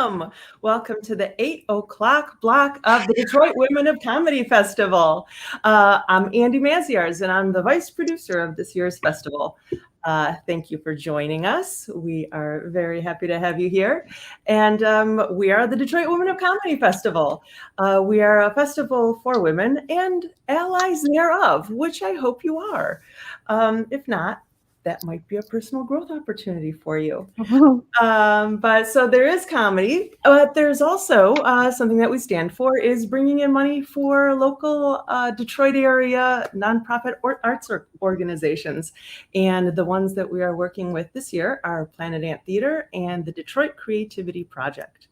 welcome. Welcome to the 8 o'clock block of the Detroit Women of Comedy Festival. I'm Andi Maziarz, and I'm the vice producer of this year's festival. Thank you for joining us. We are very happy to have you here. And we are the Detroit Women of Comedy Festival. We are a festival for women and allies thereof, which I hope you are. If not, that might be a personal growth opportunity for you. But so there is comedy, but there's also something that we stand for is bringing in money for local Detroit area nonprofit arts organizations. And the ones that we are working with this year are Planet Ant Theater and the Detroit Creativity Project.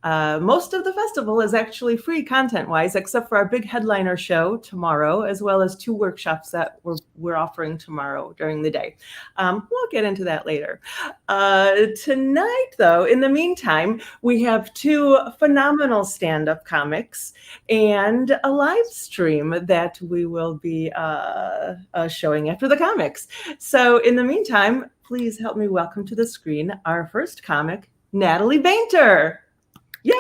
Most of the festival is actually free content-wise, except for our big headliner show tomorrow, as well as 2 workshops that we're offering tomorrow during the day. We'll get into that later. Tonight, though, in the meantime, we have 2 phenomenal stand-up comics and a live stream that we will be showing after the comics. So in the meantime, please help me welcome to the screen our first comic, Natalie Bainter. Yay!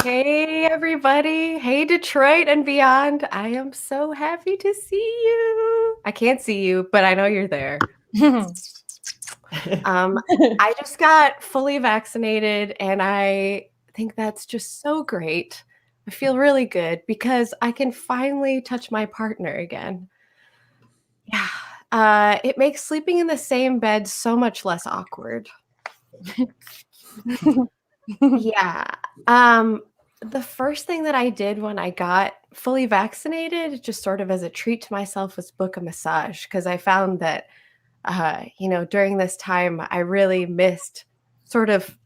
Hey, everybody. Hey, Detroit and beyond. I am so happy to see you. I can't see you, but I know you're there. I just got fully vaccinated, and I think that's just so great. I feel really good because I can finally touch my partner again. Yeah. It makes sleeping in the same bed so much less awkward. Yeah. The first thing that I did when I got fully vaccinated, just sort of as a treat to myself, was book a massage, because I found that, during this time, I really missed sort of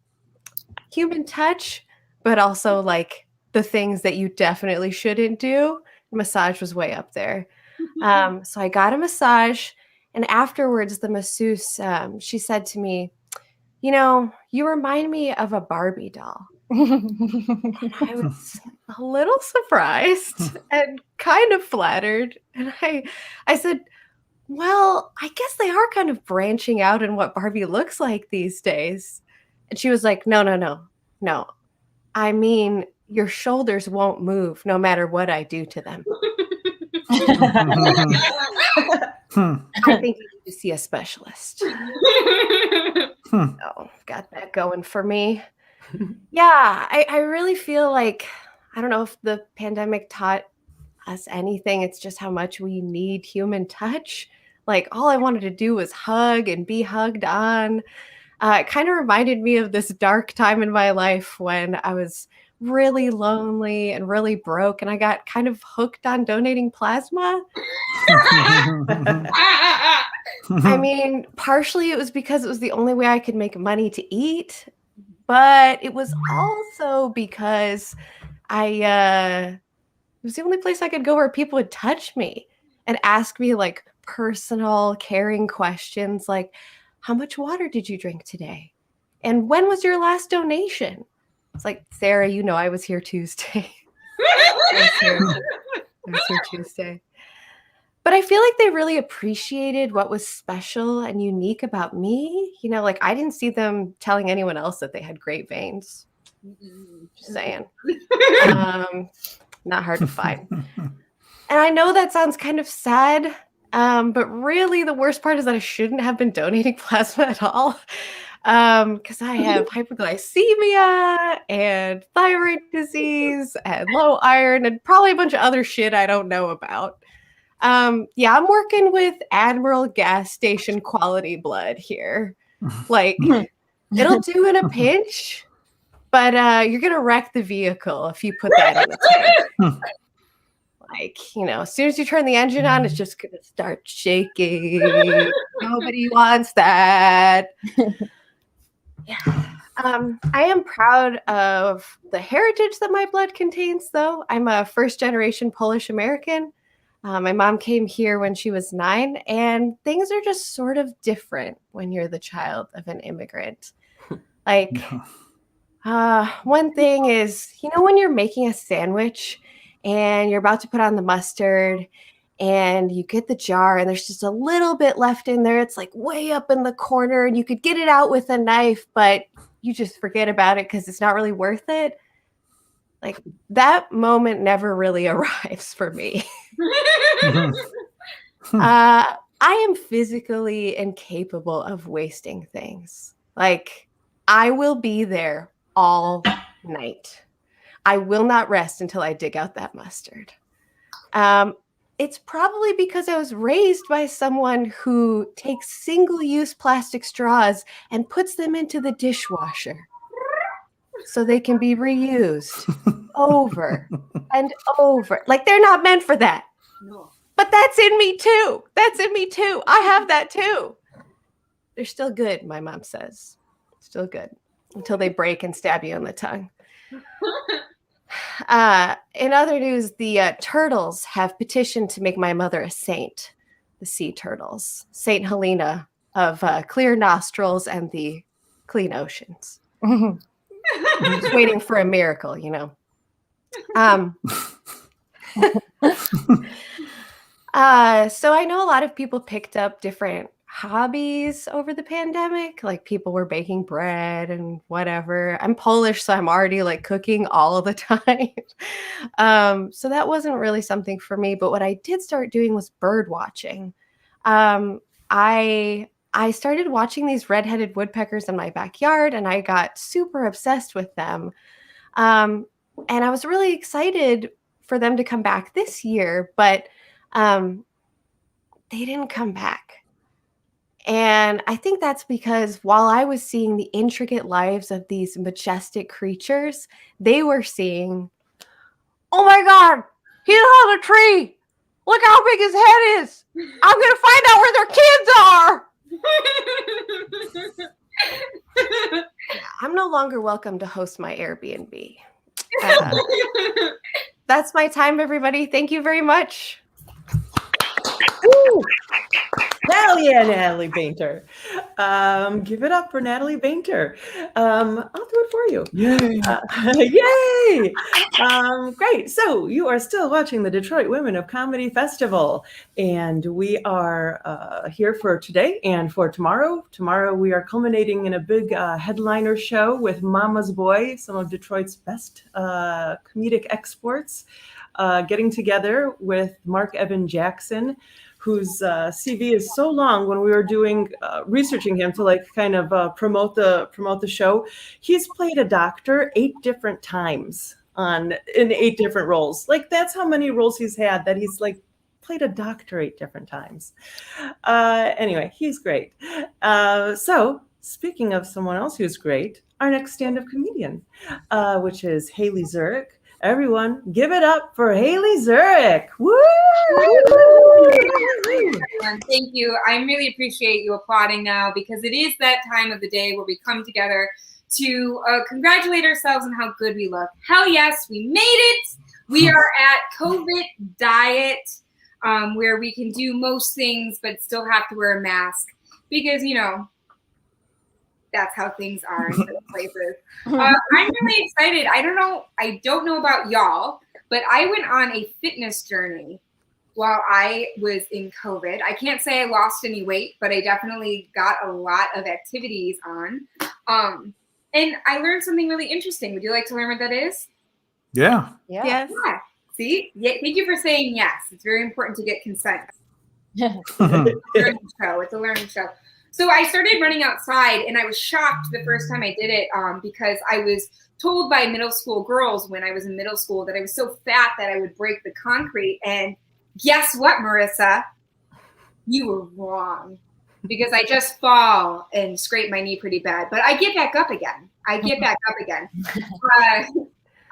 human touch, but also like the things that you definitely shouldn't do. Massage was way up there. So I got a massage, and afterwards, the masseuse, she said to me, you remind me of a Barbie doll. I was a little surprised and kind of flattered. And I said, well, I guess they are kind of branching out in what Barbie looks like these days. And she was like, no. I mean, your shoulders won't move no matter what I do to them. I think you need to see a specialist. Oh, got that going for me. Yeah, I really feel like, I don't know if the pandemic taught us anything. It's just how much we need human touch. Like, all I wanted to do was hug and be hugged on. It kind of reminded me of this dark time in my life when I was really lonely and really broke, and I got kind of hooked on donating plasma. I mean, partially it was because it was the only way I could make money to eat, but it was also because it was the only place I could go where people would touch me and ask me like personal, caring questions like, how much water did you drink today? And when was your last donation? It's like, Sarah, I was here Tuesday. I was here Tuesday. But I feel like they really appreciated what was special and unique about me. Like, I didn't see them telling anyone else that they had great veins. Just saying. Not hard to find. And I know that sounds kind of sad, but really the worst part is that I shouldn't have been donating plasma at all. Because I have hypoglycemia and thyroid disease and low iron and probably a bunch of other shit I don't know about. I'm working with Admiral gas station quality blood here. Like, it'll do in a pinch, but you're gonna wreck the vehicle if you put that in the tank. Like, as soon as you turn the engine on, it's just gonna start shaking. Nobody wants that. Yeah. I am proud of the heritage that my blood contains, though. I'm a first-generation Polish American. My mom came here when she was 9, and things are just sort of different when you're the child of an immigrant. Like, one thing is, when you're making a sandwich and you're about to put on the mustard and you get the jar and there's just a little bit left in there. It's like way up in the corner and you could get it out with a knife, but you just forget about it because it's not really worth it. Like that moment never really arrives for me. I am physically incapable of wasting things. Like I will be there all night. I will not rest until I dig out that mustard. It's probably because I was raised by someone who takes single-use plastic straws and puts them into the dishwasher so they can be reused over and over. Like they're not meant for that. No. But that's in me too. That's in me too. I have that too. They're still good, my mom says. Still good until they break and stab you in the tongue. In other news, the turtles have petitioned to make my mother a saint, the sea turtles, Saint Helena of clear nostrils and the clean oceans. Just waiting for a miracle, you know. So I know a lot of people picked up different hobbies over the pandemic. Like people were baking bread and whatever. I'm Polish, so I'm already like cooking all the time. So that wasn't really something for me. But what I did start doing was bird watching. I started watching these red-headed woodpeckers in my backyard, and I got super obsessed with them. And I was really excited for them to come back this year, but they didn't come back. And I think that's because while I was seeing the intricate lives of these majestic creatures, they were seeing, oh my God, he's on a tree. Look how big his head is. I'm going to find out where their kids are. I'm no longer welcome to host my Airbnb. That's my time, everybody. Thank you very much. Woo! Hell yeah, Natalie Bainter. Give it up for Natalie Bainter. I'll do it for you. Yay! Yay! Great. So you are still watching the Detroit Women of Comedy Festival, and we are here for today and for tomorrow. Tomorrow we are culminating in a big headliner show with Mama's Boy, some of Detroit's best comedic exports, getting together with Mark Evan Jackson, whose CV is so long. When we were doing researching him to like kind of promote the show, he's played a doctor 8 different times in 8 different roles. Like that's how many roles he's had, that he's like played a doctor 8 different times. Anyway, he's great. So speaking of someone else who's great, our next stand-up comedian, which is Hailey Zureich. Everyone, give it up for Hailey Zureich. Woo! Thank you. I really appreciate you applauding now, because it is that time of the day where we come together to congratulate ourselves on how good we look. Hell yes, we made it. We are at COVID diet, where we can do most things but still have to wear a mask because, you know, that's how things are in certain places. I'm really excited. I don't know about y'all, but I went on a fitness journey while I was in COVID. I can't say I lost any weight, but I definitely got a lot of activities on. And I learned something really interesting. Would you like to learn what that is? Yeah. Yes. Yeah. See? Yeah, thank you for saying yes. It's very important to get consent. It's a learning show. So I started running outside, and I was shocked the first time I did it because I was told by middle school girls when I was in middle school that I was so fat that I would break the concrete. And guess what, Marissa? You were wrong, because I just fall and scrape my knee pretty bad. But I get back up again. I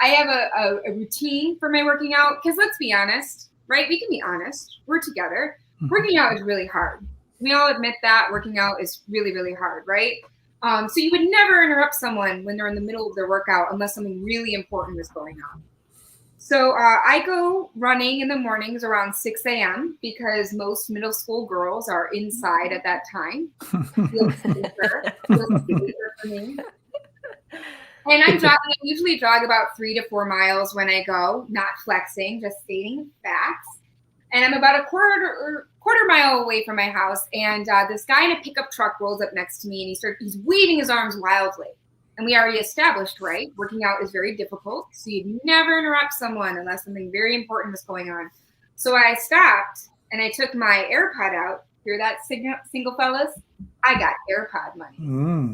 have a routine for my working out, because let's be honest, right? We can be honest. We're together. Working out is really hard. We all admit that working out is really, really hard, right? So you would never interrupt someone when they're in the middle of their workout unless something really important is going on. So I go running in the mornings around 6 a.m. because most middle school girls are inside at that time. Feels safer for me. And I'm jogging. I usually jog about 3 to 4 miles when I go, not flexing, just stating facts. and I'm about a quarter mile away from my house, and this guy in a pickup truck rolls up next to me, and he's waving his arms wildly. And we already established, right? Working out is very difficult, so you'd never interrupt someone unless something very important was going on. So I stopped, and I took my AirPod out. Hear that, single fellas? I got AirPod money.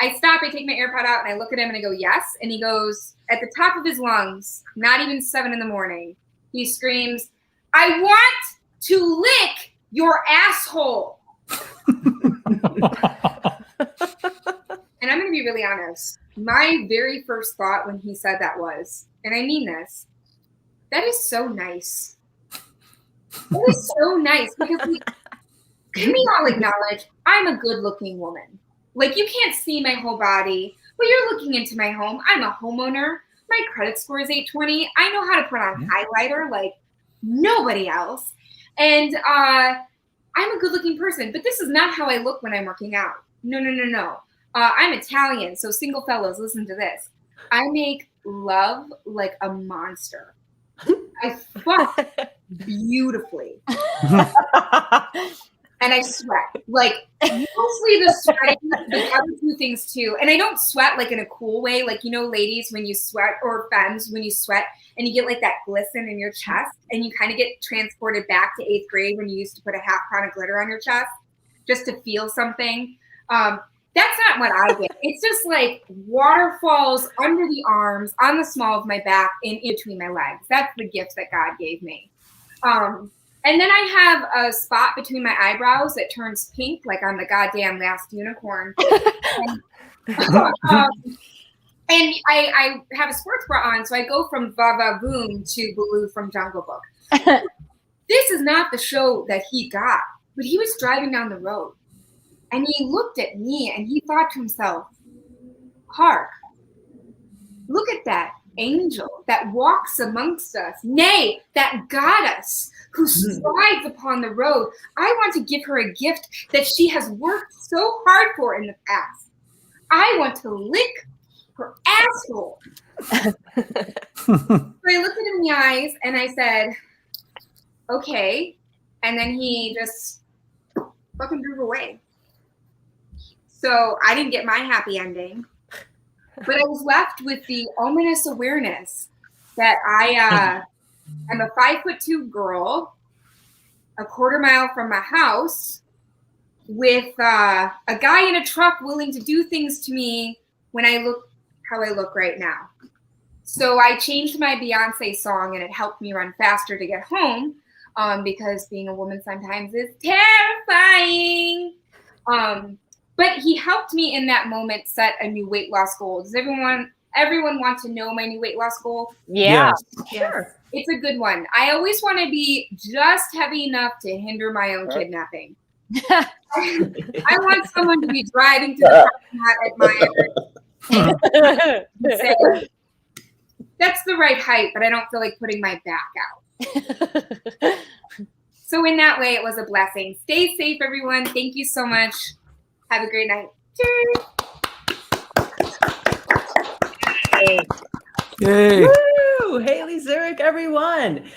I stop, I take my AirPod out, and I look at him, and I go, yes. And he goes, at the top of his lungs, not even 7 a.m, he screams, I want to lick your asshole. And I'm going to be really honest. My very first thought when he said that was, and I mean this, that is so nice. That is so nice because can we all acknowledge I'm a good-looking woman? Like, you can't see my whole body, but you're looking into my home. I'm a homeowner. My credit score is 820. I know how to put on highlighter like nobody else. And I'm a good-looking person, but this is not how I look when I'm working out. No. I'm Italian, so single fellows, listen to this. I make love like a monster. I fuck beautifully. And I sweat. Like, mostly the sweating, the other two things too. And I don't sweat like in a cool way. Like, you know, ladies, when you sweat, or femmes, when you sweat and you get like that glisten in your chest and you kind of get transported back to 8th grade when you used to put a half pound of glitter on your chest just to feel something. That's not what I get. It's just like waterfalls under the arms, on the small of my back, and in between my legs. That's the gift that God gave me. And then I have a spot between my eyebrows that turns pink, like I'm the goddamn last unicorn. And I have a sports bra on, so I go from Baba Boom to Baloo from Jungle Book. This is not the show that he got, but he was driving down the road. And he looked at me and he thought to himself, hark, look at that angel that walks amongst us, nay, that goddess who strides upon the road. I want to give her a gift that she has worked so hard for in the past. I want to lick her asshole. So I looked at him in the eyes and I said, okay. And then he just fucking drove away. So I didn't get my happy ending, but I was left with the ominous awareness that I am a 5'2" girl, a quarter mile from my house, with a guy in a truck willing to do things to me when I look how I look right now. So I changed my Beyonce song and it helped me run faster to get home because being a woman sometimes is terrifying. But he helped me in that moment set a new weight loss goal. Does everyone want to know my new weight loss goal? Yeah. Sure. It's a good one. I always want to be just heavy enough to hinder my own kidnapping. I want someone to be driving to the parking lot at my say, that's the right height, but I don't feel like putting my back out. So in that way, it was a blessing. Stay safe, everyone. Thank you so much. Have a great night. Cheers. Yay. Woo! Hailey Zureich, everyone.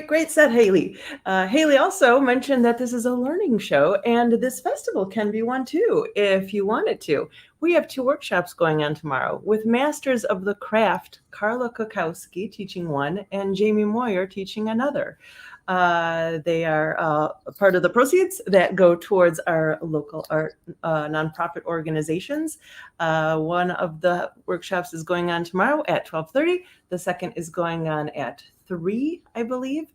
Great set, Hailey. Hailey also mentioned that this is a learning show, and this festival can be one too, if you wanted to. We have 2 workshops going on tomorrow with Masters of the Craft, Carla Kukowski teaching one, and Jamie Moyer teaching another. They are part of the proceeds that go towards our local art nonprofit organizations. One of the workshops is going on tomorrow at 12:30. The second is going on at 3, I believe.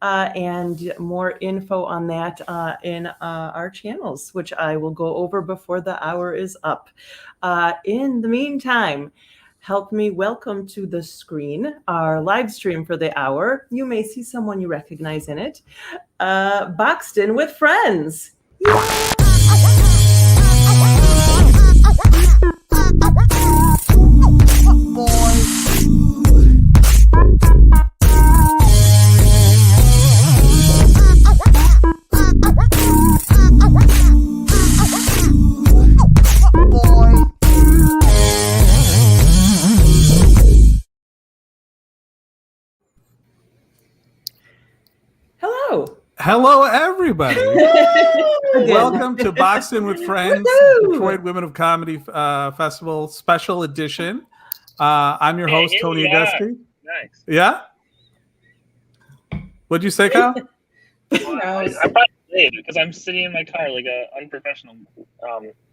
And more info on that in our channels, which I will go over before the hour is up. In the meantime, help me welcome to the screen our live stream for the hour. You may see someone you recognize in it. Boxton with Friends. Yay! Hello, everybody. Welcome to Boxing with Friends, Detroit Women of Comedy Festival Special Edition. I'm your host, Tony Augusty. Nice. Yeah? What'd you say, Kyle? I'm probably late because I'm sitting in my car like an unprofessional.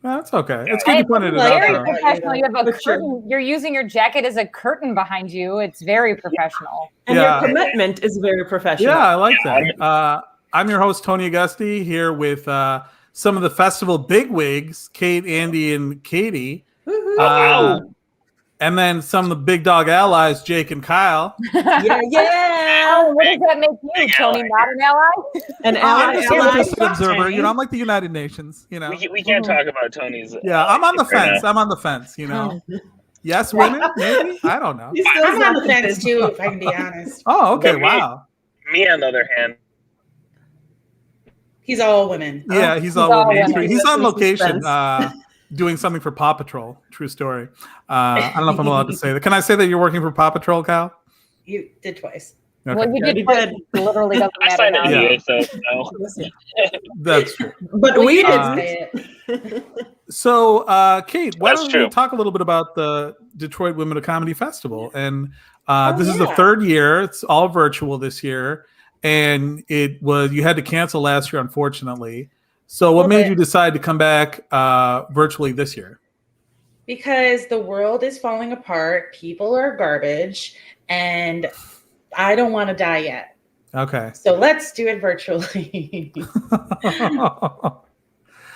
That's okay. It's good you pointed it out. Very though. professional. You have a curtain. You're using your jacket as a curtain behind you. It's very professional. And your commitment is very professional. Yeah, I like that. I'm your host, Tony Augusti, here with some of the festival bigwigs, Kate, Andi, and Katie. And then some of the big dog allies, Jake and Kyle. Oh, what does that make you, Tony? Not an ally? I'm a just an observer. You know, I'm like the United Nations. You know, we can't talk about Tony's. I'm on the fence. I'm on the fence. You know, yes, women, maybe. I don't know. I'm on the fence too, if I can be honest. Oh, okay. Wow. Me, on the other hand, he's all women. Yeah, he's all women. He's on location. Doing something for Paw Patrol. True story. I don't know if I'm allowed to say that. Can I say that you're working for Paw Patrol, Kal? You did twice. Okay. Well, you did twice. Literally doesn't matter. I signed an now. NDA, so no. That's true. But we didn't. Say it. So, Kate, why That's don't true. you talk a little bit about the Detroit Women of Comedy Festival? And this is the third year. It's all virtual this year. And you had to cancel last year, unfortunately. So what made you decide to come back virtually this year? Because the world is falling apart. People are garbage. And I don't want to die yet. Okay. So let's do it virtually. It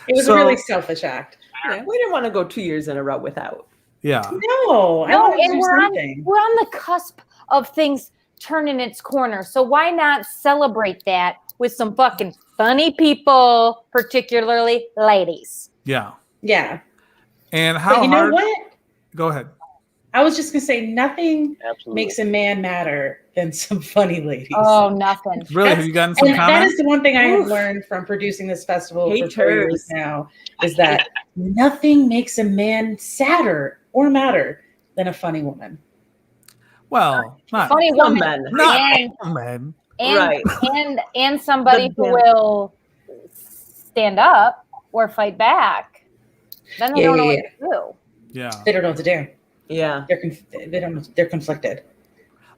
was a really selfish act. Yeah, we didn't want to go 2 years in a row without. Yeah. No, I want to do something. We're on the cusp of things turning its corner. So why not celebrate that with some fucking funny people, particularly ladies? Yeah. Yeah. And how But you know hard? what? Go ahead. I was just going to say nothing Absolutely. makes a man madder than some funny ladies. Oh, nothing. Really? Have you gotten some And that comments? is the one thing I have learned from producing this festival for 4 years now, is that nothing makes a man sadder or madder than a funny woman. Well, not Funny Some woman. men. not men. And, Right. and somebody who will stand up or fight back. Then they don't know what to do. Yeah. They don't know what to do. Yeah. They're conflicted.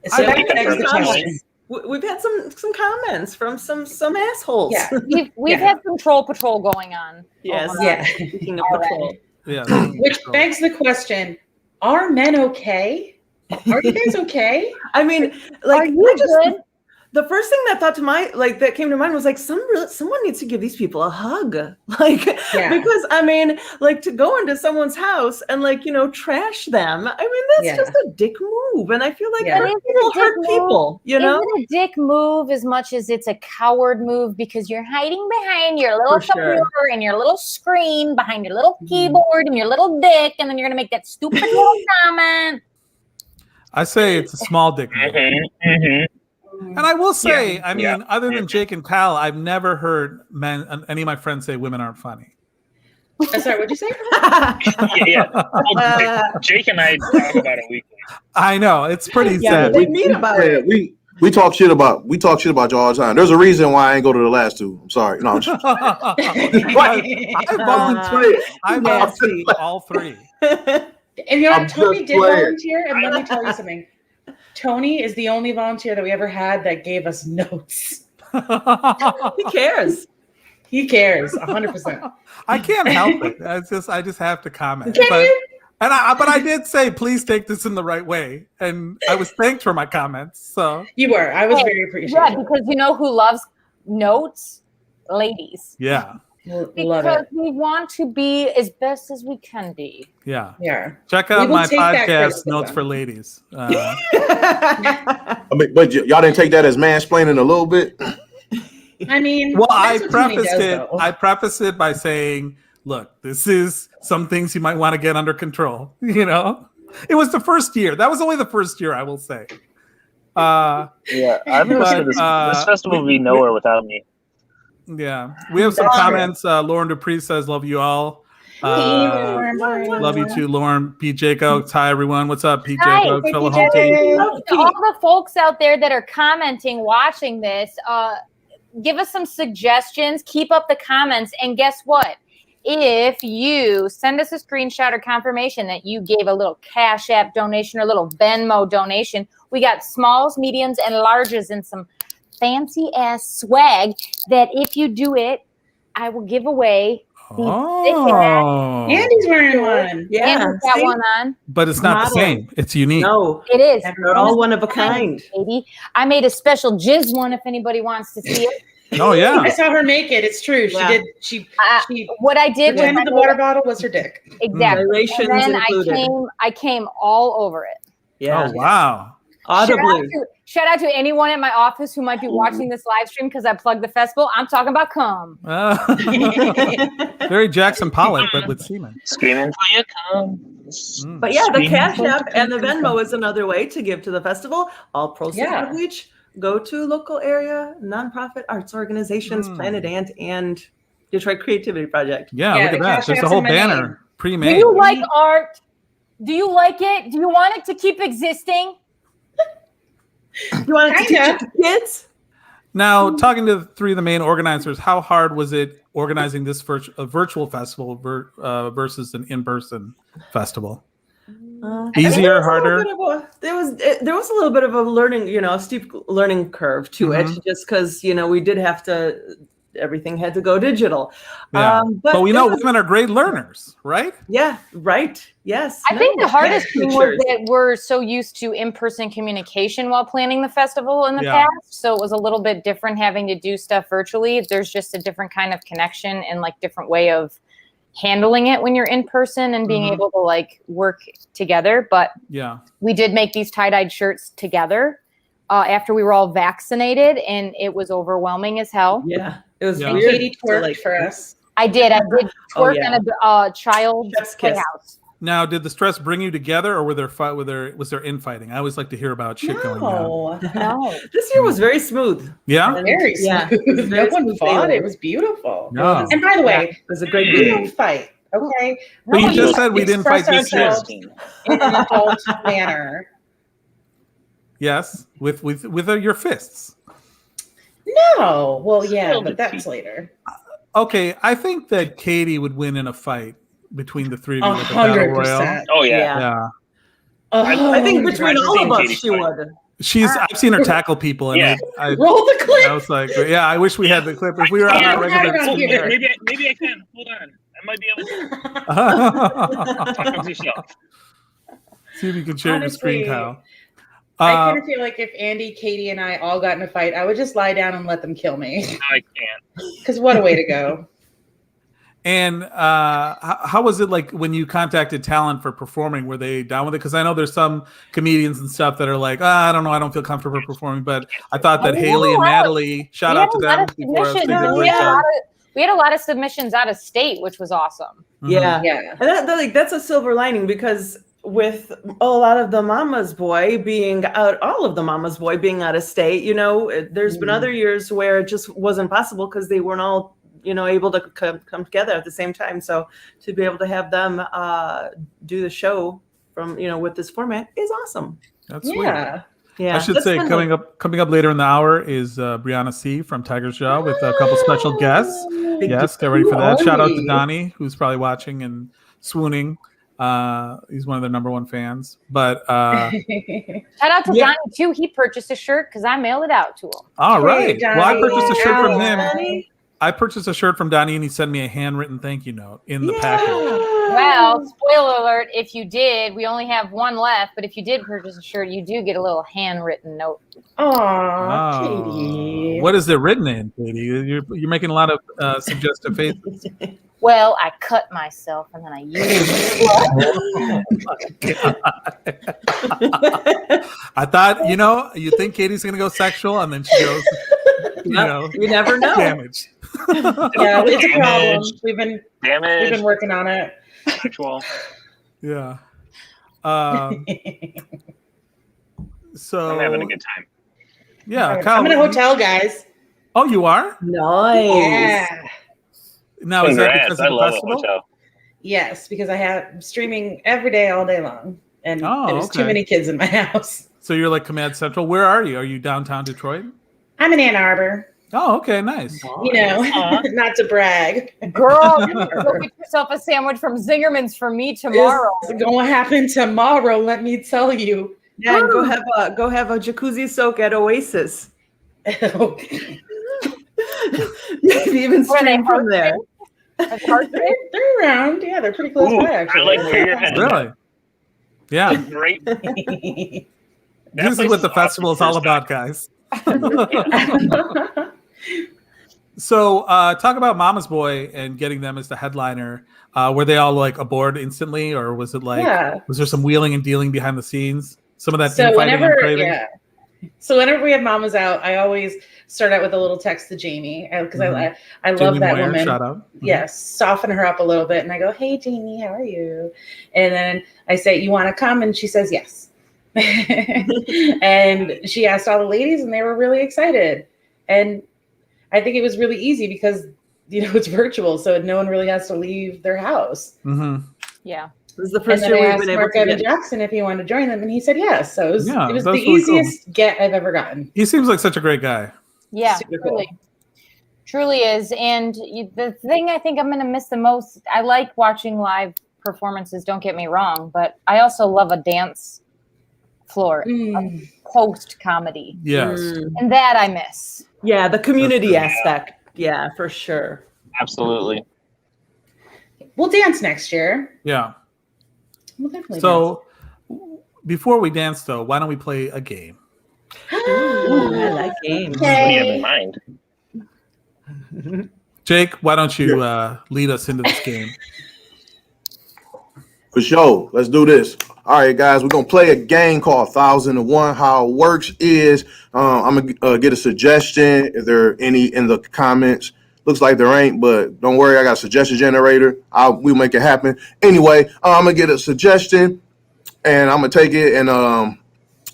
I So that think begs the that's question. We've had some comments from some assholes. Yeah. We've had some troll patrol going on. Yes. Yeah. Speaking of patrol. Yeah. Which begs the question, are men okay? Are you guys okay? I mean, like, Are you good? the first thing that came to mind was like, someone needs to give these people a hug. Like, because I mean, like, to go into someone's house and, like, you know, trash them. I mean, that's just a dick move. And I feel like people hurt people, you know? Is it a dick move as much as it's a coward move because you're hiding behind your little computer and your little screen, behind your little keyboard and your little dick, and then you're going to make that stupid little comment? I say it's a small dick move. And I will say, I mean, other than Jake and Kyle, I've never heard any of my friends say women aren't funny. Sorry, what'd you say? Jake and I talk about it weekly. I know, it's pretty sad. They mean about it. We talk shit about you all the time. There's a reason why I ain't go to the last two. I'm sorry. No, I'm just I volunteered all three. And you know, Tony did volunteer, and let me tell you something. Tony is the only volunteer that we ever had that gave us notes. He cares. He cares 100%. I can't help it. I just have to comment. Can you? But I did say, please take this in the right way, and I was thanked for my comments. So you were. I was very appreciative. Yeah, because you know who loves notes? Ladies. Yeah. Because we want to be as best as we can be. Yeah. Yeah. Check out my podcast, Notes for Ladies. I mean, but y'all didn't take that as mansplaining a little bit. I mean, well, I prefaced it by saying, look, this is some things you might want to get under control. You know, it was the first year. That was only the first year, I will say. I've listened to this festival would be nowhere without me. Yeah, we have some comments. Lauren Dupree says, "Love you all." Love you too, Lauren. Pete Jacobs. Hi, everyone. What's up, Pete Jacobs? To all the folks out there that are commenting, watching this, give us some suggestions. Keep up the comments. And guess what? If you send us a screenshot or confirmation that you gave a little Cash App donation or a little Venmo donation, we got smalls, mediums, and larges and some fancy ass swag that if you do it, I will give away. Andy's wearing one. Yeah, Andy's got one on. But it's not the same. It's unique. No, it is. They're all one of a kind. Baby. I made a special jizz one if anybody wants to see it. Oh yeah, I saw her make it. It's true. Yeah. She did. She what I did was pretended the water bottle was her dick. Exactly. Gyrations And then included. I came all over it. Yeah. Oh wow. Audibly. Shout out to anyone at my office who might be watching this live stream because I plugged the festival. I'm talking about cum. Very Jackson Pollock, but with semen. Screaming for your cum. But yeah, the Screaming Cash for your App and the cum. Venmo is another way to give to the festival. All proceeds of which go to local area nonprofit arts organizations, Planet Ant and Detroit Creativity Project. Yeah, look at that. There's a whole banner pre-made. Do you like art? Do you like it? Do you want it to keep existing? You want to teach it to kids? Now, talking to three of the main organizers, how hard was it organizing this virtual festival versus an in-person festival? Easier, harder? There was a little bit of a learning, a steep learning curve to it, just because we did have to. Everything had to go digital. Yeah. But we know women are great learners, right? Yeah, right. Yes. I think the hardest thing was that we're so used to in-person communication while planning the festival in the past. So it was a little bit different having to do stuff virtually. There's just a different kind of connection and different way of handling it when you're in person and being able to work together. But we did make these tie-dyed shirts together after we were all vaccinated, and it was overwhelming as hell. Yeah. It was And weird. Katie twerked for us. I did twerk in a child's playhouse. Now, did the stress bring you together, or was there infighting? I always like to hear about shit going down. No. This year was very smooth. Yeah, very smooth. Yeah, No one fought. It was beautiful. No. And by the way, it was a great we game. don't fight. Okay. But you just said we didn't fight Express this year. ourselves in an adult manner. Yes, with your fists. No. Well, yeah, but that's later. Okay, I think that Katie would win in a fight between the three of you, like a battle royale. 100%. Oh yeah. Yeah. I think between all of us, Katie she fight. would. I've seen her tackle people, and I Roll the clip. I was like, yeah, I wish we had the clip. If we were on our regular around team. here. Maybe I can. Hold on. I might be able to. Talk amongst yourself. See if you can share your screen, Honestly, Kyle. I kind of feel like if Andy, Katie, and I all got in a fight, I would just lie down and let them kill me. I can't. Because what a way to go. And how was it like when you contacted talent for performing? Were they down with it? Because I know there's some comedians and stuff that are like, I don't know, I don't feel comfortable performing. But I thought that Hailey and Natalie, shout out to them. We had a lot of submissions out of state, which was awesome. Yeah. Yeah. And that's a silver lining, because with a lot of the Mama's Boy being out, all of the Mama's Boy being out of state, there's been other years where it just wasn't possible because they weren't all, able to come together at the same time. So to be able to have them do the show from, with this format is awesome. That's sweet. Yeah. Yeah. I should say coming up later in the hour is Brianna C from Tiger's Jaw with a couple special guests. Yes, get ready for that. Shout out to Donnie, who's probably watching and swooning. He's one of their number one fans. But shout out to Donnie too. He purchased a shirt because I mailed it out to him. All right. Hey, well, I purchased a shirt from him. Donnie. I purchased a shirt from Donnie, and he sent me a handwritten thank you note in the package. Well, spoiler alert, if you did, we only have one left, but if you did purchase a shirt, you do get a little handwritten note. Aw, Oh. Katie. What is it written in, Katie? You're making a lot of suggestive faces. Well, I cut myself and then I used it. I thought, you think Katie's going to go sexual, and then she goes, You never know. damage. Yeah, it's a problem. We've been working on it. Sexual. Yeah. So I'm having a good time. Yeah, Kyle, I'm in a hotel, guys. Oh, you are? Nice. Yeah. Now, is that Congrats. because I of the love a festival? hotel. Yes, because I have streaming every day, all day long. And there's too okay. many kids in my house. So you're like Command Central. Where are you? Are you downtown Detroit? I'm in Ann Arbor. Oh, okay, nice. You know, not to brag. Girl, go get yourself a sandwich from Zingerman's for me tomorrow. It's going to happen tomorrow, let me tell you. Yeah, and go have a jacuzzi soak at Oasis. Maybe even stream from there. They're around. Yeah, they're pretty close by, actually. I like where you're headed. Really? Yeah. Great. This is what the festival is all about, guys. So talk about Mama's Boy and getting them as the headliner. Were they all like aboard instantly, or was it like was there some wheeling and dealing behind the scenes? Some of that infighting and craving? So whenever we have Mamas out, I always start out with a little text to Jamie because I love that woman. Shout out. Yes, soften her up a little bit, and I go, "Hey, Jamie, how are you?" And then I say, "You want to come?" And she says, "Yes." And she asked all the ladies, and they were really excited. And I think it was really easy because it's virtual, so no one really has to leave their house. Mm-hmm. Yeah. This is the first and then year I we've been asked able Mark to Evan get. Jackson if he wanted to join them, and he said yes. So it was the really easiest get I've ever gotten. He seems like such a great guy. Yeah, Super cool. truly is. And the thing I think I'm going to miss the most, I like watching live performances, don't get me wrong, but I also love a dance floor, a post comedy. Yes. And that I miss. Yeah, the community aspect. Yeah, for sure. Absolutely. We'll dance next year. Yeah. We'll definitely So before we dance, though, why don't we play a game? Ooh, I like games. What do you have in mind? Jake, why don't you lead us into this game? For sure. Let's do this. All right, guys, we're going to play a game called 1001. How it works is I'm going to get a suggestion. If there are any in the comments, looks like there ain't, but don't worry. I got a suggestion generator. We'll make it happen. Anyway, I'm going to get a suggestion, and I'm going to take it, and,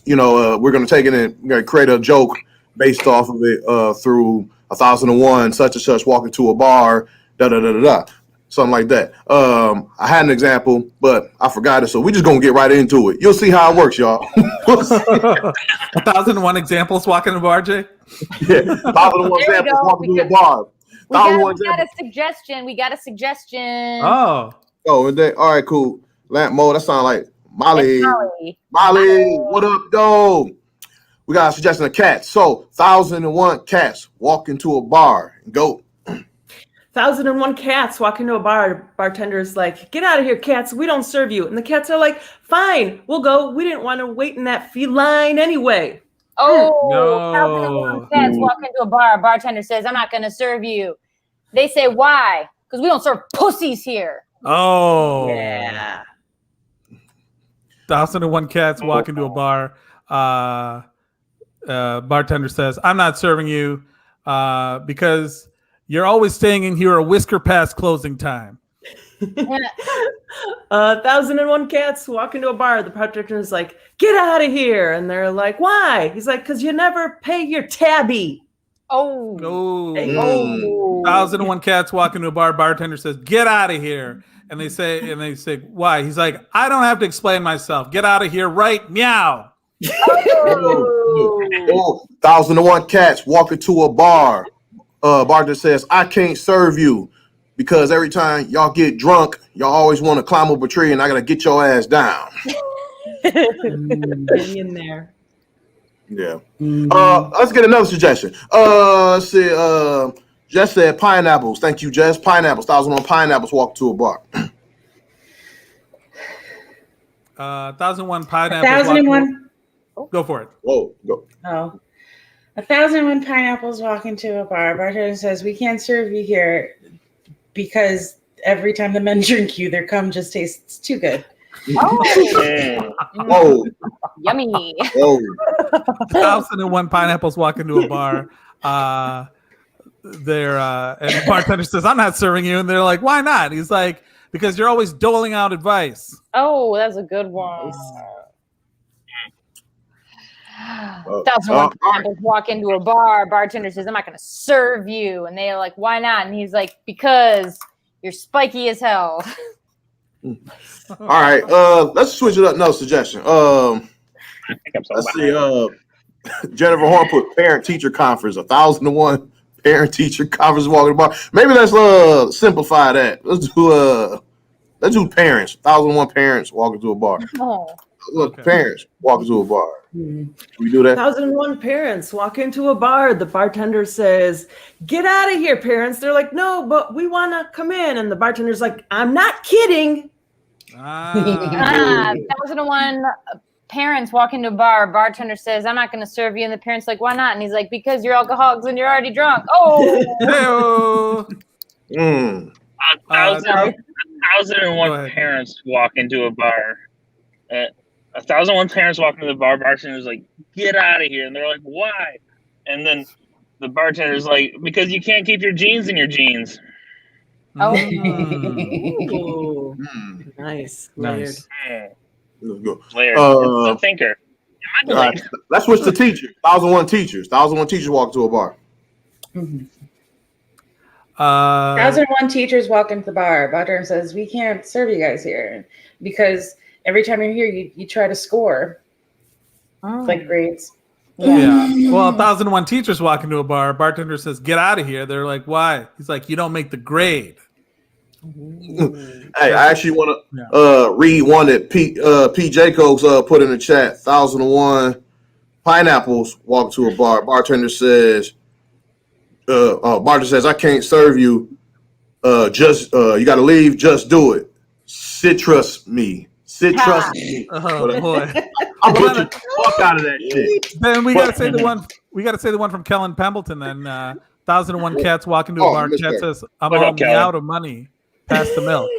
we're going to take it and we're going to create a joke based off of it through 1001, such and such, walking to a bar, da-da-da-da-da. Something like that. I had an example, but I forgot it. So we're just going to get right into it. You'll see how it works, y'all. 1001 examples walking to a bar, Jay? Yeah, 1001 examples walking to a bar. We got a suggestion. We got a suggestion. Oh, and then, all right, cool. Lamp mode, that sounds like Molly. Molly, what up, though? We got a suggestion of cats. So 1001 cats walk into a bar. Go. 1001 cats walk into a bar. Bartender's like, "Get out of here, cats. We don't serve you." And the cats are like, "Fine, we'll go. We didn't want to wait in that feline anyway." Oh, No. 1001 cats walk into a bar. Bartender says, "I'm not going to serve you." They say, "Why?" "Because we don't serve pussies here." Oh. Yeah. 1001 cats walk into a bar. Bartender says, "I'm not serving you because you're always staying in here a whisker past closing time." 1001 cats walk into a bar. The bartender's like, "Get out of here." And they're like, "Why?" He's like, "Because you never pay your tabby." Oh. Oh. Oh. 1001 cats walk into a bar. Bartender says, "Get out of here." And they say, "Why?" He's like, "I don't have to explain myself. Get out of here right meow." 1001 cats walk into a bar. Bartender says, "I can't serve you because every time y'all get drunk, y'all always want to climb up a tree, and I gotta get your ass down." Hang in there. Yeah. Let's get another suggestion. Let's see. Jess said pineapples. Thank you, Jess. Pineapples. 1001 pineapples walk to a bar. 1001 pineapples. 1001. Go for it. Whoa, go. 1001 pineapples walk into a bar. Bartender says, "We can't serve you here because every time the men drink you, their cum just tastes too good." Oh. Whoa. Yummy. Whoa. 1001 pineapples walk into a bar. And the bartender says, "I'm not serving you." And they're like, "Why not?" He's like, "Because you're always doling out advice." Oh, that's a good one. 1001 pineapples walk into a bar. Bartender says, "I'm not going to serve you." And they're like, "Why not?" And he's like, "Because you're spiky as hell." All right. Let's switch it up. No suggestion. I think I'm so Let's see. Jennifer Horn put parent teacher conference. 1001 parent-teacher conference walking to the bar. Maybe let's simplify that. Let's do parents. 1,001 parents walking to a bar. Oh. Look, parents walking to a bar. Can we do that? 1,001 parents walk into a bar. The bartender says, "Get out of here, parents." They're like, "No, but we want to come in." And the bartender's like, "I'm not kidding." 1,001 parents walk into a bar. Bartender says, "I'm not going to serve you." And the parents like, "Why not?" And he's like, "Because you're alcoholics and you're already drunk." Oh. 1,001 parents walk into a bar. 1,001 parents walk into the bar. Bartender's like, "Get out of here!" And they're like, "Why?" And then the bartender's like, "Because you can't keep your jeans in your jeans." Oh. Nice. Nice. Layered. It's a thinker. All right, let's switch to teachers. 1,001 teachers. 1,001 teachers walk to a bar. 1,001 teachers walk into the bar. Bartender says, "We can't serve you guys here because every time you're here, you try to score like grades." Yeah. Well, 1,001 teachers walk into a bar. Bartender says, "Get out of here." They're like, "Why?" He's like, "You don't make the grade." Hey, I actually want to read one that PJ Cokes put in the chat. 1,001 pineapples walk to a bar. Bartender says, "I can't serve you. You got to leave. Just do it. Citrus me. Citrus me." Oh boy! I'll put the fuck out of that shit. Then we gotta say the one. We gotta say the one from Kellen Pembleton. Then 1,001 cats walk into a bar. Cat says, "I'm all out of money. Pass the milk."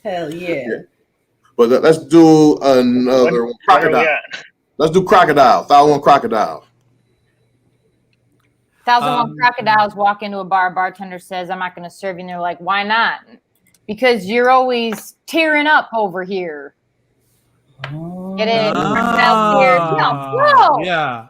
Hell yeah. But let's do another one. Crocodile. Let's do crocodile. 1,001 crocodile. 1,001 crocodiles walk into a bar. Bartender says, "I'm not going to serve you." And they're like, "Why not?" "Because you're always tearing up over here." Get it? Crocodiles here. No. Yeah.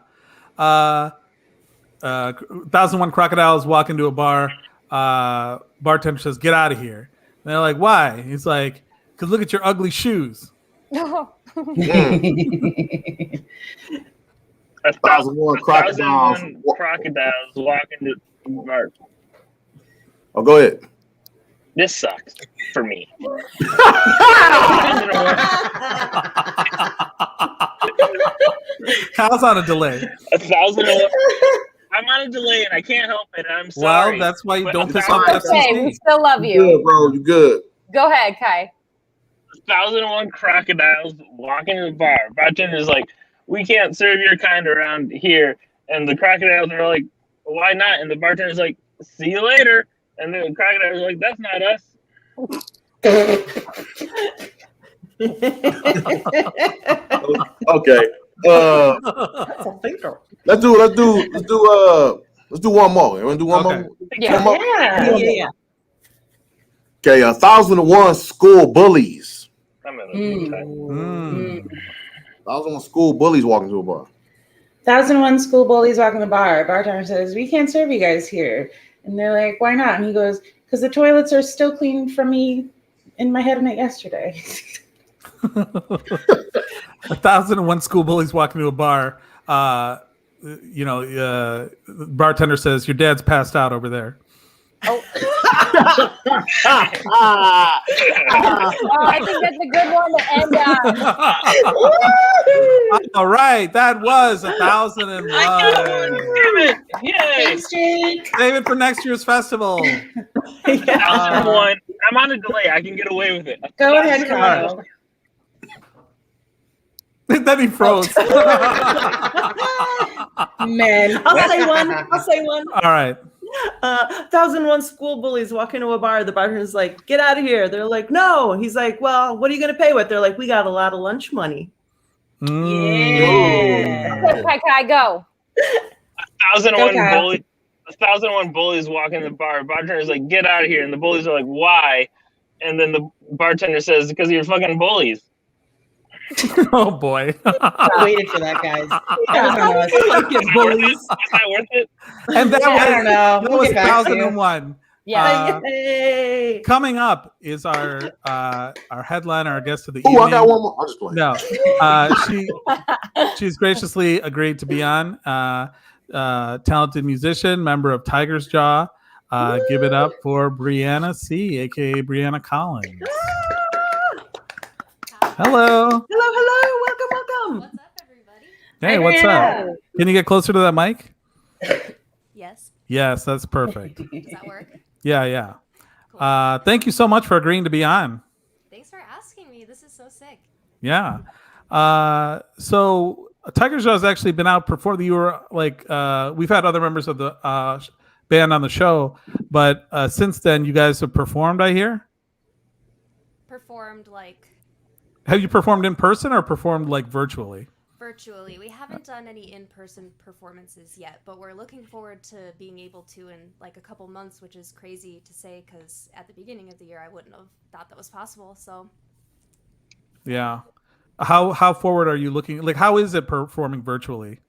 1,001 crocodiles walk into a bar. Bartender says, "Get out of here." And they're like, "Why?" He's like, "Because look at your ugly shoes." 1,001 crocodiles walk into the bar. Oh, go ahead. This sucks for me. Kyle's on a delay. 1,001. I'm on a delay and I can't help it. I'm sorry. Well, that's why you don't piss off FCC. Okay, we still love you. Good, bro. You good. Go ahead, Kai. 1,001 crocodiles walk into the bar. Bartender's like, "We can't serve your kind around here." And the crocodiles are like, "Why not?" And the bartender's like, "See you later." And the crocodiles are like, "That's not us." Okay. Let's do one more. You want to do one more? Yeah. One more? Yeah. Okay, 1,001 school bullies. 1,001 school bullies walking to a bar. 1,001 school bullies walk in the bar. Bartender says, "We can't serve you guys here." And they're like, "Why not?" And he goes, "Because the toilets are still clean from me in my head on it yesterday." 1,001 school bullies walk into a bar. Bartender says, "Your dad's passed out over there." Oh. I think that's a good one to end on. All right, that was 1,001. Yay! Save it for next year's festival. 1,001. I'm on a delay. I can get away with it. Go ahead, Kyle. Then he froze. Man. I'll say one. All right. 1,001 school bullies walk into a bar. The bartender's like, "Get out of here." They're like, "No." He's like, "Well, what are you going to pay with?" They're like, "We got a lot of lunch money." Yeah. Kai, go. 1,001 bullies walk in the bar. Bartender's like, "Get out of here." And the bullies are like, "Why?" And then the bartender says, "Because you're fucking bullies." Oh boy! I waited for that, guys. Bullies. Was that worth it? And that I don't know. was 1,001. Yeah. Yay. Coming up is our headliner, our guest of the Oh, evening. I got one more. I'll just play. No, she's graciously agreed to be on. Talented musician, member of Tiger's Jaw. Give it up for Brianna C, aka Brianna Collins. Hello. Hello. Welcome. What's up, everybody? Hey, Hi, what's Brianna. up? Can you get closer to that mic? Yes. Yes, that's perfect. Does that work? Yeah. Cool. Thank you so much for agreeing to be on. Thanks for asking me. This is so sick. Yeah. So Tiger's Jaw has actually been out before. You were like, we've had other members of the band on the show, but since then, you guys have performed, I hear? Performed like Have you performed in person or performed like virtually? virtually. We haven't done any in-person performances yet, but we're looking forward to being able to in like a couple months, which is crazy to say because at the beginning of the year I wouldn't have thought that was possible. So Yeah. How forward are you looking? Like, how is it performing virtually?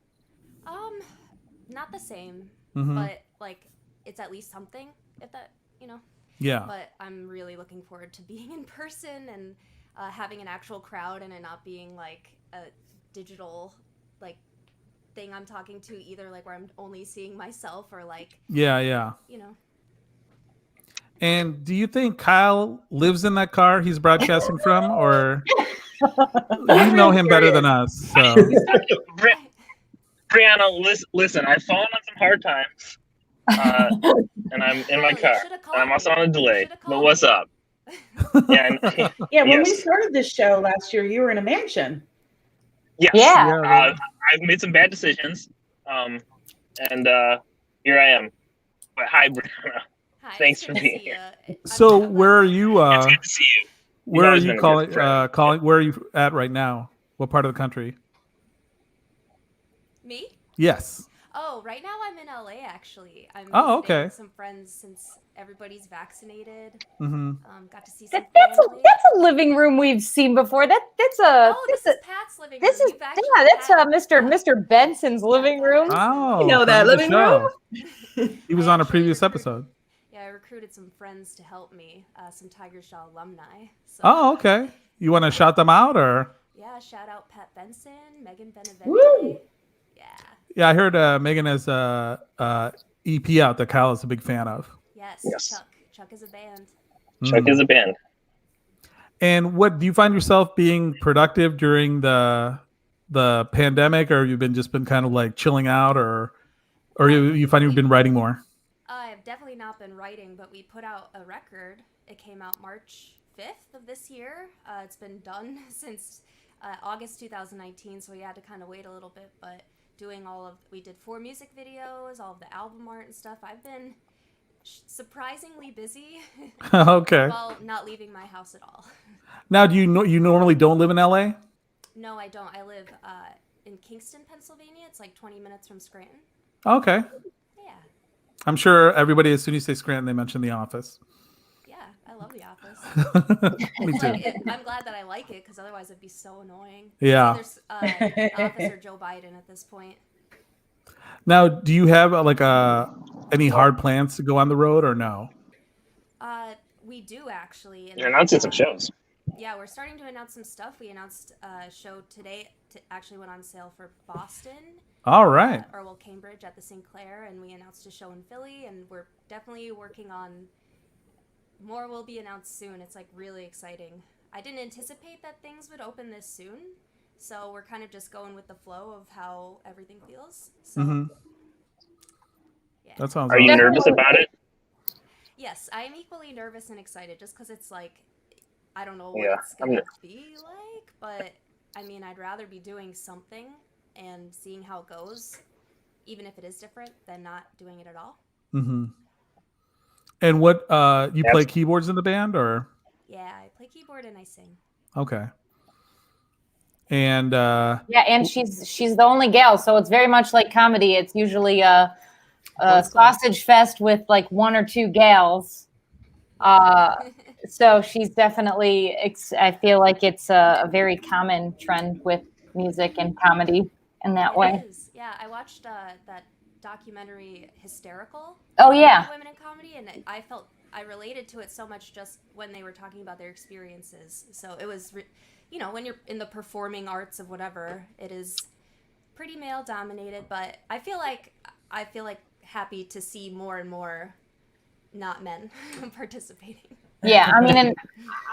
not the same, Mhm. but like it's at least something, if that, Yeah. But I'm really looking forward to being in person and having an actual crowd and it not being like a digital like thing I'm talking to either, like where I'm only seeing myself or like Yeah. And do you think Kyle lives in that car he's broadcasting from, or you know him better than us? So Brianna, listen, I've fallen on some hard times, and I'm in my car. And I'm also on a delay. But what's up? Yeah, Yeah, when we yes. started this show last year, you were in a mansion. Yes. Yeah. I've made some bad decisions, and here I am. But hi, Brianna. Hi, Thanks it's for good to being see here. ya. So I'm where are you? It's good to see you. Where are always you been a calling? good friend. Calling? Where are you at right now? What part of the country? Me? Yes. Oh, right now I'm in LA actually. I'm Oh, visiting okay. with some friends since everybody's vaccinated. Mm-hmm. Got to see some That's family. a living room we've seen before. That's a Oh, this is Pat's living room. this is You've actually that's had- Mr. Benson's living room. Oh, You know that friend of the living show. He was I on a actually previous recruited- episode. Yeah, I recruited some friends to help me, some Tiger Jaw alumni. So, Oh, okay. You want to shout them out, or? Yeah, shout out Pat Benson, Megan Benevente. Woo! Yeah. Yeah, I heard Megan has a EP out that Kyle is a big fan of. Yes. Yes. Chuck is a band. Chuck is a band. And what do you find yourself being productive during the pandemic, or you've just been kind of like chilling out, or you find you've been writing more? I've definitely not been writing, but we put out a record. It came out March 5th of this year. It's been done since August 2019, so we had to kind of wait a little bit, but we did 4 music videos, all of the album art and stuff. I've been surprisingly busy. Okay. While not leaving my house at all. Now, do you normally don't live in LA? No, I don't. I live in Kingston, Pennsylvania. It's like 20 minutes from Scranton. Okay. Yeah. I'm sure everybody, as soon as you say Scranton, they mention The Office. Yeah, I love The Office. Me too. I'm glad that I like it because otherwise it'd be so annoying. Yeah. It's either Office or Joe Biden at this point. Now, do you have any hard plans to go on the road, or no? We do actually. You're announcing some shows. Yeah, we're starting to announce some stuff. We announced a show today. Actually went on sale for Boston. All right. Cambridge at the Sinclair, and we announced a show in Philly, and we're definitely working on more. Will be announced soon. It's like really exciting. I didn't anticipate that things would open this soon, so we're kind of just going with the flow of how everything feels. So, yeah. That sounds. Are you awesome. nervous about it? Yes, I am equally nervous and excited, just because it's like I don't know what Yeah, it's gonna be like, but I mean, I'd rather be doing something and seeing how it goes, even if it is different, than not doing it at all. Mm-hmm. And what you play keyboards in the band, or? Yeah, I play keyboard and I sing. Okay. And Yeah, and she's the only gal, so it's very much like comedy. It's usually a sausage fest with like 1 or 2 gals. So she's definitely. I feel like it's a very common trend with music and comedy in that way. It is. Yeah, I watched that documentary Hysterical. Oh, yeah. Women in Comedy, and I related to it so much just when they were talking about their experiences. So it was, when you're in the performing arts of whatever, it is pretty male dominated, but I feel like happy to see more and more not men participating. Yeah, I mean, and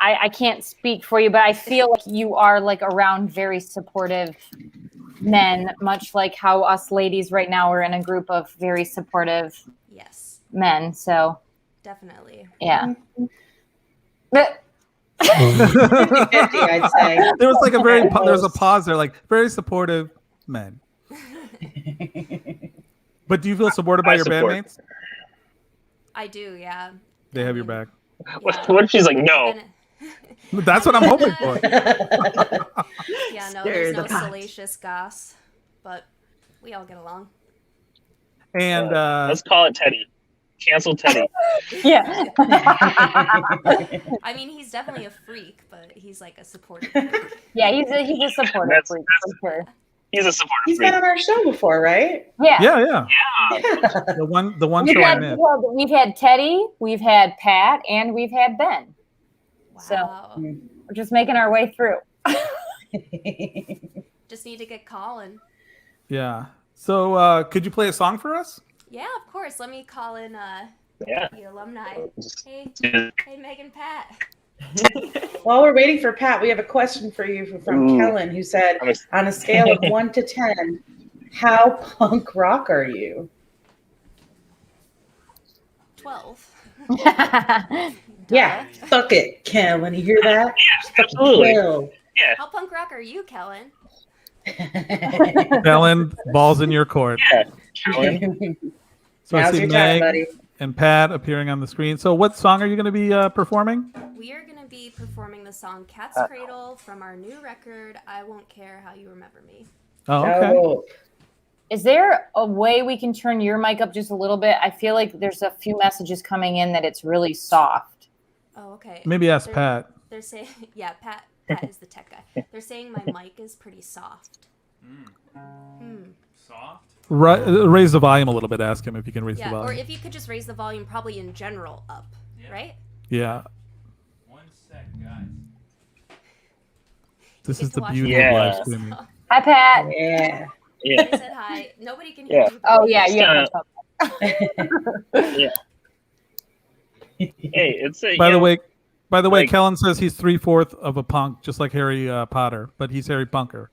I can't speak for you, but I feel like you are like around very supportive men, much like how us ladies right now are in a group of very supportive men. So definitely. Yeah. I'd say. There was like there's a pause there, like very supportive men. But do you feel supported by your bandmates? I do, yeah. They have your back. What if she's like, no? That's what I'm hoping for. Yeah, no, there's no salacious goss, but we all get along. And let's call it Teddy. Cancel Teddy. Yeah. I mean, he's definitely a freak, but he's like a supportive. Yeah, he's a supportive freak for sure. He's a supportive He's freak. been on our show before, right? Yeah. Yeah. The one show I missed. We've had Teddy, we've had Pat, and we've had Ben. Wow. So we're just making our way through. Just need to get Colin. Yeah. So could you play a song for us? Yeah, of course. Let me call in the alumni. Hey, Megan, Pat. While we're waiting for Pat, we have a question for you from Kellen, who said, on a scale of 1 to 10, how punk rock are you? 12. Yeah, fuck it, Kellen. You hear that? Yeah, absolutely. Yeah. How punk rock are you, Kellen? Kellen, balls in your court. Yeah, Kellen. So I see Meg and Pat appearing on the screen. So what song are you going to be performing? We are going to be performing the song Cat's Cradle from our new record, I Won't Care How You Remember Me. Oh, okay. Is there a way we can turn your mic up just a little bit? I feel like there's a few messages coming in that it's really soft. Oh, okay. Maybe ask Pat. They're saying, yeah, Pat is the tech guy. They're saying my mic is pretty soft. Soft? Raise the volume a little bit. Ask him if you can raise the volume. Or if you could just raise the volume probably in general up, right? Yeah. 1 sec, guys. This is the beauty of live streaming. Hi, Pat. Yeah. I said hi. Nobody can hear you. Oh, yeah. Yeah. Yeah. Hey, it's a, By the way, Kellen says he's 3/4 of a punk, just like Harry Potter, but he's Harry Punker.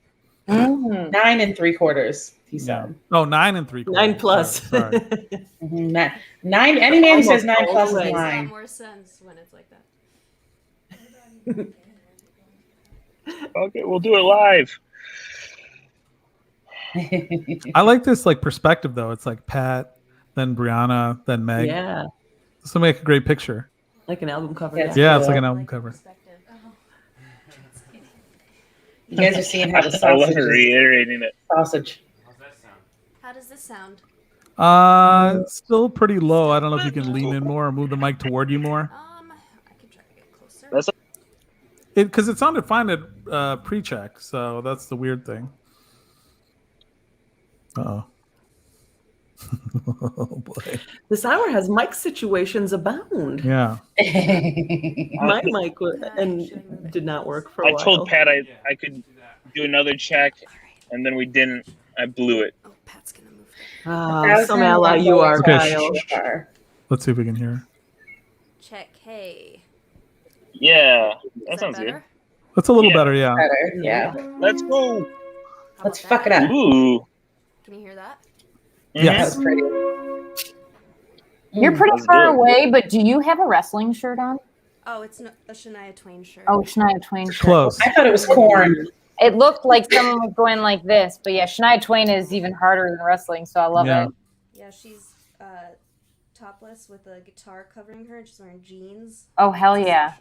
9 3/4, he said. Oh, 9 3/4. 9 plus. Sorry. 9. Any man who says 9 plus is It makes a lot lying. more sense when it's like that. Okay, we'll do it live. I like this like perspective though. It's like Pat, then Brianna, then Meg. Yeah. This will make a great picture. Like an album cover. Yeah, it's like an album cover. You guys are seeing how the I love sausage her reiterating it. Sausage. How does this sound? It's still pretty low. I don't know if you can lean in more or move the mic toward you more. I can try to get closer. That's Because it sounded fine at pre-check, so that's the weird thing. Uh-oh. Oh boy. This hour has mic situations abound. Yeah. My mic did not work for a while. I told Pat I could do another check, and then we didn't. I blew it. Oh, Pat's gonna move. Some ally you are, Kyle. Let's see if we can hear. Check. Hey. Yeah, that sounds better? good. That's a little better, yeah. Better, yeah. Let's go. Let's fuck it up. Ooh. Can you hear that? Yes. That's pretty. You're pretty That's far good. away, but do you have a wrestling shirt on? Oh, it's a Shania Twain shirt. Oh, Shania Twain shirt. Close. I thought it was corn. It looked like someone was going like this, but yeah, Shania Twain is even harder than wrestling, so I love it. Yeah, she's topless with a guitar covering her, and she's wearing jeans. Oh, hell yeah.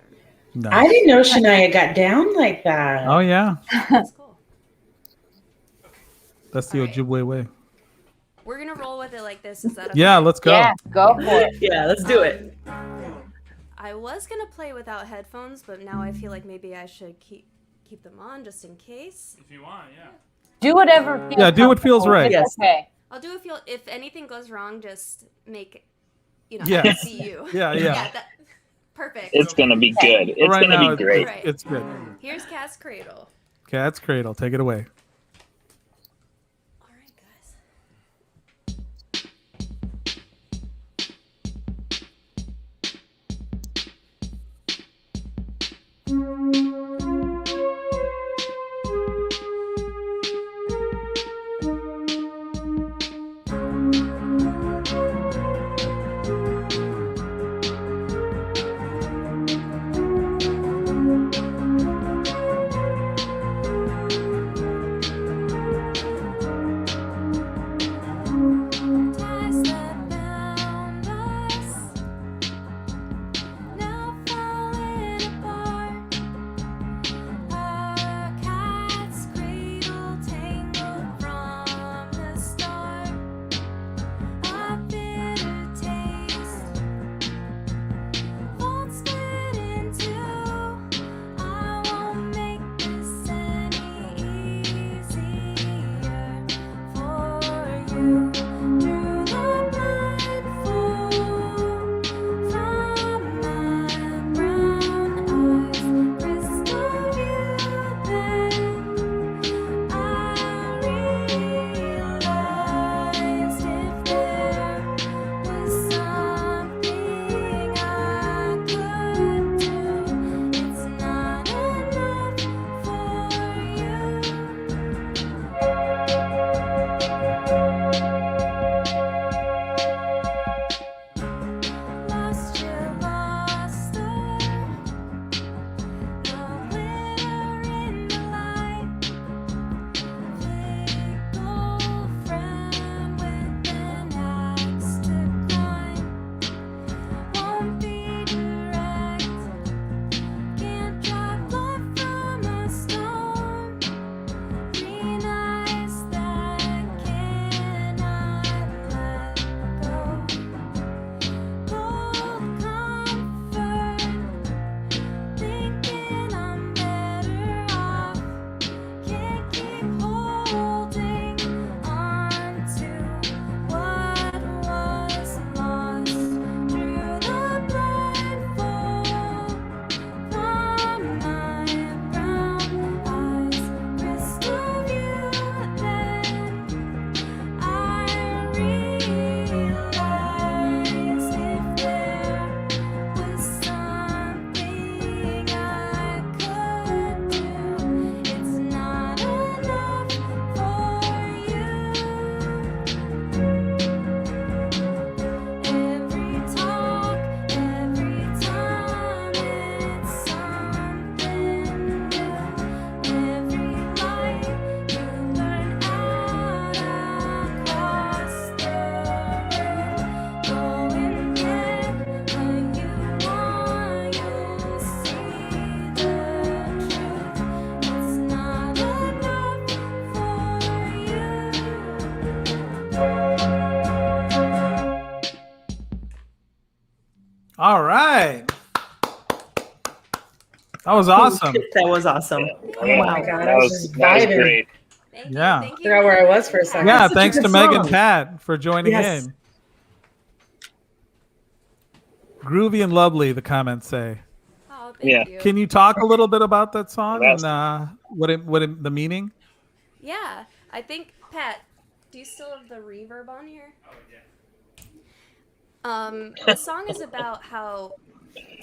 No. I didn't know Shania got down like that. Oh yeah. That's cool. That's the Ojibwe way. We're gonna roll with it like this. Is that okay? Yeah, let's go. Yeah, go for it. Yeah, let's do it. I was gonna play without headphones, but now I feel like maybe I should keep them on just in case. If you want, yeah. Do whatever feels Yeah, do what feels comfortable. right. It's Yes. okay. I'll do if anything goes wrong, just make Yeah. see you. Yeah. Perfect. It's gonna be good. It's Right gonna now, be great. It's good. Here's Cat's Cradle. Cat's Cradle. Take it away. All right, guys. All right. That was awesome. That was awesome. Oh my God, I was just that was vibing. great. Thank you. Yeah. Thank you. Forgot where I was for a second. Yeah, such a thanks good to Meg and song. Pat for joining Yes. in. Groovy and lovely, the comments say. Oh, thank Yeah. you. Can you talk a little bit about that song That's- and what the meaning? Yeah, I think Pat, do you still have the reverb on here? The song is about how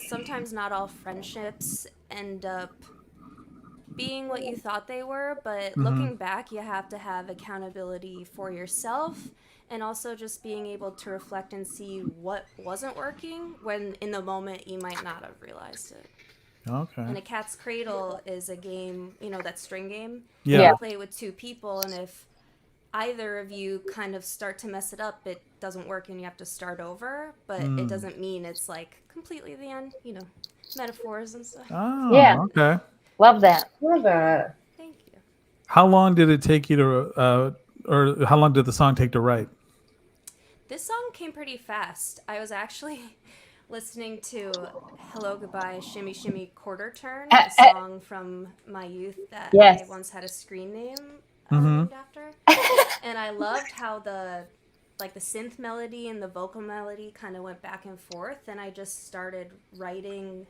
sometimes not all friendships end up being what you thought they were, but looking back, you have to have accountability for yourself and also just being able to reflect and see what wasn't working when in the moment you might not have realized it. Okay. And a Cat's Cradle is a game, that string game. Yeah. You play with two people, and if either of you kind of start to mess it up, it doesn't work and you have to start over, but it doesn't mean it's like completely the end, metaphors and stuff. Oh, Yeah. okay. Love that. Love that. Thank you. How long did it take you to, or how long did the song take to write? This song came pretty fast. I was actually listening to Hello Goodbye Shimmy Shimmy Quarter Turn, a song from my youth that Yes. I once had a screen name named after. And I loved how the synth melody and the vocal melody kind of went back and forth, and I just started writing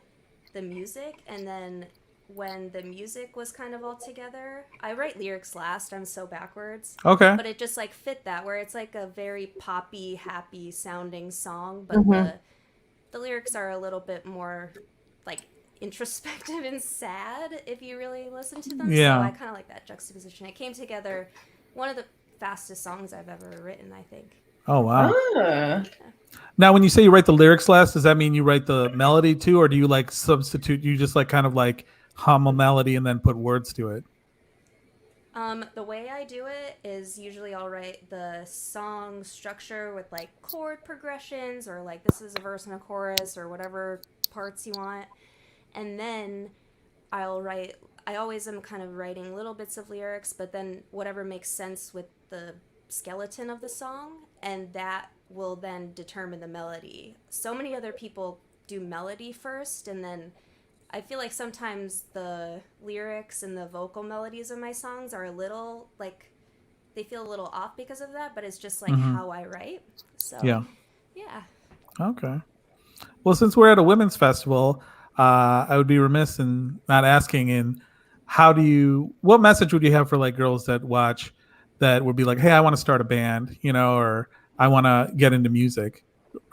the music. And then when the music was kind of all together, I write lyrics last. I'm so backwards. Okay. But it just like fit that, where it's like a very poppy, happy sounding song, but the lyrics are a little bit more like introspective and sad if you really listen to them. Yeah. So I kind of like that juxtaposition. It came together, one of the fastest songs I've ever written, I think. Oh, wow. Ah. Now, when you say you write the lyrics last, does that mean you write the melody too, or do you like substitute? You just like kind of like hum a melody and then put words to it? The way I do it is usually I'll write the song structure with like chord progressions, or like this is a verse and a chorus, or whatever parts you want. And then I always am kind of writing little bits of lyrics, but then whatever makes sense with the skeleton of the song, and that will then determine the melody. So many other people do melody first, and then I feel like sometimes the lyrics and the vocal melodies of my songs are a little like they feel a little off because of that, but it's just like how I write. So yeah. Okay. Well, since we're at a women's festival, I would be remiss in not asking what message would you have for like girls that watch that would be like, hey, I want to start a band, or I want to get into music?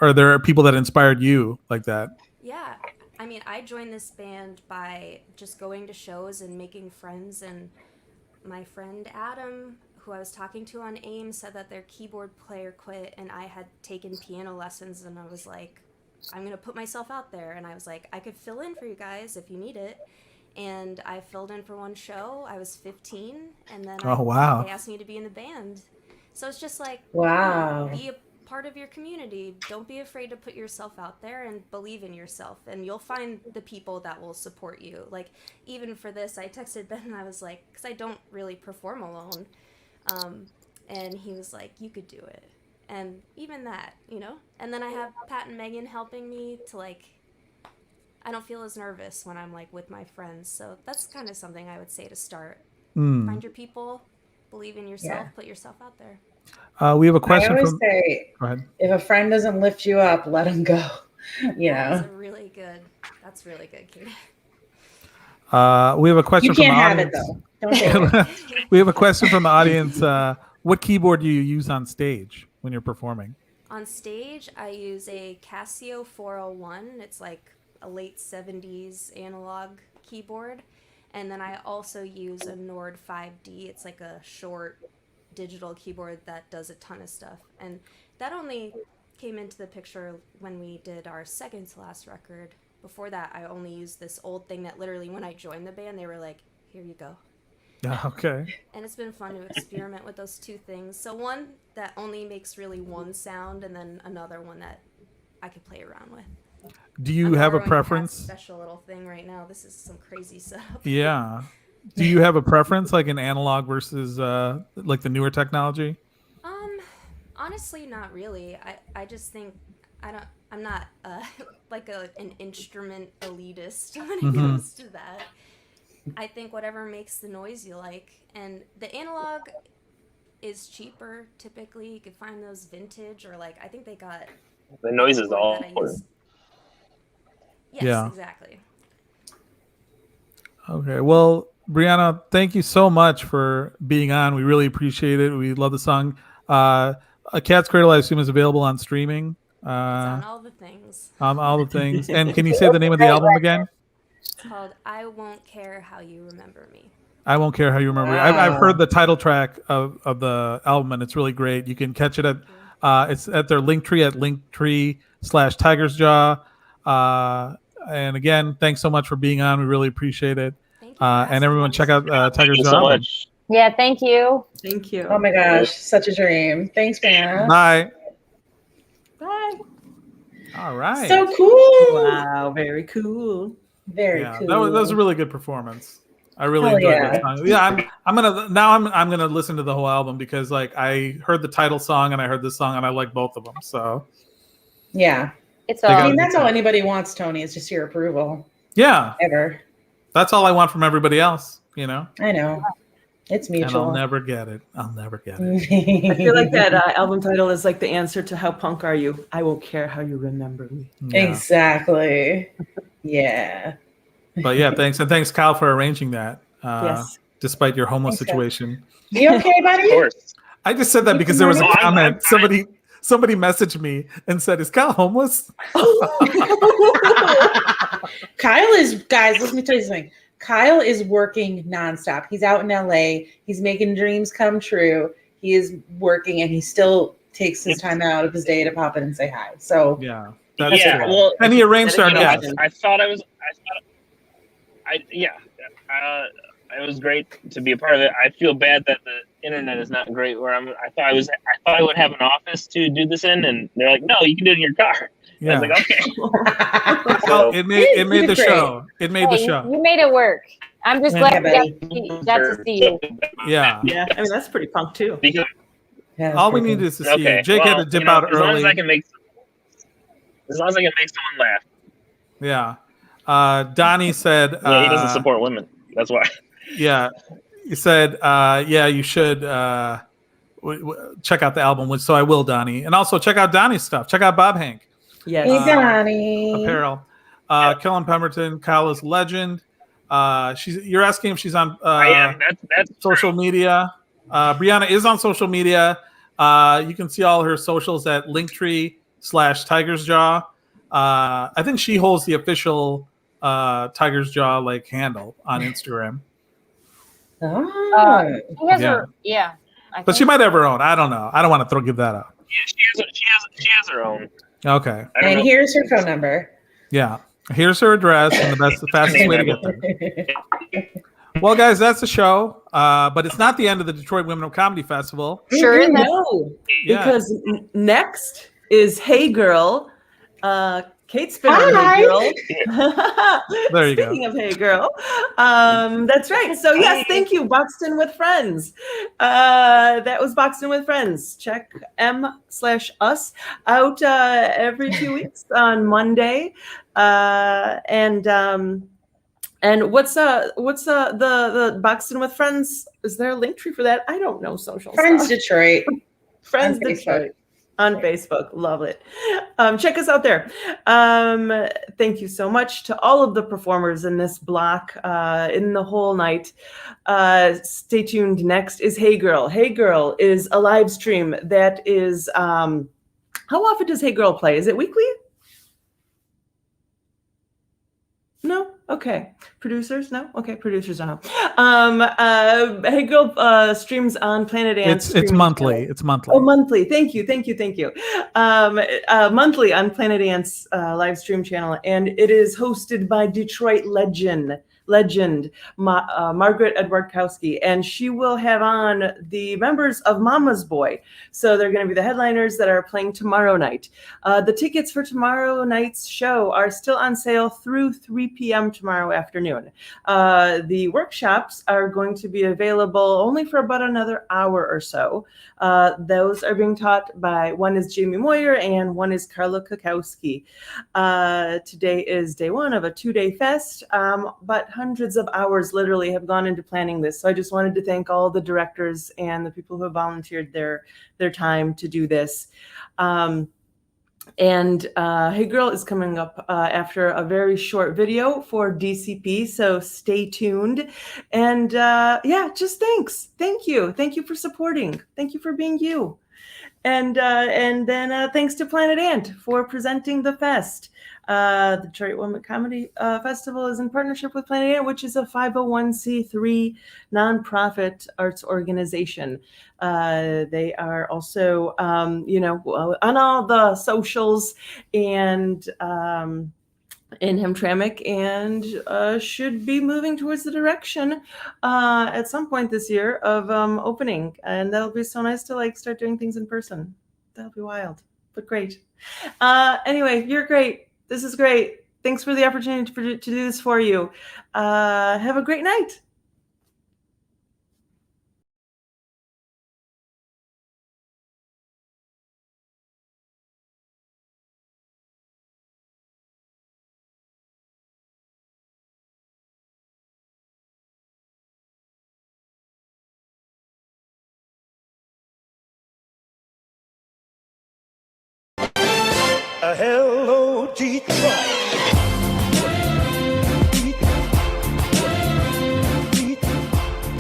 Are there people that inspired you like that? Yeah. I mean, I joined this band by just going to shows and making friends, and my friend Adam, who I was talking to on AIM, said that their keyboard player quit, and I had taken piano lessons, and I was like, I'm going to put myself out there, and I was like, I could fill in for you guys if you need it. And I filled in for one show. I was 15, and then they asked me to be in the band. So it's just like, wow, be a part of your community. Don't be afraid to put yourself out there and believe in yourself, and you'll find the people that will support you. Like, even for this, I texted Ben and I was like, because I don't really perform alone, and he was like, you could do it. And even that, and then I have Pat and Megan helping me to like, I don't feel as nervous when I'm like with my friends. So that's kind of something I would say to start. Find your people, believe in yourself, put yourself out there. We have a question. I always say, go ahead. If a friend doesn't lift you up, let them go. That's really good, Katie. We have a question from the audience. You can't have it though. Don't take it. We have a question from the audience. What keyboard do you use on stage when you're performing? On stage, I use a Casio 401. It's like a late 70s analog keyboard. And then I also use a Nord 5D. It's like a short digital keyboard that does a ton of stuff. And that only came into the picture when we did our second to last record. Before that, I only used this old thing that literally when I joined the band, they were like, here you go. Okay. And it's been fun to experiment with those two things. So one that only makes really one sound, and then another one that I could play around with. Do you have a preference? Special little thing right now. This is some crazy setup. Yeah. Do you have a preference, like an analog versus like the newer technology? Honestly, not really. I just think I'm not like an instrument elitist when it comes to that. I think whatever makes the noise you like, and the analog is cheaper typically. You can find those vintage, or like I think they got the noise is all. Yes, exactly. Okay, well, Brianna, thank you so much for being on. We really appreciate it. We love the song. A Cat's Cradle, I assume, is available on streaming. It's on all the things. All the things. And can you say the name of the album again? It's called I Won't Care How You Remember Me. I Won't Care How You Remember Me. I've heard the title track of the album, and it's really great. You can catch it at it's at their Linktree at Linktree/Tigersjaw. And again, thanks so much for being on. We really appreciate it. Thank you and everyone, check out Tigersjaw. Thank you so much. Yeah, thank you. Thank you. Oh my gosh, such a dream. Thanks, Brianna. Bye. Bye. All right. So cool. Wow, very cool. Very cool. That was a really good performance. I really enjoyed that song. Yeah, I'm gonna listen to the whole album because like I heard the title song and I heard this song and I like both of them. So yeah, it's all. I mean, that's all anybody wants, Tony, is just your approval. Yeah, ever. That's all I want from everybody else. I know. It's And I'll mutual. never get it. I'll never get it. I feel like that album title is like the answer to how punk are you? I won't care how you remember me. Yeah. Exactly. Yeah. But yeah, thanks. And thanks, Kyle, for arranging that. Yes. Despite your homeless Thanks, Kyle. situation. You okay, buddy? Of course. I just said that You because can there was a run it? comment. Somebody messaged me and said, "Is Kyle homeless?" Kyle is, guys, let me tell you something. Kyle is working nonstop. He's out in LA. He's making dreams come true. He is working and he still takes his time out of his day to pop in and say hi. So Yeah. That's Yeah, true. well, And he arranged our you know, guest. I thought it was great to be a part of it. I feel bad that the internet is not great where I'm. I thought I would have an office to do this in, and they're like, "No, you can do it in your car." Yeah. I was like, "Okay." Well, it made You the did great. show. It made the Hey, show. you made it work. I'm just Yeah, glad we got to see you. Yeah. Yeah, I mean that's pretty punk too. Because, Yeah, All we freaking- needed is to see okay, you. Jake well, had to dip you know, out as long early. as I can make someone laugh. Yeah. Donnie said, Yeah, he doesn't support women. That's why. yeah, he said, yeah, you should check out the album. So I will, Donnie. And also check out Donnie's stuff. Check out Bob Hank Yes. Hey, Donnie. apparel. Kellen Pemberton, Kyle is legend. You're asking if she's on I am. That's social media. Brianna is on social media. You can see all her socials at Linktree/Tiger's Jaw. I think she holds the official Tiger's Jaw like handle on Instagram. Oh. He has Yeah. her, yeah. I But she think. might have her own. I don't know. I don't want to give that out. yeah. She has her own. Okay. I don't And know. here's her phone number. Yeah. Here's her address and the fastest way to get there. Well, guys, that's the show. But it's not the end of the Detroit Women of Comedy Festival. Sure is. No, Yeah. because next is Hey Girl. Kate's been on Hi. Hey Girl. There you go. Speaking of Hey Girl, that's right. So yes, thank you, Boxed In with Friends. That was Boxed In with Friends. Check M/us out every 2 weeks on Monday. And what's the Boxed In with Friends? Is there a link tree for that? I don't know social Friends stuff. Detroit. Friends on Facebook. Detroit on Facebook. Love it. Check us out there. Thank you so much to all of the performers in this block in the whole night. Stay tuned. Next is Hey Girl. Hey Girl is a live stream that is, how often does Hey Girl play? Is it weekly? No? Okay. Producers? No? Okay. Producers don't know. Hey Girl streams on Planet Ant. It's monthly. It's monthly. Oh, monthly. Thank you. Monthly on Planet Ant's live stream channel. And it is hosted by Detroit legend Margaret Edwartowski. And she will have on the members of Mama's Boy. So they're going to be the headliners that are playing tomorrow night. The tickets for tomorrow night's show are still on sale through 3 p.m. tomorrow afternoon. The workshops are going to be available only for about another hour or so. Those are being taught by, one is Jamie Moyer and one is Carla Kukowski. Today is day one of a 2-day fest, but hundreds of hours literally have gone into planning this. So I just wanted to thank all the directors and the people who have volunteered their time to do this. Hey Girl is coming up after a very short video for DCP, so stay tuned. And just thanks. Thank you for supporting. Thank you for being you. And then thanks to Planet Ant for presenting the fest. The Detroit Women Comedy Festival is in partnership with Planet Ant, which is a 501c3 nonprofit arts organization. They are also, on all the socials and in Hamtramck, and should be moving towards the direction at some point this year of opening. And that'll be so nice to start doing things in person. That'll be wild, but great. Anyway, you're great. This is great. Thanks for the opportunity to do this for you. Have a great night. Hello, Detroit.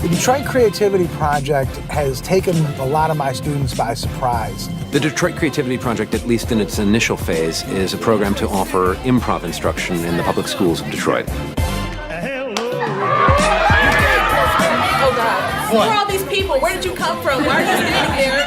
The Detroit Creativity Project has taken a lot of my students by surprise. The Detroit Creativity Project, at least in its initial phase, is a program to offer improv instruction in the public schools of Detroit. Oh God. Who are all these people? Where did you come from? Why are you standing here?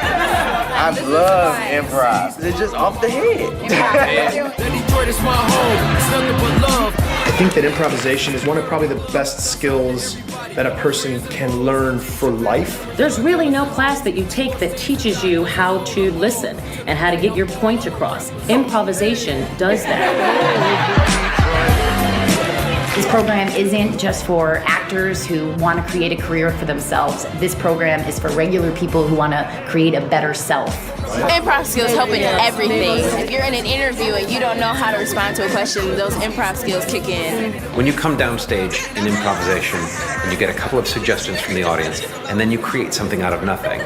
I love improv. It's just off the head. Detroit is my home. It's nothing but love. I think that improvisation is one of probably the best skills that a person can learn for life. There's really no class that you take that teaches you how to listen and how to get your point across. Improvisation does that. This program isn't just for actors who want to create a career for themselves. This program is for regular people who want to create a better self. Improv skills help in everything. If you're in an interview and you don't know how to respond to a question, those improv skills kick in. When you come downstage in improvisation and you get a couple of suggestions from the audience and then you create something out of nothing,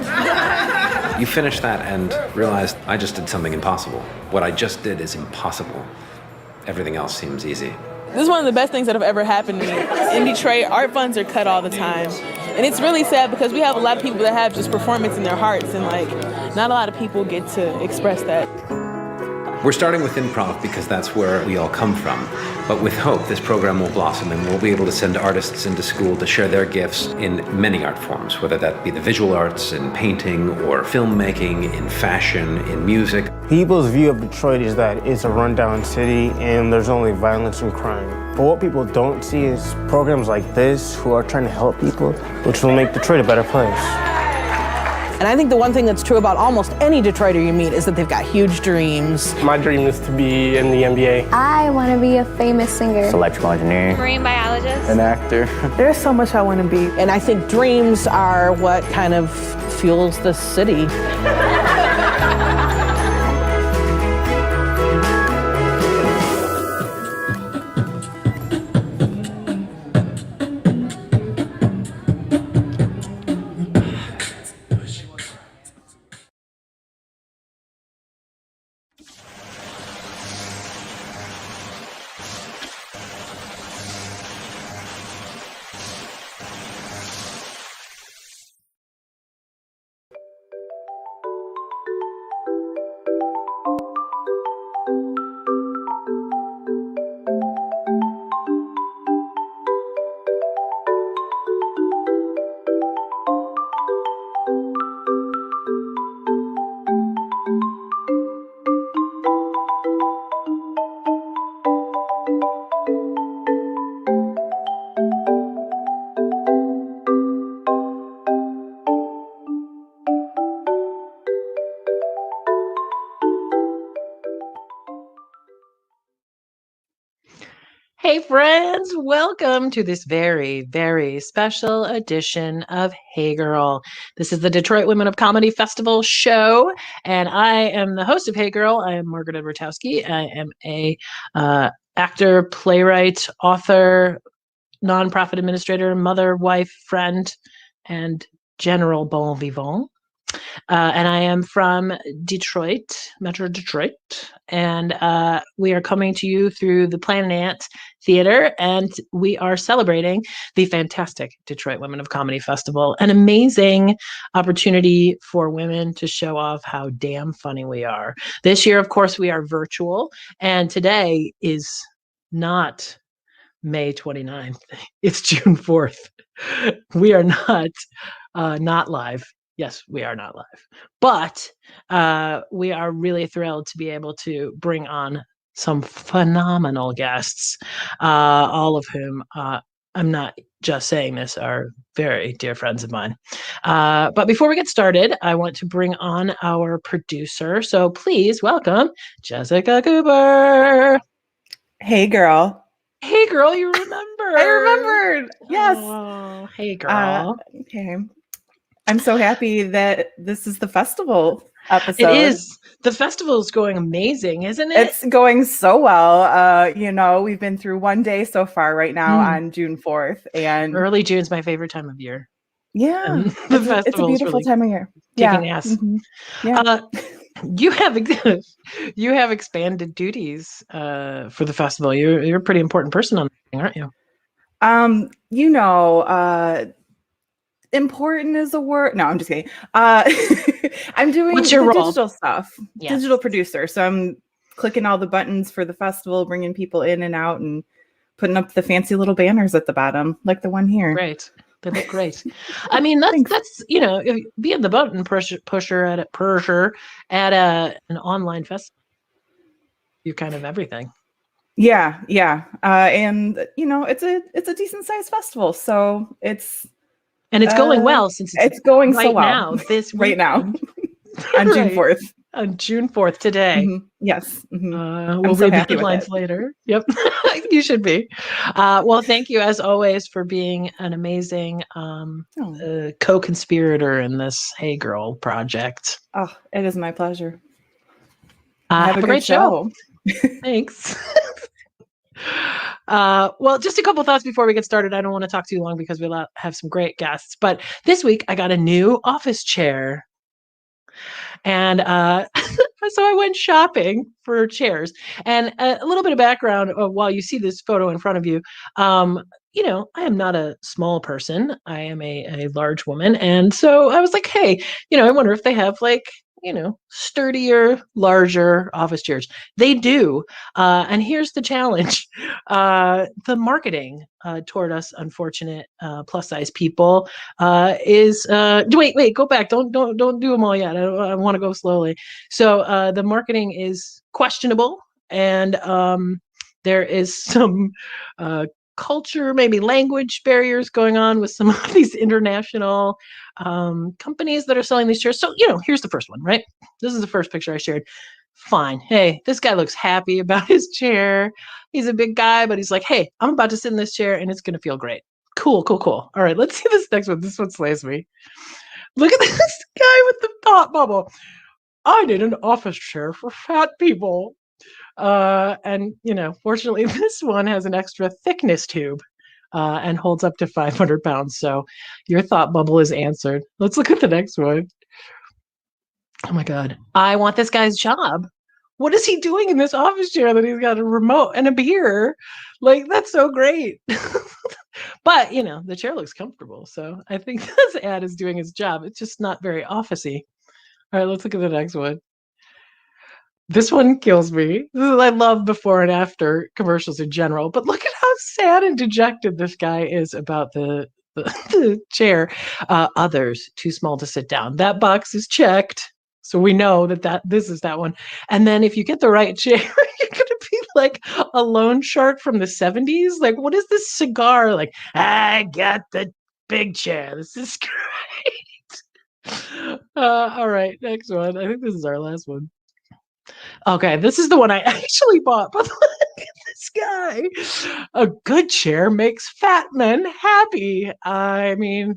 you finish that and realize, I just did something impossible. What I just did is impossible. Everything else seems easy. This is one of the best things that have ever happened to me. In Detroit, art funds are cut all the time. And it's really sad because we have a lot of people that have just performance in their hearts, and like, not a lot of people get to express that. We're starting with improv because that's where we all come from. But with hope, this program will blossom and we'll be able to send artists into school to share their gifts in many art forms, whether that be the visual arts, in painting, or filmmaking, in fashion, in music. People's view of Detroit is that it's a rundown city and there's only violence and crime. But what people don't see is programs like this who are trying to help people, which will make Detroit a better place. And I think the one thing that's true about almost any Detroiter you meet is that they've got huge dreams. My dream is to be in the NBA. I want to be a famous singer. Electrical engineer. Marine biologist. An actor. There's so much I want to be. And I think dreams are what kind of fuels the city. Hey friends, welcome to this very, very special edition of Hey Gurl. This is the Detroit Women of Comedy Festival show, and I am the host of Hey Gurl. I am Margaret Edwartowski. I am a actor, playwright, author, nonprofit administrator, mother, wife, friend, and general bon vivant. And I am from Detroit, Metro Detroit, and we are coming to you through the Planet Ant Theater, and we are celebrating the fantastic Detroit Women of Comedy Festival, an amazing opportunity for women to show off how damn funny we are. This year, of course, we are virtual, and today is not May 29th. It's June 4th. We are not live. Yes, we are not live, but we are really thrilled to be able to bring on some phenomenal guests, all of whom, I'm not just saying this, are very dear friends of mine. But before we get started, I want to bring on our producer. So please welcome Jessica Cooper. Hey, girl. Hey, girl, you remember. I remembered. Yes. Oh, hey, girl. Okay. I'm so happy that this is the festival episode. It is. The festival is going amazing, isn't it? It's going so well. We've been through one day so far right now on June 4th. And early June is my favorite time of year. Yeah. The it's a beautiful really time of year. Kicking ass. Yeah. You have expanded duties for the festival. You're a pretty important person on the thing, aren't you? Important is a word. No, I'm just kidding. I'm doing What's your role? digital stuff, Yes. digital producer. So I'm clicking all the buttons for the festival, bringing people in and out, and putting up the fancy little banners at the bottom, like the one here. Great. They look great. I mean, that's being the button pusher at an online festival. You kind of everything. Yeah. And it's a decent sized festival, so it's going well since it's going right so well now. This right now on June 4th. On June 4th today. Mm-hmm. Yes. Mm-hmm. We'll read the headlines later. Yep. You should be. Well, thank you as always for being an amazing co-conspirator in this Hey Girl project. Oh, it is my pleasure. Have a great show. Thanks. Well, just a couple thoughts before we get started. I don't want to talk too long because we have some great guests. But this week I got a new office chair. And so I went shopping for chairs. And a little bit of background while you see this photo in front of you. I am not a small person. I am a large woman. And so I was like, hey, I wonder if they have sturdier, larger office chairs. They do. And here's the challenge. The marketing toward us unfortunate plus size people is wait, go back. Don't do them all yet. I want to go slowly. So the marketing is questionable, and there is some culture, maybe language barriers going on with some of these international companies that are selling these chairs. So, here's the first one, right? This is the first picture I shared. Fine. Hey, this guy looks happy about his chair. He's a big guy, but he's like, hey, I'm about to sit in this chair and it's going to feel great. Cool. All right, let's see this next one. This one slays me. Look at this guy with the thought bubble. I need an office chair for fat people. And fortunately this one has an extra thickness tube and holds up to 500 pounds. So your thought bubble is answered. Let's look at the next one. Oh my God. I want this guy's job. What is he doing in this office chair that he's got a remote and a beer? Like, that's so great. But, the chair looks comfortable. So I think this ad is doing his job. It's just not very office-y. All right, let's look at the next one. This one kills me. I love before and after commercials in general, but look at how sad and dejected this guy is about the chair. Others, too small to sit down. That box is checked. So we know that this is that one. And then if you get the right chair, you're going to be like a loan shark from the 70s. Like, what is this cigar? Like, I got the big chair. This is great. All right, next one. I think this is our last one. Okay, this is the one I actually bought. But look at this guy. A good chair makes fat men happy. I mean,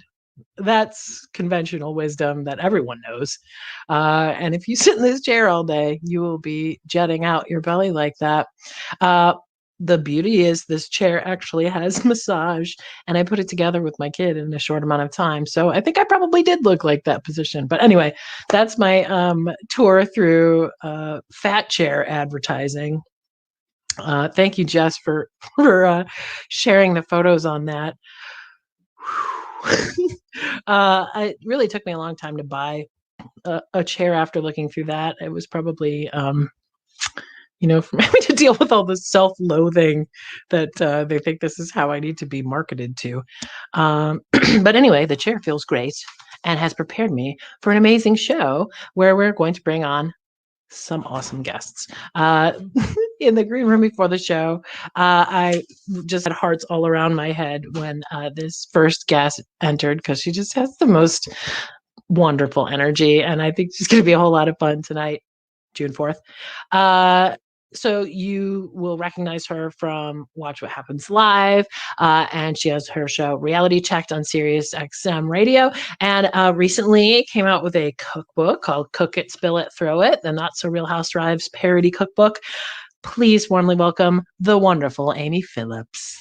that's conventional wisdom that everyone knows. And if you sit in this chair all day, you will be jetting out your belly like that. The beauty is this chair actually has massage, and I put it together with my kid in a short amount of time. So I think I probably did look like that position. But anyway, that's my tour through fat chair advertising. Thank you, Jess, for sharing the photos on that. It really took me a long time to buy a chair after looking through that. It was probably for me to deal with all the self-loathing that they think this is how I need to be marketed to. But anyway, the chair feels great and has prepared me for an amazing show where we're going to bring on some awesome guests. In the green room before the show, I just had hearts all around my head when this first guest entered, because she just has the most wonderful energy, and I think she's going to be a whole lot of fun tonight, June 4th. So you will recognize her from Watch What Happens Live, and she has her show Reality Checked on Sirius XM Radio, and recently came out with a cookbook called Cook It, Spill It, Throw It, the Not So Real Housewives parody cookbook. Please warmly welcome the wonderful Amy Phillips.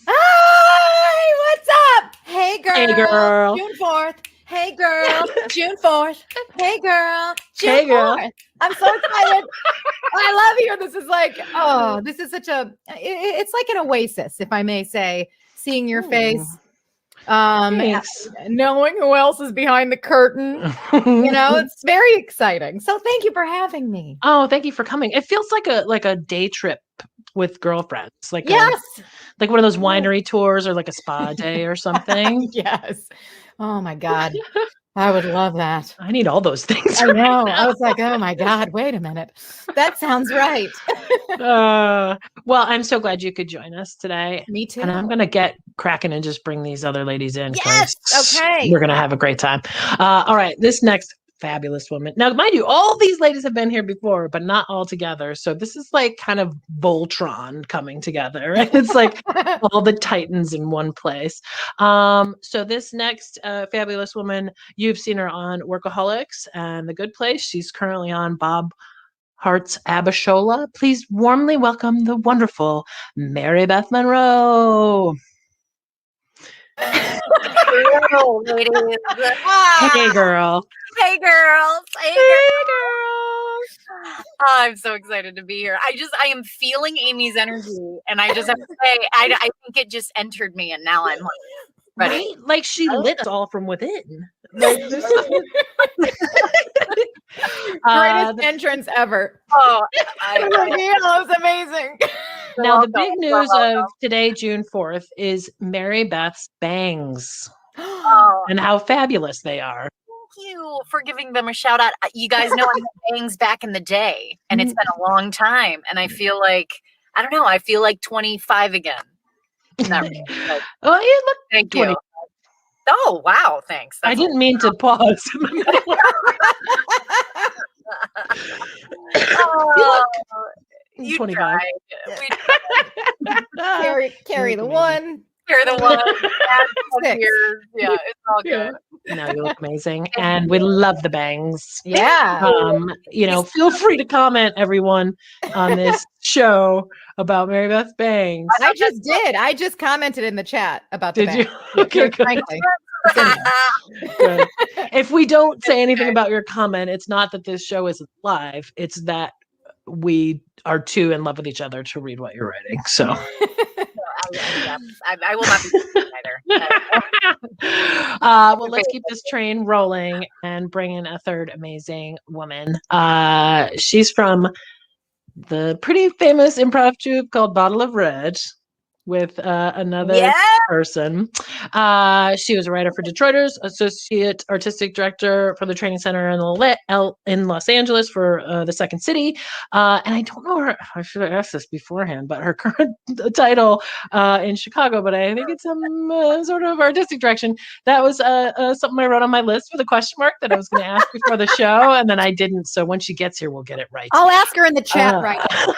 Hi, what's up? Hey, girl. Hey, girl. June 4th. Hey, girl. June 4th. Hey, girl. June Hey, girl. 4th. I'm so excited. I love you. This is like, oh, this is such a, it's like an oasis, if I may say, seeing your face. Knowing who else is behind the curtain. It's very exciting. So thank you for having me. Oh, thank you for coming. It feels like a day trip with girlfriends. Like like one of those winery tours or like a spa day or something. Yes. Oh my God. I would love that. I need all those things. I know. I was like, oh my God, wait a minute. That sounds right. Well, I'm so glad you could join us today. Me too. And I'm going to get cracking and just bring these other ladies in. Yes. Okay. We're going to have a great time. All right. This next fabulous woman. Now, mind you, all these ladies have been here before, but not all together. So this is like kind of Voltron coming together. Right? It's like all the titans in one place. So this next fabulous woman, you've seen her on Workaholics and The Good Place. She's currently on Bob Hart's Abishola. Please warmly welcome the wonderful Maribeth Monroe. Hello, ladies. Hey, girl. Hey, girls. Hey, girls. Oh, I'm so excited to be here. I am feeling Amy's energy, and I just have to say, I think it just entered me, and now I'm like ready. Right? Like she lit us all from within. Like, this is Greatest entrance ever. Oh, it was amazing. Now, the big news of today, June 4th, is Maribeth's bangs and how fabulous they are. Thank you for giving them a shout out. You guys know I had bangs back in the day, and it's been a long time. And I feel like, I don't know, I feel like 25 again. Not really, but oh, you look thank 20. you. Oh, wow. Thanks. I didn't mean to pause. You 25. Carry the one. Carry the one. Years. Yeah, it's all good. No, you look amazing. And we love the bangs. Yeah. Feel free to comment, everyone, on this show about Maribeth's bangs. I just did. I just commented in the chat about the Did bangs. you? Okay, good. Frankly. Good. If we don't say anything about your comment, it's not that this show isn't live. It's that we are too in love with each other to read what you're writing. So I will not be either. Well, let's keep this train rolling and bring in a third amazing woman. She's from the pretty famous improv troupe called Bottle of Red with another person. She was a writer for Detroiters, associate artistic director for the training center in Los Angeles for the Second City. And I don't know her, I should have asked this beforehand, but her current title in Chicago, but I think it's some sort of artistic direction. That was something I wrote on my list with a question mark that I was going to ask before the show, and then I didn't. So when she gets here, we'll get it right. I'll ask her in the chat right now.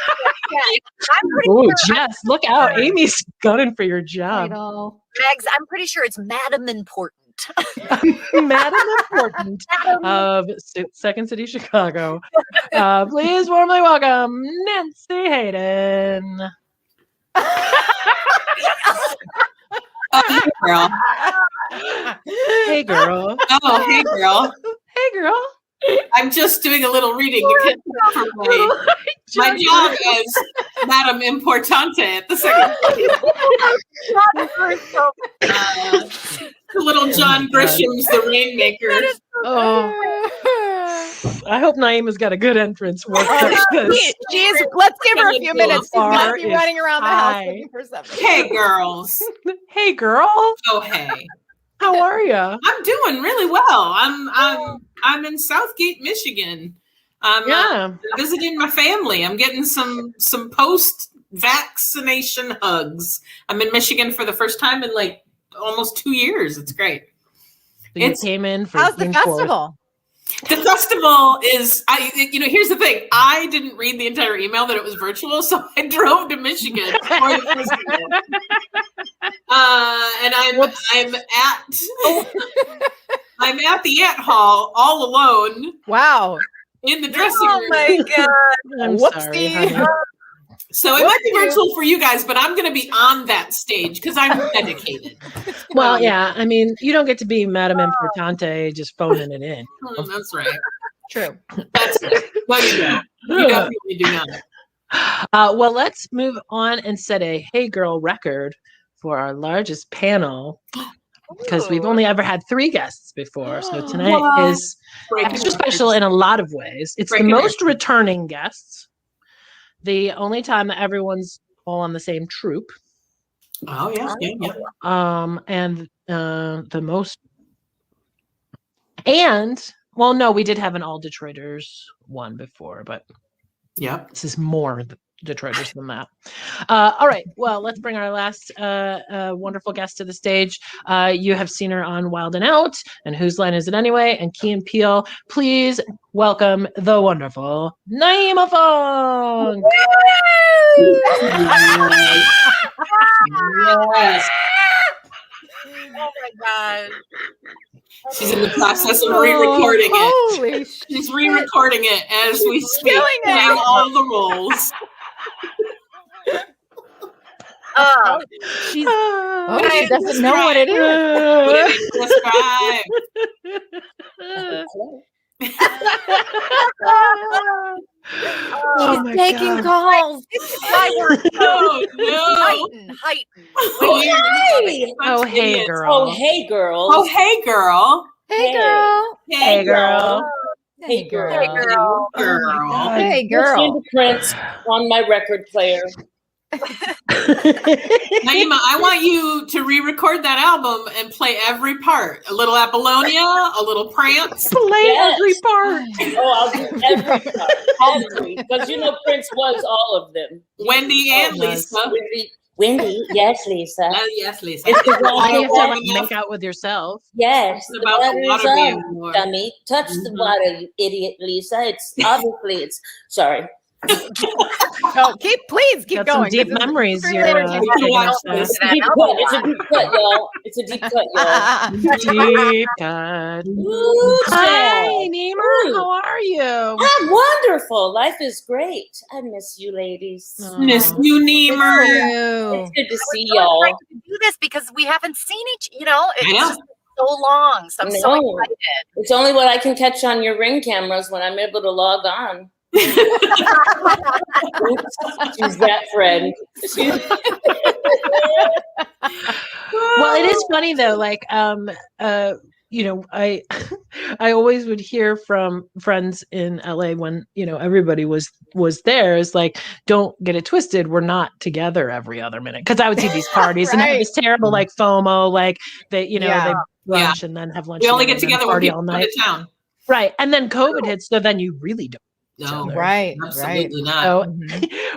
Oh, Jess, look out. Amy's gunning for your job. Megs, I'm pretty sure it's Madam Important. Madam Important of Second City, Chicago. Please warmly welcome Nancy Hayden. Hey, girl. Hey, girl. Oh, hey, girl. Hey, girl. I'm just doing a little reading to catch up for my job as Madam Importante at the Second City. Little John Grisham's The Rainmaker. I hope Nyima's got a good entrance. She is. Let's give her a few minutes. She's not be running around the house looking for something. Hey, girls. Hey, girl. Oh, hey. How are you? I'm doing really well. I'm in Southgate, Michigan. I'm visiting my family. I'm getting some post-vaccination hugs. I'm in Michigan for the first time in like almost 2 years. It's great. So you came in for how's the festival? The festival is, here's the thing. I didn't read the entire email that it was virtual, so I drove to Michigan for the festival. And I'm at the Ant Hall all alone. Wow. In the dressing room. Oh my God. I'm Whoopsie. sorry, So it might be virtual for you guys, but I'm going to be on that stage because I'm dedicated. Well, yeah. I mean, you don't get to be Madame Importante just phoning it in. That's right. True. That's it. Well, you don't. You definitely do not. Well, let's move on and set a Hey Girl record for our largest panel, because we've only ever had 3 guests before. So tonight is extra special in a lot of ways. It's the most returning guests. The only time that everyone's all on the same troop. Oh, yeah. And the most. And, well, no, we did have an All Detroiters one before, but this is more Detroiters than that. All right. Well, let's bring our last wonderful guest to the stage. You have seen her on Wild and Out and Whose Line Is It Anyway? And Key and Peele. Please welcome the wonderful Nyima Fong. Yes. Oh my God. She's in the process of re-recording it. Holy She's re-recording it as we speak, playing all the roles. She doesn't know what it is. She's taking calls. Oh, no. Heighten. Oh, hey, girl. Oh, hey, girl. Oh, hey, girl. Hey, girl. Hey, girl. Hey, girl. Hey, girl. Hey, girl. Listen to Prince on my record player. Nyima, I want you to re-record that album and play every part. A little Apollonia, a little Prance. Play every part. Oh, I'll do every part. Every. Because you know Prince was all of them. Wendy and Lisa. Wendy, yes, Lisa. Yes, Lisa. It's the You have to make out with yourself. Yes, It's about the water being warm. dummy. Touch the water, you idiot, Lisa. It's obviously sorry. No, please keep Got going. some deep memories. You're It's a deep cut. It's a deep cut, y'all. It's a deep cut, y'all. Deep cut. Ooh, Hi, child. Nyima. How are you? I'm wonderful. Life is great. I miss you, ladies. Miss you, Nyima. It's good to see y'all. To do this because we haven't seen each. It's just so long. So I'm so No. excited. It's only what I can catch on your Ring cameras when I'm able to log on. Oops, she's that friend. Well, it is funny though. Like, I always would hear from friends in LA when everybody was there. Is like, don't get it twisted. We're not together every other minute, because I would see these parties and have this terrible like FOMO, like they they lunch and then have lunch. We only together get together and when party people all come night. to town. Right, and then COVID hits, so then you really don't. No, right, absolutely not. So,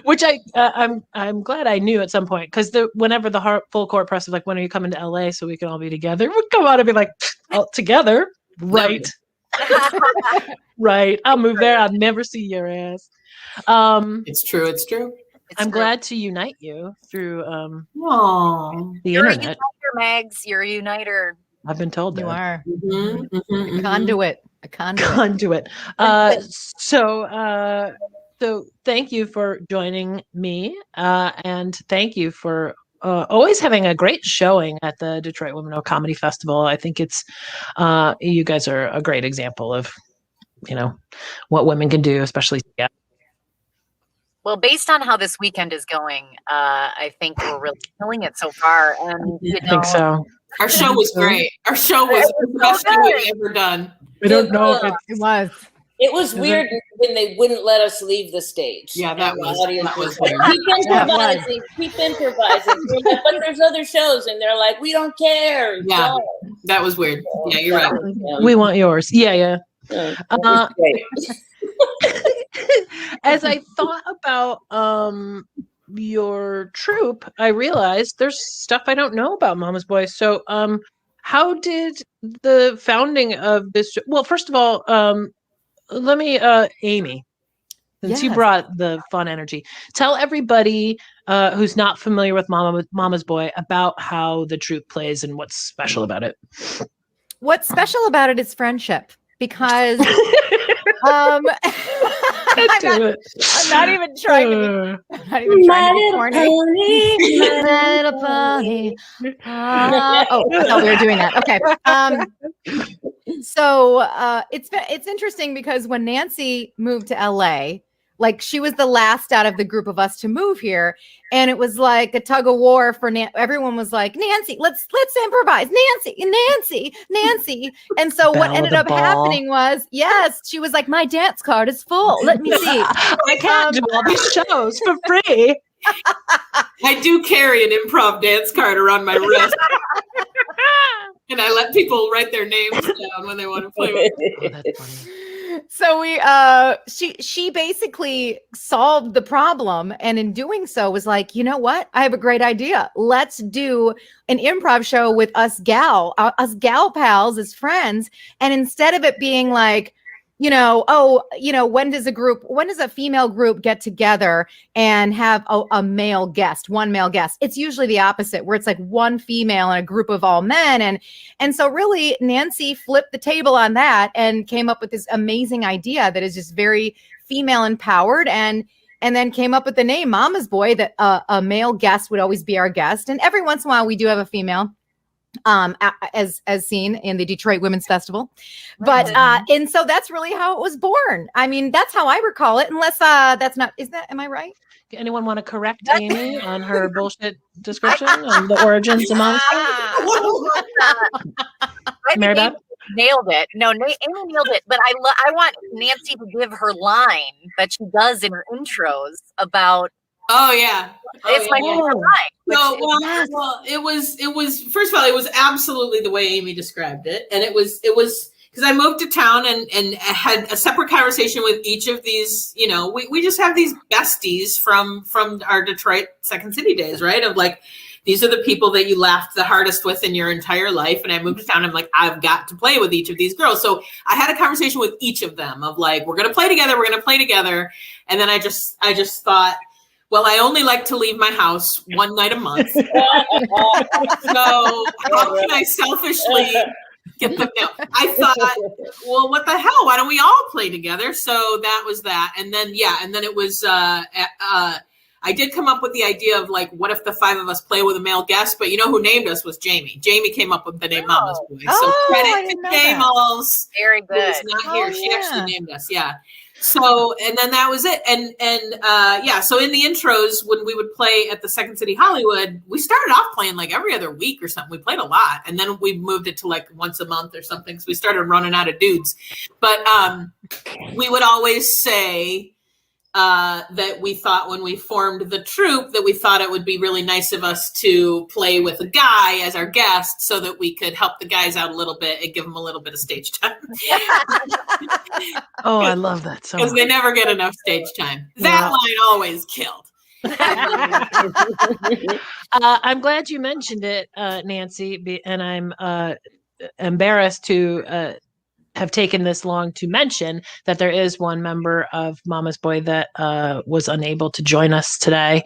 which I'm glad I knew at some point, because whenever the full court press was like, when are you coming to LA so we can all be together? We'd come out and be like, all together, right? Right. I'll move there. I'll never see your ass. It's true. It's true. I'm glad to unite you through the You're a internet. uniter, Megs. You're a uniter. I've been told You that. are Mm-hmm, a conduit. A conduit. So thank you for joining me, and thank you for always having a great showing at the Detroit Women of Comedy Festival. I think it's you guys are a great example of what women can do, especially together. Well, based on how this weekend is going, I think we're really killing it so far. And I think so. Our show was great. Our show was the best show we've ever done. We don't know if it was. It was weird when they wouldn't let us leave the stage. Yeah, that was weird. Keep improvising. We're like, but there's other shows, and they're like, we don't care. Yeah, No. that was weird. Yeah, you're right. We want yours. Yeah. As I thought about your troupe, I realized there's stuff I don't know about Mama's Boy. So, how did the founding of this? Well, first of all, let me, Amy, since you brought the fun energy, tell everybody who's not familiar with Mama's Boy about how the troupe plays and what's special about it. What's special about it is friendship, because I'm not even trying to be. I'm not even trying to be corny. My little pony. Oh, I thought we were doing that. Okay. So it's interesting because when Nancy moved to LA, like she was the last out of the group of us to move here, and it was like a tug of war for everyone was like, Nancy, let's improvise, Nancy. And so what ended up happening was, yes, she was like, my dance card is full. Let me see. I can't do all these shows for free. I do carry an improv dance card around my wrist. And I let people write their names down when they want to play with me. Oh, that's funny. So she basically solved the problem, and in doing so was like, you know what? I have a great idea. Let's do an improv show with us gal pals as friends. And instead of it being like, when does a female group get together and have one male guest? It's usually the opposite, where it's like one female and a group of all men. And so really Nancy flipped the table on that and came up with this amazing idea that is just very female empowered, and then came up with the name Mama's Boy, that a male guest would always be our guest. And every once in a while we do have a female, as seen in the Detroit Women's Festival. But and so that's really how it was born. I mean, that's how I recall it, unless am I right? Anyone want to correct Amy on her bullshit description of the origins of Mama's Maribeth nailed it. No, Amy nailed it. But I want Nancy to give her line that she does in her intros about. Oh yeah. It's my favorite line. Well, it was first of all, it was absolutely the way Amy described it. And it was because I moved to town and had a separate conversation with each of these, we just have these besties from our Detroit Second City days, right? Of like, these are the people that you laughed the hardest with in your entire life. And I moved to town. I'm like, I've got to play with each of these girls. So I had a conversation with each of them of like, we're going to play together. And then I just thought, well, I only like to leave my house one night a month. So how can I selfishly get them down? I thought, well, what the hell? Why don't we all play together? So that was that. And then it was, I did come up with the idea of like, what if the five of us play with a male guest? But you know who named us was Jamie. Jamie came up with the name Mama's Boy. So credit to James. Very good. Who's not here. She actually named us. Yeah. So, and then that was it. So in the intros, when we would play at the Second City Hollywood, we started off playing like every other week or something. We played a lot. And then we moved it to like once a month or something. So we started running out of dudes. But we would always say that we thought when we formed the troupe that we thought it would be really nice of us to play with a guy as our guest so that we could help the guys out a little bit and give them a little bit of stage time. Oh, I love that so much. Because they never get enough stage time. That line always killed. I'm glad you mentioned it, Nancy, and I'm embarrassed to have taken this long to mention that there is one member of Mama's Boy that was unable to join us today.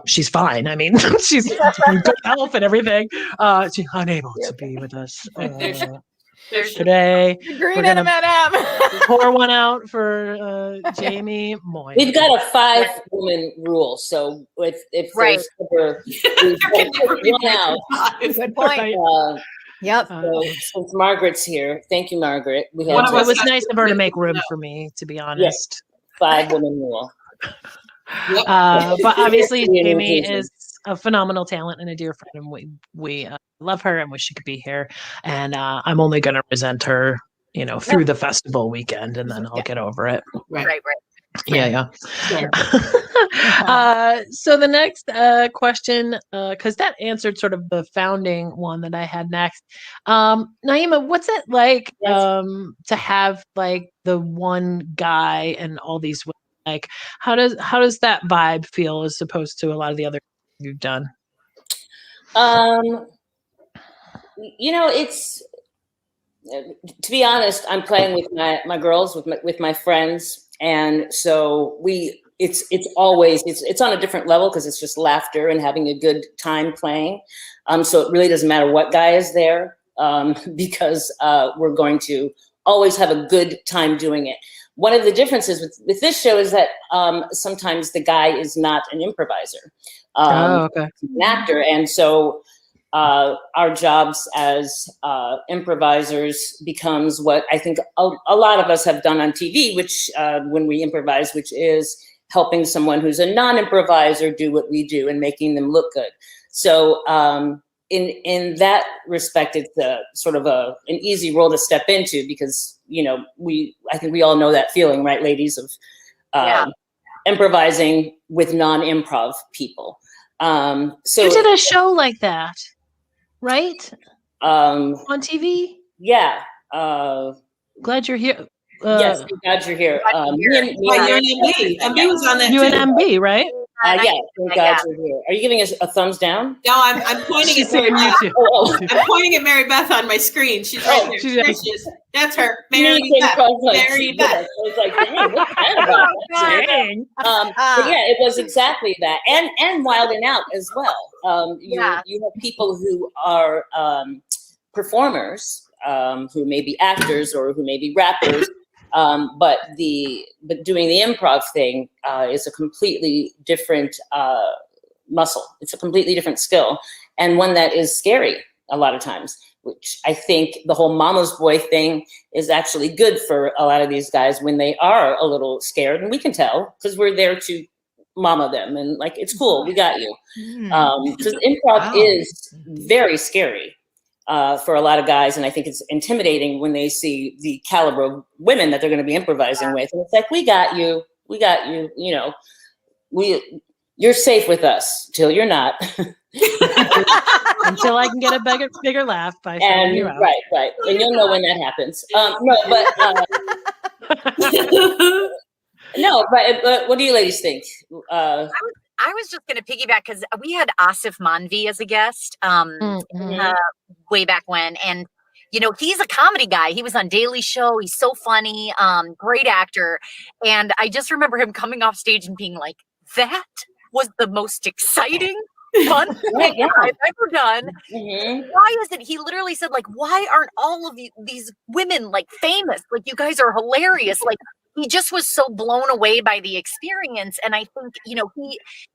She's fine. I mean, she's in good health and everything. She's unable to be with us today. Green M&M. Pour one out for Jamie Moy. We've got a 5-woman rule, so if there's ever one out. Good point. Yep. So since Margaret's here, thank you, Margaret. It was nice of her to make room for me, to be honest. Yes, 5-woman rule. But obviously, Jamie is a phenomenal talent and a dear friend, and we love her and wish she could be here. And I'm only going to resent her, through the festival weekend, and then I'll get over it. Right. Yeah. So the next question, because that answered sort of the founding one that I had next. Nyima, what's it like to have like the one guy and all these women? Like, how does that vibe feel as opposed to a lot of the other you've done? It's, to be honest, I'm playing with my girls, with my friends. And so it's always on a different level because it's just laughter and having a good time playing. So it really doesn't matter what guy is there because we're going to always have a good time doing it. one of the differences with this show is that sometimes the guy is not an improviser. Okay. He's an actor. And so our jobs as improvisers becomes what I think a lot of us have done on TV, which when we improvise, which is helping someone who's a non-improviser do what we do and making them look good. So in that respect, it's sort of an easy role to step into because, I think we all know that feeling, right, ladies, of improvising with non-improv people. So you did a show like that, right? On TV? Yeah. Glad you're here. Yes, I'm glad you're here. MB was on that too. UNMB, right? Yeah, thank God you're here. Are you giving us a thumbs down? No, I'm pointing at Maribeth. I'm pointing at Maribeth on my screen. She's right there. There she is. That's her. Maribeth. Maribeth. I was like, dang, what's that about? But yeah, it was exactly that. And Wild and Out as well. You have people who are performers, who may be actors or who may be rappers. But doing the improv thing is a completely different muscle. It's a completely different skill, and one that is scary a lot of times, which I think the whole mama's boy thing is actually good for a lot of these guys when they are a little scared, and we can tell because we're there to mama them, and like, it's cool, we got you. Because improv is very scary. For a lot of guys, and I think it's intimidating when they see the caliber of women that they're going to be improvising with. And it's like, we got you, you're safe with us till you're not. Until I can get a bigger laugh by showing you out. Right. And you'll know when that happens. But what do you ladies think? I was just going to piggyback because we had Asif Manvi as a guest way back when. And, he's a comedy guy. He was on Daily Show. He's so funny, great actor. And I just remember him coming off stage and being like, that was the most exciting, fun thing I've ever done. Why is it? He literally said, like, why aren't all of these women like famous? Like, you guys are hilarious. Like, he just was so blown away by the experience. And I think,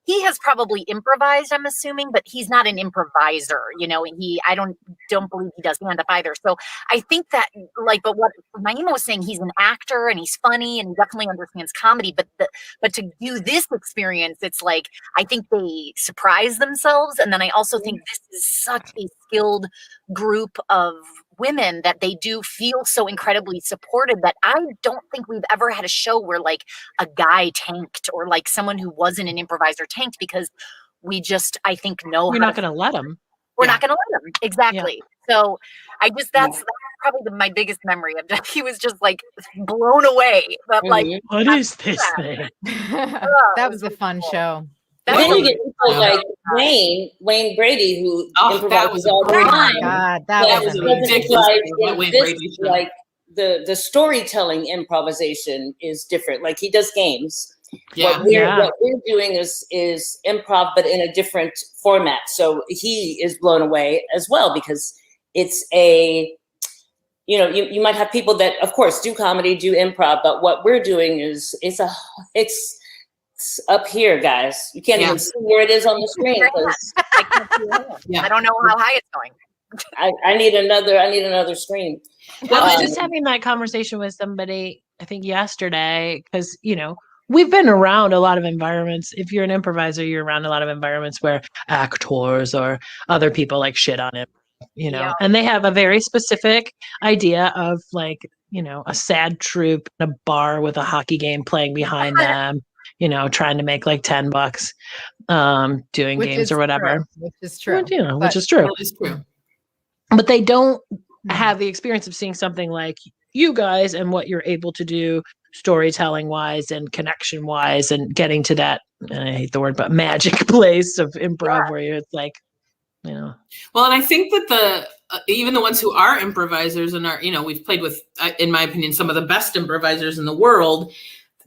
he has probably improvised, I'm assuming, but he's not an improviser, and I don't believe he does stand up either. So I think that but what Nyima was saying, he's an actor and he's funny and he definitely understands comedy, but to do this experience, it's like, I think they surprise themselves. And then I also think this is such a skilled group of women that they do feel so incredibly supported that I don't think we've ever had a show where like a guy tanked or like someone who wasn't an improviser tanked, because we just, I think, know we're not going to let them. We're not going to let them. Exactly. Yeah. So that's probably my biggest memory of that. He was just like blown away. But like, what is this thing? That was a fun show. Then you get people like Wayne Brady, who improvises all the time. Oh my God, that was ridiculous. Like the storytelling improvisation is different. Like, he does games. Yeah. What we're doing is improv, but in a different format. So he is blown away as well, because it's you might have people that, of course, do comedy, do improv, but what we're doing is it's up here, guys. You can't even see where it is on the screen. I don't know how high it's going. I need another screen. I was just having that conversation with somebody, I think yesterday, because we've been around a lot of environments. If you're an improviser, you're around a lot of environments where actors or other people like shit on it, and they have a very specific idea of like, a sad troupe in a bar with a hockey game playing behind them. Trying to make like $10 doing games or whatever. Which is true. Which is true. It is true. But they don't have the experience of seeing something like you guys and what you're able to do storytelling wise and connection wise and getting to that, and I hate the word, but magic place of improv where it's like, Well, and I think that even the ones who are improvisers and are, we've played with, in my opinion, some of the best improvisers in the world.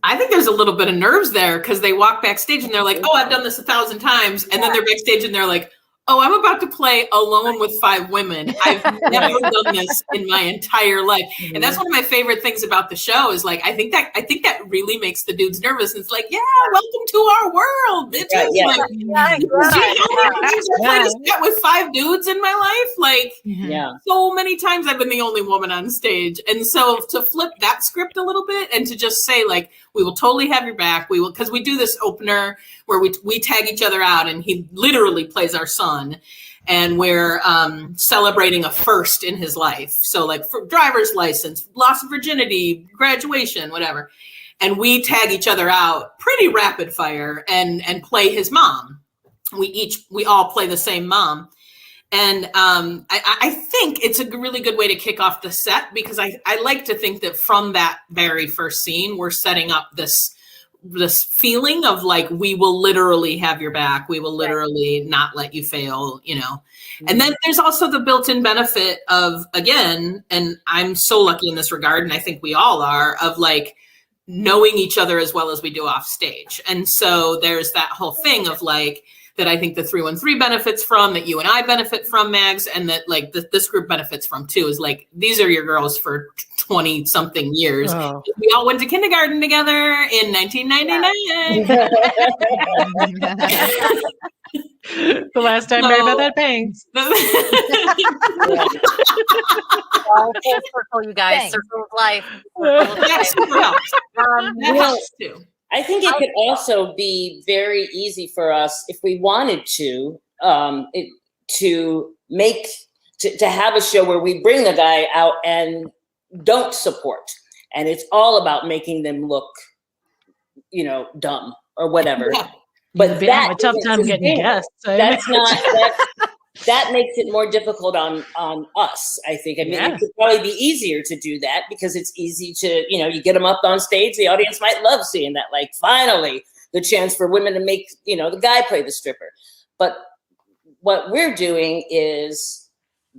I think there's a little bit of nerves there because they walk backstage and they're like, oh, I've done this 1,000 times. And then they're backstage and they're like, Oh, I'm about to play alone with 5 women. I've never done this in my entire life. And that's one of my favorite things about the show is like, I think that really makes the dudes nervous. And it's like, yeah, welcome to our world, bitches. Right, yeah. Like, do you know how many times I've played a set with 5 dudes in my life? Like, so many times I've been the only woman on stage. And so to flip that script a little bit and to just say like, we will totally have your back. We will, because we do this opener where we tag each other out and he literally plays our son. And we're celebrating a first in his life. So like for driver's license, loss of virginity, graduation, whatever. And we tag each other out pretty rapid fire and play his mom. We all play the same mom. And I think it's a really good way to kick off the set because I like to think that from that very first scene, we're setting up this feeling of like, we will literally have your back. We will literally not let you fail, you know? And then there's also the built-in benefit of, again, and I'm so lucky in this regard, and I think we all are, of like knowing each other as well as we do off stage. And so there's that whole thing of like, that I think the 313 benefits from, that you and I benefit from, Mags, and that like this group benefits from too, is like, these are your girls for 20 something years. Oh. We all went to kindergarten together in 1999. The last time Maribeth had bangs. Full circle, you guys. Circle of life. That super helps. That helps too. I think it could also be very easy for us if we wanted to have a show where we bring the guy out and don't support, and it's all about making them look, you know, dumb or whatever. Yeah. But that a tough time getting guests. That's not that makes it more difficult on us, I think. I mean, it could probably be easier to do that because it's easy to, you know, you get them up on stage, the audience might love seeing that, like, finally, the chance for women to make, you know, the guy play the stripper. But what we're doing is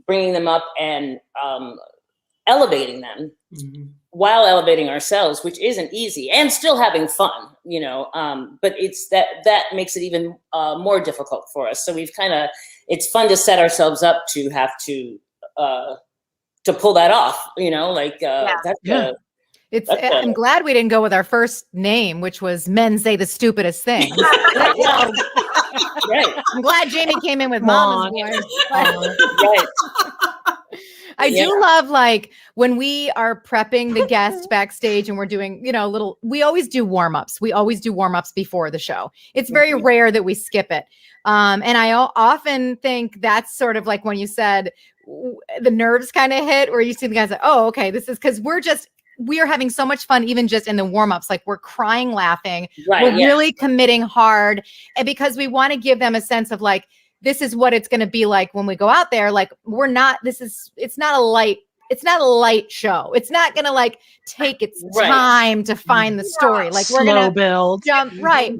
bringing them up and elevating them while elevating ourselves, which isn't easy, and still having fun, you know. But it's that makes it even more difficult for us. So we've it's fun to set ourselves up to have to pull that off, you know, like I'm glad we didn't go with our first name, which was Men Say the Stupidest Thing. Right. I'm glad Jamie came in with Mama's voice. Right. I do love, like, when we are prepping the guests backstage and we're doing, you know, we always do warm-ups. We always do warm-ups before the show. It's very rare that we skip it. And I often think that's sort of like when you said the nerves kind of hit, where you see the guys like, oh, okay, this is because we are having so much fun, even just in the warm-ups. Like, we're crying, laughing. Right, we're really committing hard. And because we want to give them a sense of like, this is what it's going to be like when we go out there. Like, it's not a light show. It's not going to like take its time to find the story. Like, we're going to jump right,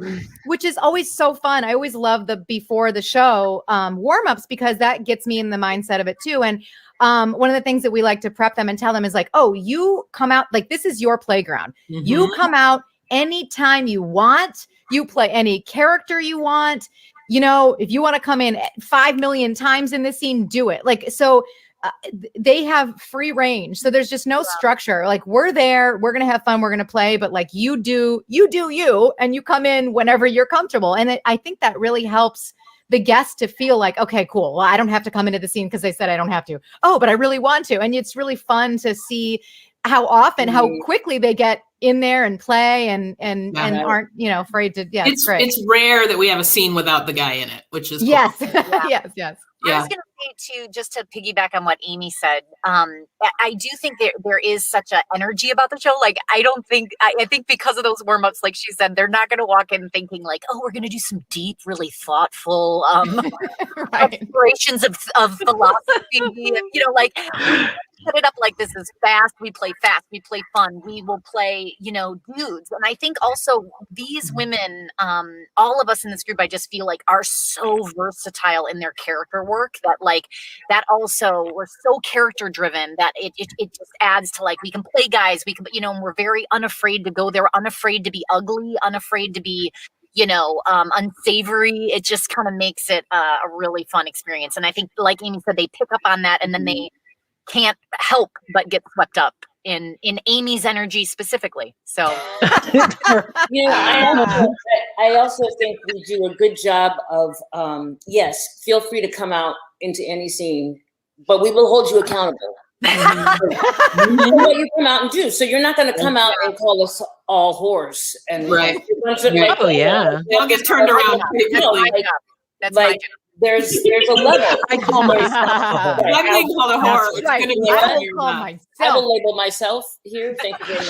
which is always so fun. I always love the before the show warm-ups because that gets me in the mindset of it too. And one of the things that we like to prep them and tell them is like, oh, you come out, like, this is your playground. You come out anytime you want. You play any character you want. You know, if you want to come in 5 million times in this scene, do it. Like, so they have free range. So there's just no structure. Like, we're there, we're going to have fun, we're going to play, but like, you do you, and you come in whenever you're comfortable. And I think that really helps the guests to feel like, okay, cool. Well, I don't have to come into the scene because they said I don't have to. Oh, but I really want to. And it's really fun to see how quickly they get in there and play and aren't, you know, afraid to. Yeah, it's great. It's rare that we have a scene without the guy in it, which is cool. Yes. Yes. Yes. I was going to say too, just to piggyback on what Amy said, I do think there is such an energy about the show. Like, I think because of those warm-ups, like she said, they're not going to walk in thinking like, oh, we're going to do some deep, really thoughtful explorations of philosophy. You know, like, set it up like this is fast. We play fast. We play fun. We will play, you know, dudes. And I think also these women, all of us in this group, I just feel like are so versatile in their character work that like, that also we're so character driven that it just adds to like, we can play guys, we can, you know, and we're very unafraid to go there, unafraid to be ugly, unafraid to be, unsavory. It just kind of makes it a really fun experience. And I think, like Amy said, they pick up on that, and then they can't help but get swept up in Amy's energy specifically. So, I also think we do a good job of, yes, feel free to come out into any scene, but we will hold you accountable. What you come out and do. So you're not going to come out and call us all whores. And right. They'll get turned around pretty quickly. That's my job. There's a level. I call myself. I'm being called a whore. It's right. going to be I will label myself here. Thank you very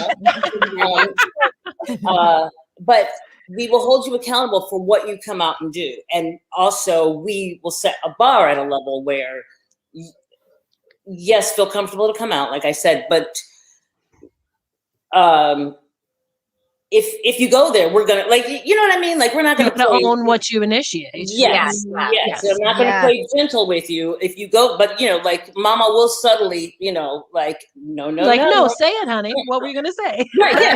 much. But we will hold you accountable for what you come out and do. And also we will set a bar at a level where, yes, feel comfortable to come out, like I said, but if you go there, we're gonna, like, you know what I mean? Like, we're not gonna own what you initiate. Yes. So I'm not gonna play gentle with you if you go, but like Mama will subtly, like, no, say it, honey. What were you gonna say? Right, yeah.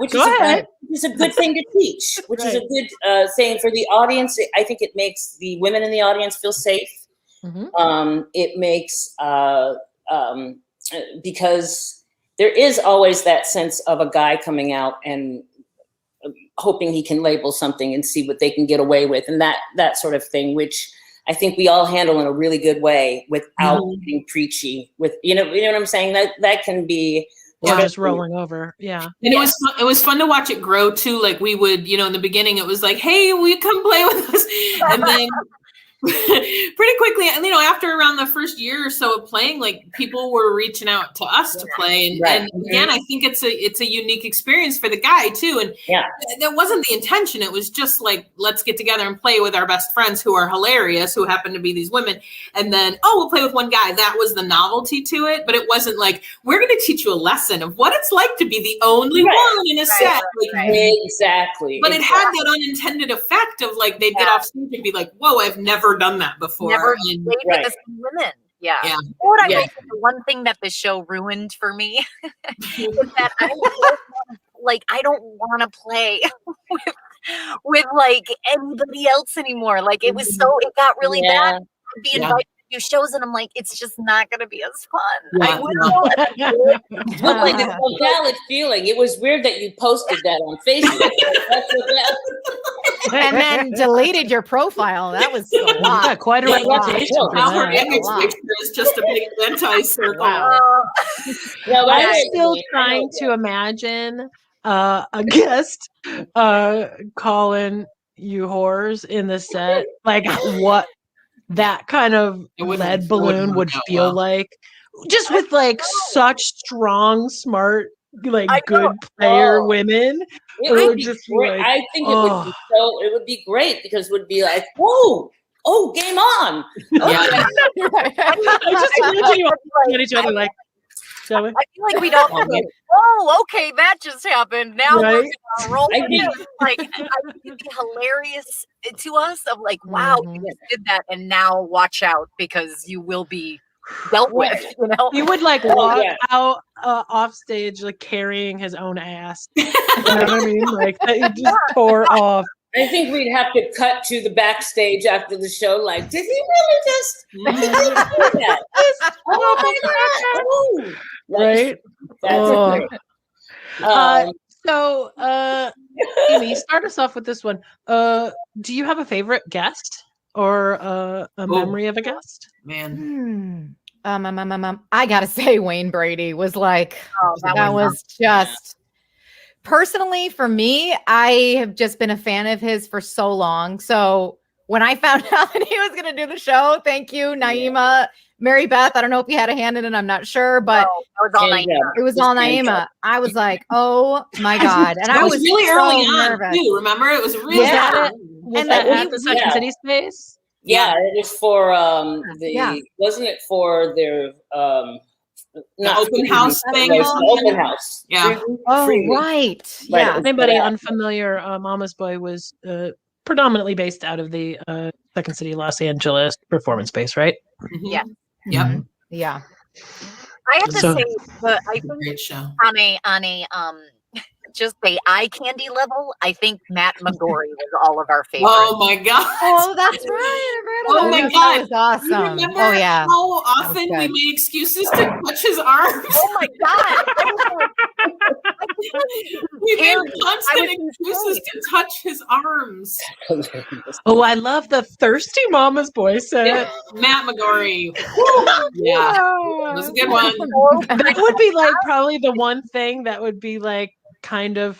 Which is a good thing to teach, which is a good thing for the audience. I think it makes the women in the audience feel safe. It makes because there is always that sense of a guy coming out and hoping he can label something and see what they can get away with, and that sort of thing, which I think we all handle in a really good way without being preachy. With you know what I'm saying? That can be just rolling over. Yeah. And it was fun to watch it grow too. Like we would, in the beginning it was like, hey, will you come play with us? And then pretty quickly, after around the first year or so of playing, like people were reaching out to us to play, and again, I think it's a unique experience for the guy too. And that wasn't the intention. It was just like, let's get together and play with our best friends who are hilarious, who happen to be these women, and then we'll play with one guy. That was the novelty to it, but it wasn't like, we're going to teach you a lesson of what it's like to be the only one in a set. Exactly. But it had that unintended effect of like they'd get off stage and be like, whoa, I've never done that before. Never played with the same women. Yeah. I think the one thing that the show ruined for me is that I don't want to play with like anybody else anymore. Like it got really bad. I'd be invited to do shows and I'm like, it's just not going to be as fun. I It's a valid feeling. It was weird that you posted that on Facebook. And then deleted your profile. That was a lot. Yeah, quite a reputation. Now her image picture is just a big anti-circle. I'm still trying to imagine a guest calling you whores in the set, like what that kind of lead balloon would feel like, just with like such strong, smart, like good player women. It would be great. I think it would be it would be great because it would be like, whoa, game on. I just imagine you all looking at each other like, shall we? I feel like we'd all go, okay, that just happened. Now we're gonna roll. I think it'd be hilarious to us of like, wow, you just did that, and now watch out because you will be dealt with. You would like walk out off stage like carrying his own ass. You know what I mean? Like that you just tore off. I think we'd have to cut to the backstage after the show. Like, did he really just do that? Oh my God! Right? So, Amy, start us off with this one. Do you have a favorite guest or a memory of a guest? Man. I gotta say, Wayne Brady was like, that was just. Personally, for me, I have just been a fan of his for so long. So when I found out that he was going to do the show, thank you, Nyima, Maribeth. I don't know if you had a hand in it. I'm not sure, but it was all Nyima. I was like, oh my God. And I was really so early on nervous. too. Remember? It was really Was that at the Second City space? Yeah, it was for wasn't it for their open house thing? Open house. Yeah. Oh, right. Yeah. Anybody unfamiliar, Mama's Boy was predominantly based out of the Second City Los Angeles performance space, right? Yeah. Yep. Yeah. I have to say, but I think great show. on a just say eye candy level, I think Matt McGorry was all of our favorites. Oh my God. Oh, that's right. Oh my That God. was awesome. You remember Oh yeah. how often we made excuses to touch his arms? Oh my God. We made constant excuses to touch his arms. Oh, I love the Thirsty Mama's voice set. Yeah. Matt McGorry. Yeah. That was a good one. That would be like probably the one thing that would be like kind of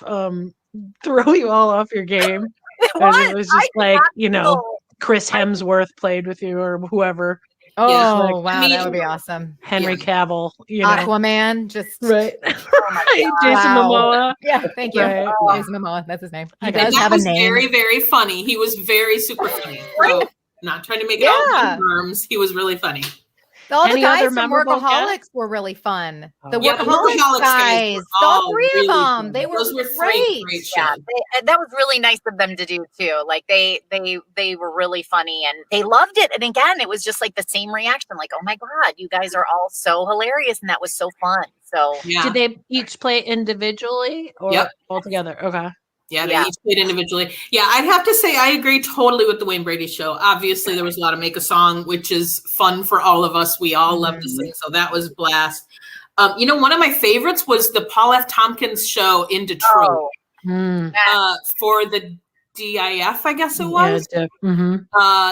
throw you all off your game. It was just like, you know, Chris Hemsworth played with you or whoever. Oh Like, wow, that would be awesome. Henry Cavill, you know. Aquaman, just right. Jason Momoa. Yeah, thank you. Right. Jason Momoa, that's his name. He And does that have a was name. very, very funny. He was very super funny. So, not trying to make it all terms. He was really funny. All the Any guys other from memorable Workaholics were really fun. The Yeah, the Workaholics Workaholics guys, were all all three really of them, fun. they were Those were great. great Yeah, shows. that was really nice of them to do too. Like they were really funny and they loved it. And again, it was just like the same reaction. Like, oh my God, you guys are all so hilarious, and that was so fun. So Did they each play individually or all together? Okay. Yeah, they each played individually. Yeah, I'd have to say I agree totally with the Wayne Brady show. Obviously, there was a lot of Make a Song, which is fun for all of us. We all love to sing, so that was a blast. You know, one of my favorites was the Paul F. Tompkins show in Detroit for the DIF, I guess it was. Yeah,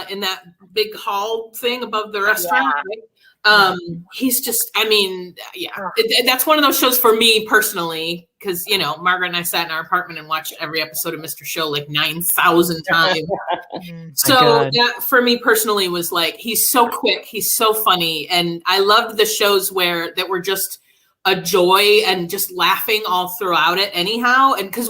in that big hall thing above the restaurant. Right? He's just, I mean, that's one of those shows for me personally, because, you know, Margaret and I sat in our apartment and watched every episode of Mr. Show like 9,000 times. So that for me personally was like, he's so quick, he's so funny. And I loved the shows that were just a joy and just laughing all throughout it anyhow. And because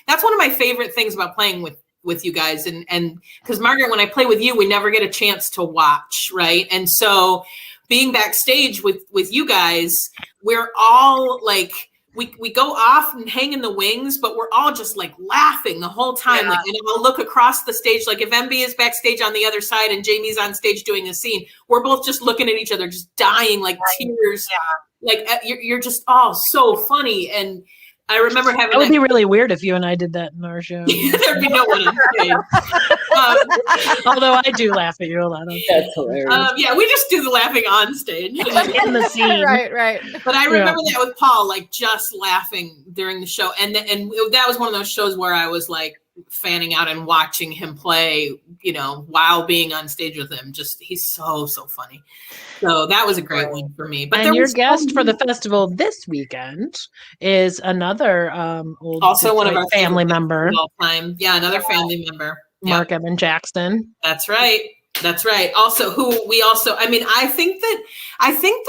that's one of my favorite things about playing with you guys. And because Margaret, when I play with you, we never get a chance to watch, right? And so being backstage with you guys, we're all like, we go off and hang in the wings, but we're all just like laughing the whole time. Like, and I'll look across the stage, like if MB is backstage on the other side and Jamie's on stage doing a scene, we're both just looking at each other, just dying, like tears. Like you're just all so funny. And I remember having that would be really weird if you and I did that in our show. There'd be no one on stage. Although I do laugh at you a lot. That's hilarious. Yeah, we just do the laughing on stage. In the scene. Right. But I remember that with Paul, like just laughing during the show. And that was one of those shows where I was like fanning out and watching him play, you know, while being on stage with him. Just, he's so funny. So that was a great one for me. But and your guest for the festival this weekend is another old also one of our family member. All time. Yeah, another family member. Mark Evan Jackson. That's right. Also, I think that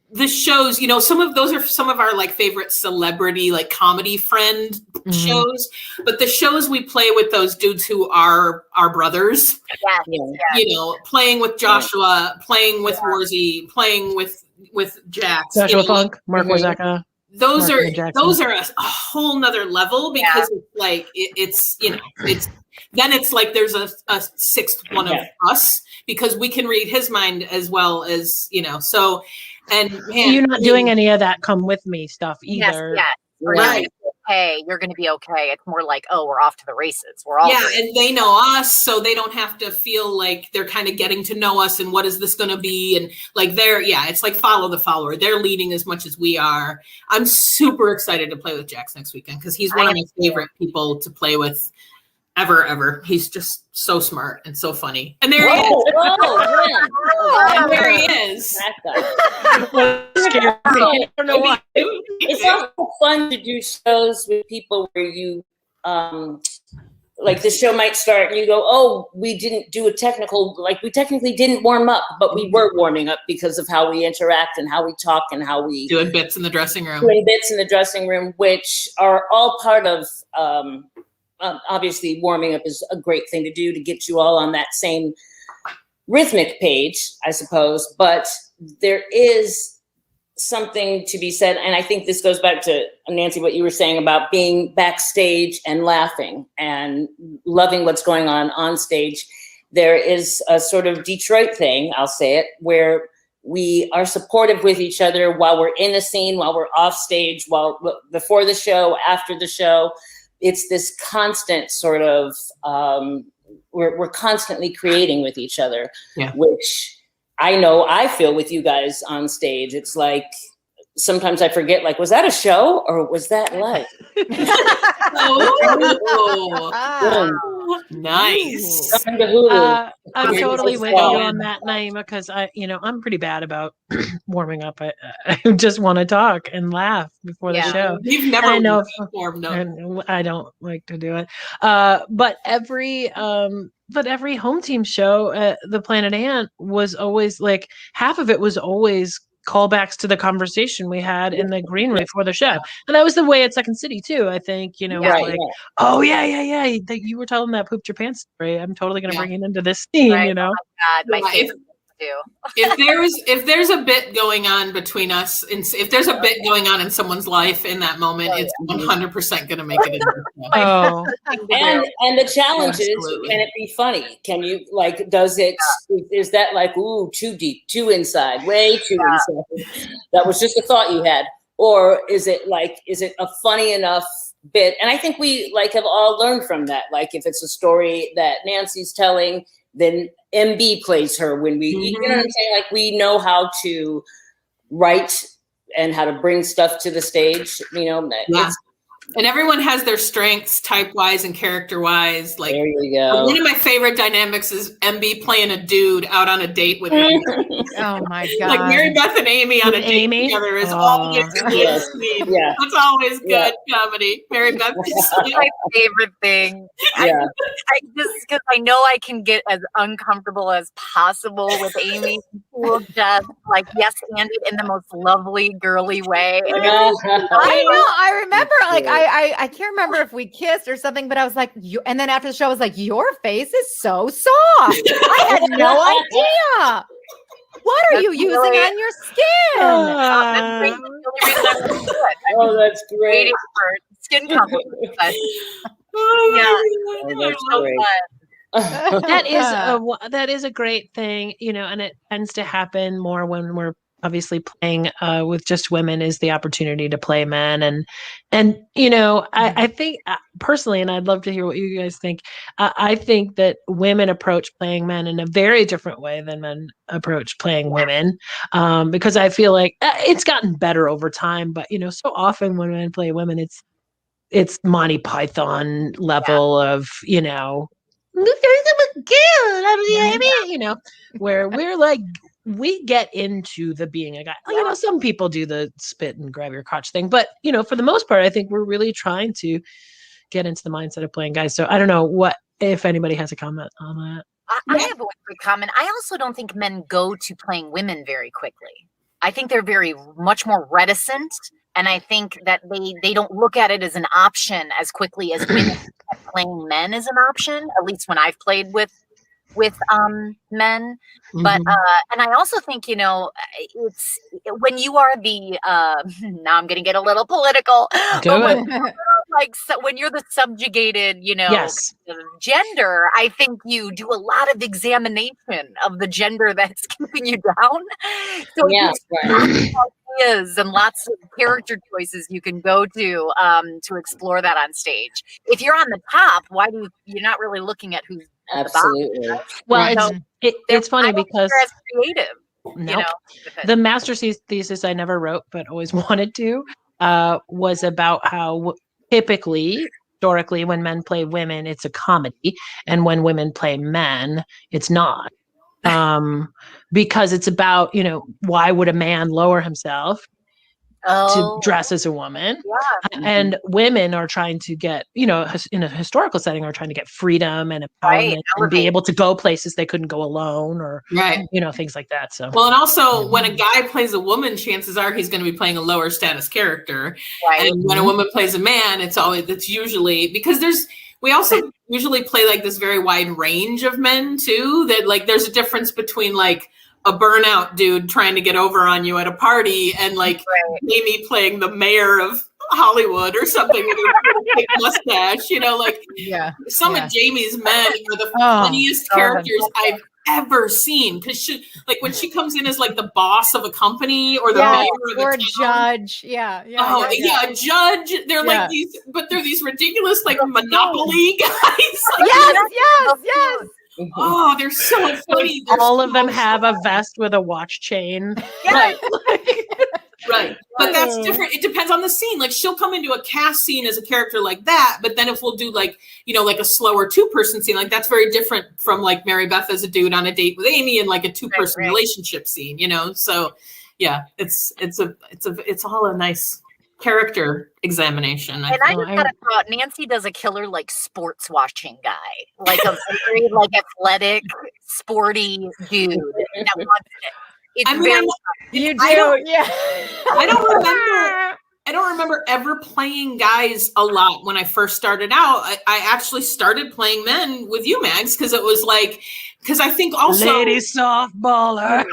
the shows, you know, those are some of our like favorite celebrity, like comedy friend shows, but the shows we play with those dudes who are our brothers, you know, playing with Joshua, playing with Warzy, playing with Jax, Joshua you know, Funk, Mark Warzeka. Those are a whole nother level because it's like it's you know it's like there's a sixth one of us because we can read his mind as well as, you know, so. And man, you're not doing any of that come with me stuff either. Yes. Right. Hey, you're going to be okay. It's more like, oh, we're off to the races. We're all and they know us, so they don't have to feel like they're kind of getting to know us and what is this going to be, and like it's like follow the follower. They're leading as much as we are. I'm super excited to play with Jax next weekend because he's one of my favorite people to play with ever. He's just so smart and so funny. And there he is. And there he is. I don't know why. It's also fun to do shows with people where you, like the show might start and you go, oh, we didn't do a technical, like we technically didn't warm up, but we were warming up because of how we interact and how we talk and how we doing bits in the dressing room, which are all part of, obviously warming up is a great thing to do to get you all on that same rhythmic page, I suppose, but there is something to be said. And I think this goes back to Nancy, what you were saying about being backstage and laughing and loving what's going on stage. There is a sort of Detroit thing, I'll say it, where we are supportive with each other while we're in a scene, while we're off stage, while before the show, after the show. It's this constant sort of, we're constantly creating with each other, which I know I feel with you guys on stage. It's like, sometimes I forget, like, was that a show or was that live? Nice. I'm totally with you on that, Nyima, because I'm pretty bad about warming up. I just want to talk and laugh before the show. You've never warmed up. And I don't like to do it. But every home team show, the Planet Ant, was always like, half of it was always callbacks to the conversation we had in the green room before the show. And that was the way at Second City too, I think, oh yeah, that you were telling that pooped your pants story. I'm totally going to bring it into this scene, Oh my God, my favorite too. If there's a bit going on between us, and if there's a bit going on in someone's life in that moment, it's 100% going to make it into the show. And the challenge is, can it be funny? Can you, like, is that like, ooh, too deep, too inside, way too inside? That was just a thought you had. Or is it a funny enough bit? And I think we have all learned from that. Like, if it's a story that Nancy's telling, then MB plays her when we, you know what I'm saying? Like, we know how to write and how to bring stuff to the stage, And everyone has their strengths, type-wise and character-wise. Like, there you go. One of my favorite dynamics is MB playing a dude out on a date with me. Oh my God! Like Maribeth and Amy on a date together is always good. Yeah. That's always good comedy. Maribeth is my favorite thing. I just, because I know I can get as uncomfortable as possible with Amy. Will just yes, Andi, in the most lovely, girly way. I know. I remember, I can't remember if we kissed or something, but I was like, and then after the show, I was like, your face is so soft. I had no idea. What are you using on your skin? That's great. For skin compliments. That is a great thing, and it tends to happen more when we're obviously playing with just women, is the opportunity to play men. And I think personally, and I'd love to hear what you guys think, I think that women approach playing men in a very different way than men approach playing women, because I feel like it's gotten better over time, but so often when men play women, it's Monty Python level of where we're like, we get into the being a guy. Some people do the spit and grab your crotch thing, but for the most part, I think we're really trying to get into the mindset of playing guys. So I don't know if anybody has a comment on that. I have a quick comment. I also don't think men go to playing women very quickly. I think they're very much more reticent, and I think that they don't look at it as an option as quickly as women. Playing men is an option, at least when I've played with men, but and I also think it's when you are the now I'm gonna get a little political, when you're the subjugated gender, I think you do a lot of examination of the gender that's keeping you down. So ideas and lots of character choices you can go to explore that on stage. If you're on the top, you're not really looking at who's absolutely. Well, it's funny because as creative. Nope. The master's thesis I never wrote but always wanted to was about how typically, historically, when men play women, it's a comedy, and when women play men, it's not. Because it's about, why would a man lower himself to dress as a woman? And women are trying to get, in a historical setting, are trying to get freedom and empowerment and be able to go places they couldn't go alone, or things like that. So and also when a guy plays a woman, chances are he's going to be playing a lower status character. And when a woman plays a man, it's usually because we also usually play like this very wide range of men too, that there's a difference between a burnout dude trying to get over on you at a party and Amy playing the mayor of Hollywood or something with a big mustache, Some of Jamie's men are the funniest characters I've ever seen, because she, like, when she comes in as like the boss of a company or the Yeah, mayor of or a a judge. Yeah. a judge. They're like these, but they're these ridiculous like Monopoly guys. Yes. Oh, they're so funny. They're All of them so have a vest with a watch chain. Right. Right. But that's different. It depends on the scene. Like, she'll come into a cast scene as a character like that, but then if we'll do like, you know, like a slower 2-person scene, like that's very different from like Maribeth as a dude on a date with Amy and like a 2-person relationship scene, you know? So yeah, it's all a nice character examination. And I just gotta throw out, Nancy does a killer like sports watching guy, like a very like athletic, sporty dude. That wants it. It's very you do, I don't remember ever playing guys a lot when I first started out. I actually started playing men with you, Mags, because it was like, because I think also lady softballer.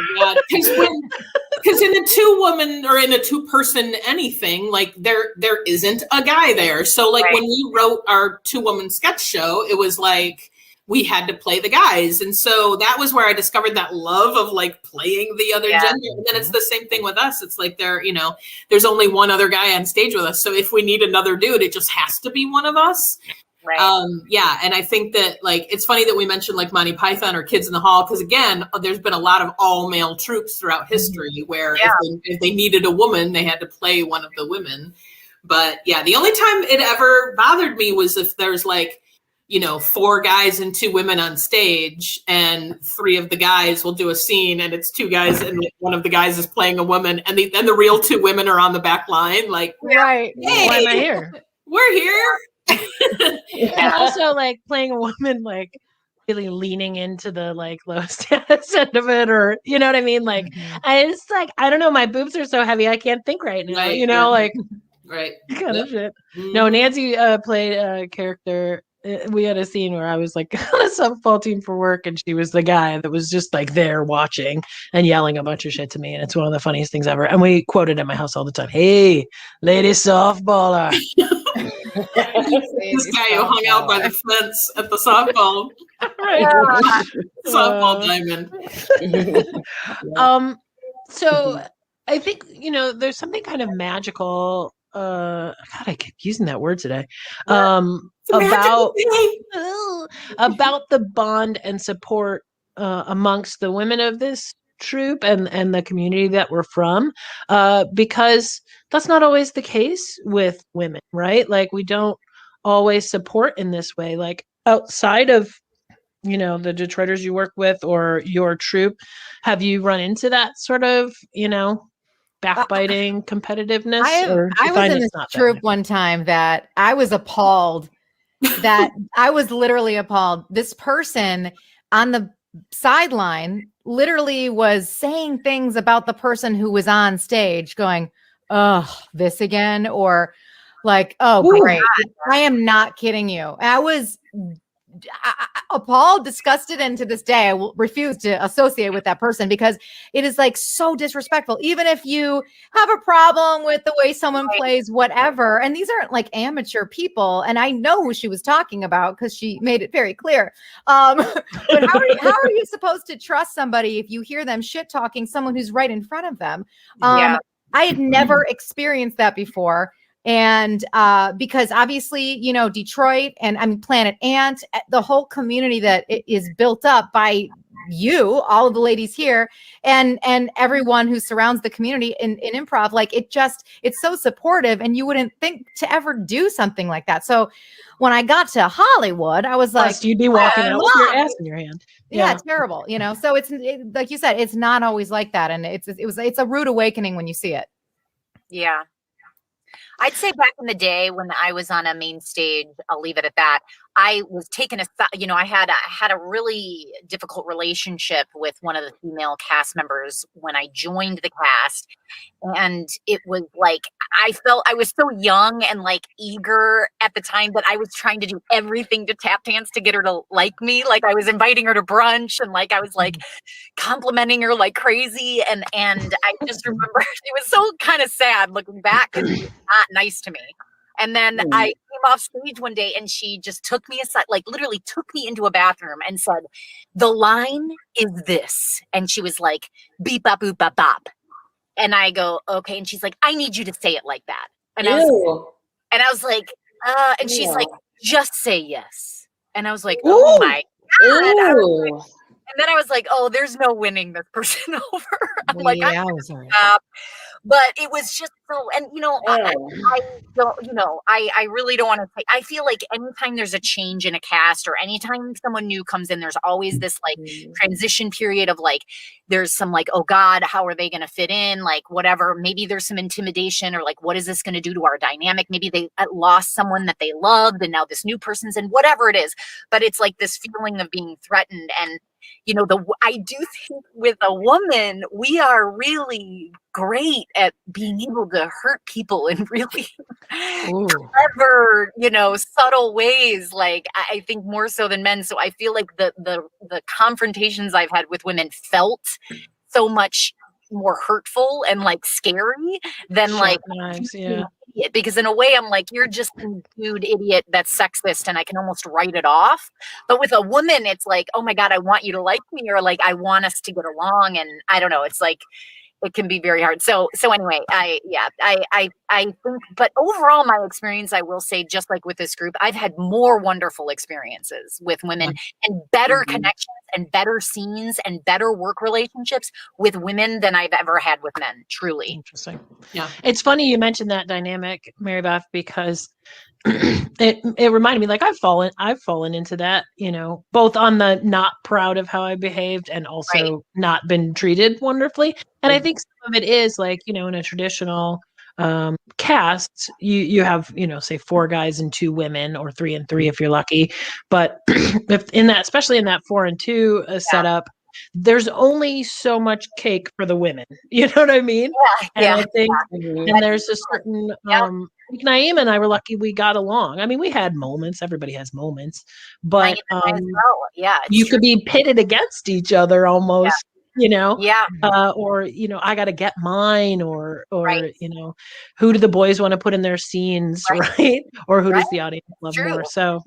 Because in a 2-woman or in a 2-person anything, like there isn't a guy there. So like when we wrote our 2-woman sketch show, it was like we had to play the guys. And so that was where I discovered that love of like playing the other gender. And then it's the same thing with us. It's like there's only one other guy on stage with us. So if we need another dude, it just has to be one of us. Right. And I think that like, it's funny that we mentioned like Monty Python or Kids in the Hall. Cause again, there's been a lot of all male troops throughout history where if they needed a woman, they had to play one of the women. But yeah, the only time it ever bothered me was if there's like, 4 guys and 2 women on stage, and 3 of the guys will do a scene, and it's 2 guys, and one of the guys is playing a woman, and then the real 2 women are on the back line, like, right? Hey, why am I here? We're here. And also, like playing a woman, like really leaning into the like low status end of it, or you know what I mean? Like, I just like I don't know, my boobs are so heavy, I can't think right now. Right, like right, kind of shit. No, Nancy played a character. We had a scene where I was like on a softball team for work, and she was the guy that was just like there watching and yelling a bunch of shit to me. And it's one of the funniest things ever. And we quoted at my house all the time. Hey, lady softballer. This guy who hung out by the fence at the softball, softball diamond. So I think, there's something kind of magical. God, I keep using that word today. About the bond and support amongst the women of this troupe and the community that we're from, because that's not always the case with women, right? Like we don't always support in this way. Like outside of the Detroiters you work with or your troupe, have you run into that sort of backbiting competitiveness? I was in this troupe one time that I was appalled. That I was literally appalled. This person on the sideline literally was saying things about the person who was on stage, going, "Oh, this again," or like, "Oh, great, I am not kidding you." I was appalled, disgusted, and to this day I will refuse to associate with that person because it is like so disrespectful. Even if you have a problem with the way someone plays whatever, and these aren't like amateur people, and I know who she was talking about because she made it very clear, but how are you supposed to trust somebody if you hear them shit talking someone who's right in front of them? I had never experienced that before. And because obviously, Detroit and Planet Ant, the whole community that is built up by you, all of the ladies here, and everyone who surrounds the community in improv, like it's so supportive, and you wouldn't think to ever do something like that. So when I got to Hollywood, I was like, you'd be walking out with your ass in your hand. Yeah, it's terrible, So it's like you said, it's not always like that, and it's a rude awakening when you see it. Yeah. I'd say back in the day when I was on a main stage, I'll leave it at that. I was taken I had a really difficult relationship with one of the female cast members when I joined the cast. And it was like, I felt I was so young and like eager at the time that I was trying to do everything to tap dance to get her to like me. Like I was inviting her to brunch and like, I was like complimenting her like crazy. And I just remember it was so kind of sad looking back because it was not nice to me. And then I came off stage one day and she just took me aside, like literally took me into a bathroom and said, the line is this. And she was like, beep, bop, boop, bop, bop. And I go, okay. And she's like, I need you to say it like that. And I was like, and she's like, just say yes. And I was like, oh my God. And then I was like, oh, there's no winning this person over. I'm like, I'm gonna stop. But it was just so, and I don't, I really don't want to say, I feel like anytime there's a change in a cast or anytime someone new comes in, there's always this like transition period of like, there's some like, oh God, how are they going to fit in? Like whatever, maybe there's some intimidation or like, what is this going to do to our dynamic? Maybe they lost someone that they loved and now this new person's in, whatever it is. But it's like this feeling of being threatened. And I do think with a woman, we are really great at being able to hurt people in really clever, subtle ways. Like I think more so than men. So I feel like the confrontations I've had with women felt so much more hurtful and like scary than knives, because in a way I'm like, you're just a dude idiot that's sexist and I can almost write it off. But with a woman, it's like, oh my God, I want you to like me, or like I want us to get along. And I don't know, it's like it can be very hard. So anyway, I think, but overall my experience, I will say, just like with this group, I've had more wonderful experiences with women and better connections and better scenes and better work relationships with women than I've ever had with men. Truly. Interesting. Yeah. It's funny you mentioned that dynamic, Maribeth, because it reminded me, like I've fallen into that, both on the not proud of how I behaved and also not been treated wonderfully. And I think some of it is like, in a traditional cast, you have, say 4 guys and 2 women, or 3 and 3 if you're lucky. But if in that, especially in that 4 and 2 setup, there's only so much cake for the women. You know what I mean? And I think, and there's a certain, like Nyima and I were lucky we got along. I mean, we had moments, everybody has moments, but you could be pitted against each other almost, or, I got to get mine, or who do the boys want to put in their scenes, right? Or who does the audience love more? So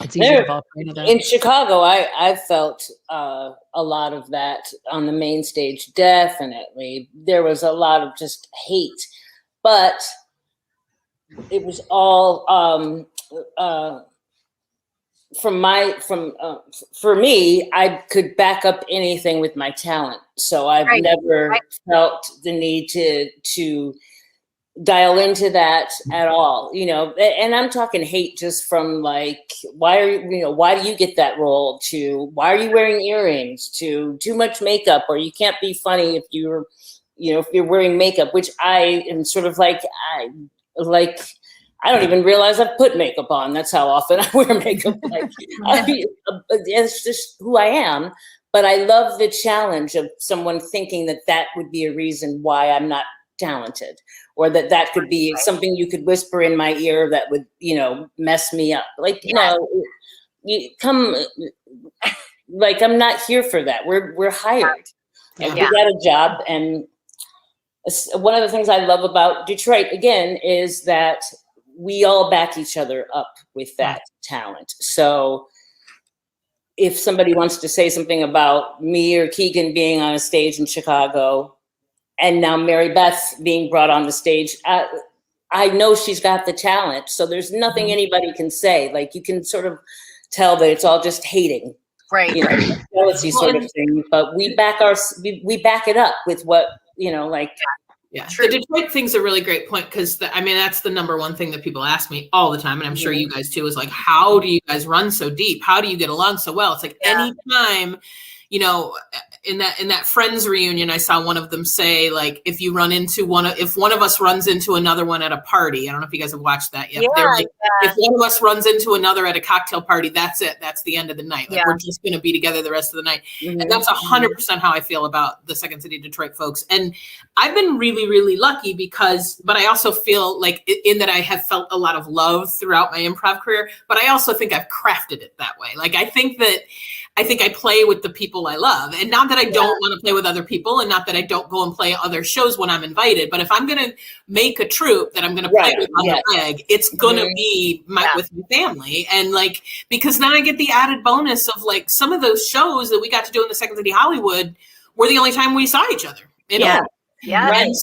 it's easy to fall prey to that. In Chicago, I felt a lot of that on the main stage. Definitely, there was a lot of just hate, but it was all for me. I could back up anything with my talent, so I've never felt the need to dial into that at all, and I'm talking hate just from like, why do you get that role, to why are you wearing earrings, to too much makeup, or you can't be funny if you're wearing makeup, which I am sort of like, I don't even realize I've put makeup on. That's how often I wear makeup. Like, it's just who I am. But I love the challenge of someone thinking that would be a reason why I'm not talented, or that could be something you could whisper in my ear that would, mess me up. Like, you come, like, I'm not here for that. We're hired. And we got a job. And one of the things I love about Detroit, again, is that we all back each other up with that talent. So if somebody wants to say something about me or Keegan being on a stage in Chicago, and now Maribeth being brought on the stage, I know she's got the talent. So there's nothing anybody can say. Like, you can sort of tell that it's all just hating, jealousy sort of thing. But we back it up with what, Yeah, the Detroit thing's a really great point, because that's the number one thing that people ask me all the time, and I'm sure you guys too, is like, how do you guys run so deep? How do you get along so well? It's like anytime, in that Friends reunion, I saw one of them say, like, if one of us runs into another one at a party, I don't know if you guys have watched that yet. They're like, if one of us runs into another at a cocktail party, that's it. That's the end of the night. Like, we're just going to be together the rest of the night. And that's 100% how I feel about the Second City Detroit folks. And I've been really, really lucky but I also feel like in that I have felt a lot of love throughout my improv career, but I also think I've crafted it that way. Like, I think that I think I play with the people I love. And not that I don't want to play with other people, and not that I don't go and play other shows when I'm invited, but if I'm going to make a troupe that I'm going to play with on the reg, it's going to be with my family. And like, because then I get the added bonus of like some of those shows that we got to do in the Second City Hollywood were the only time we saw each other. And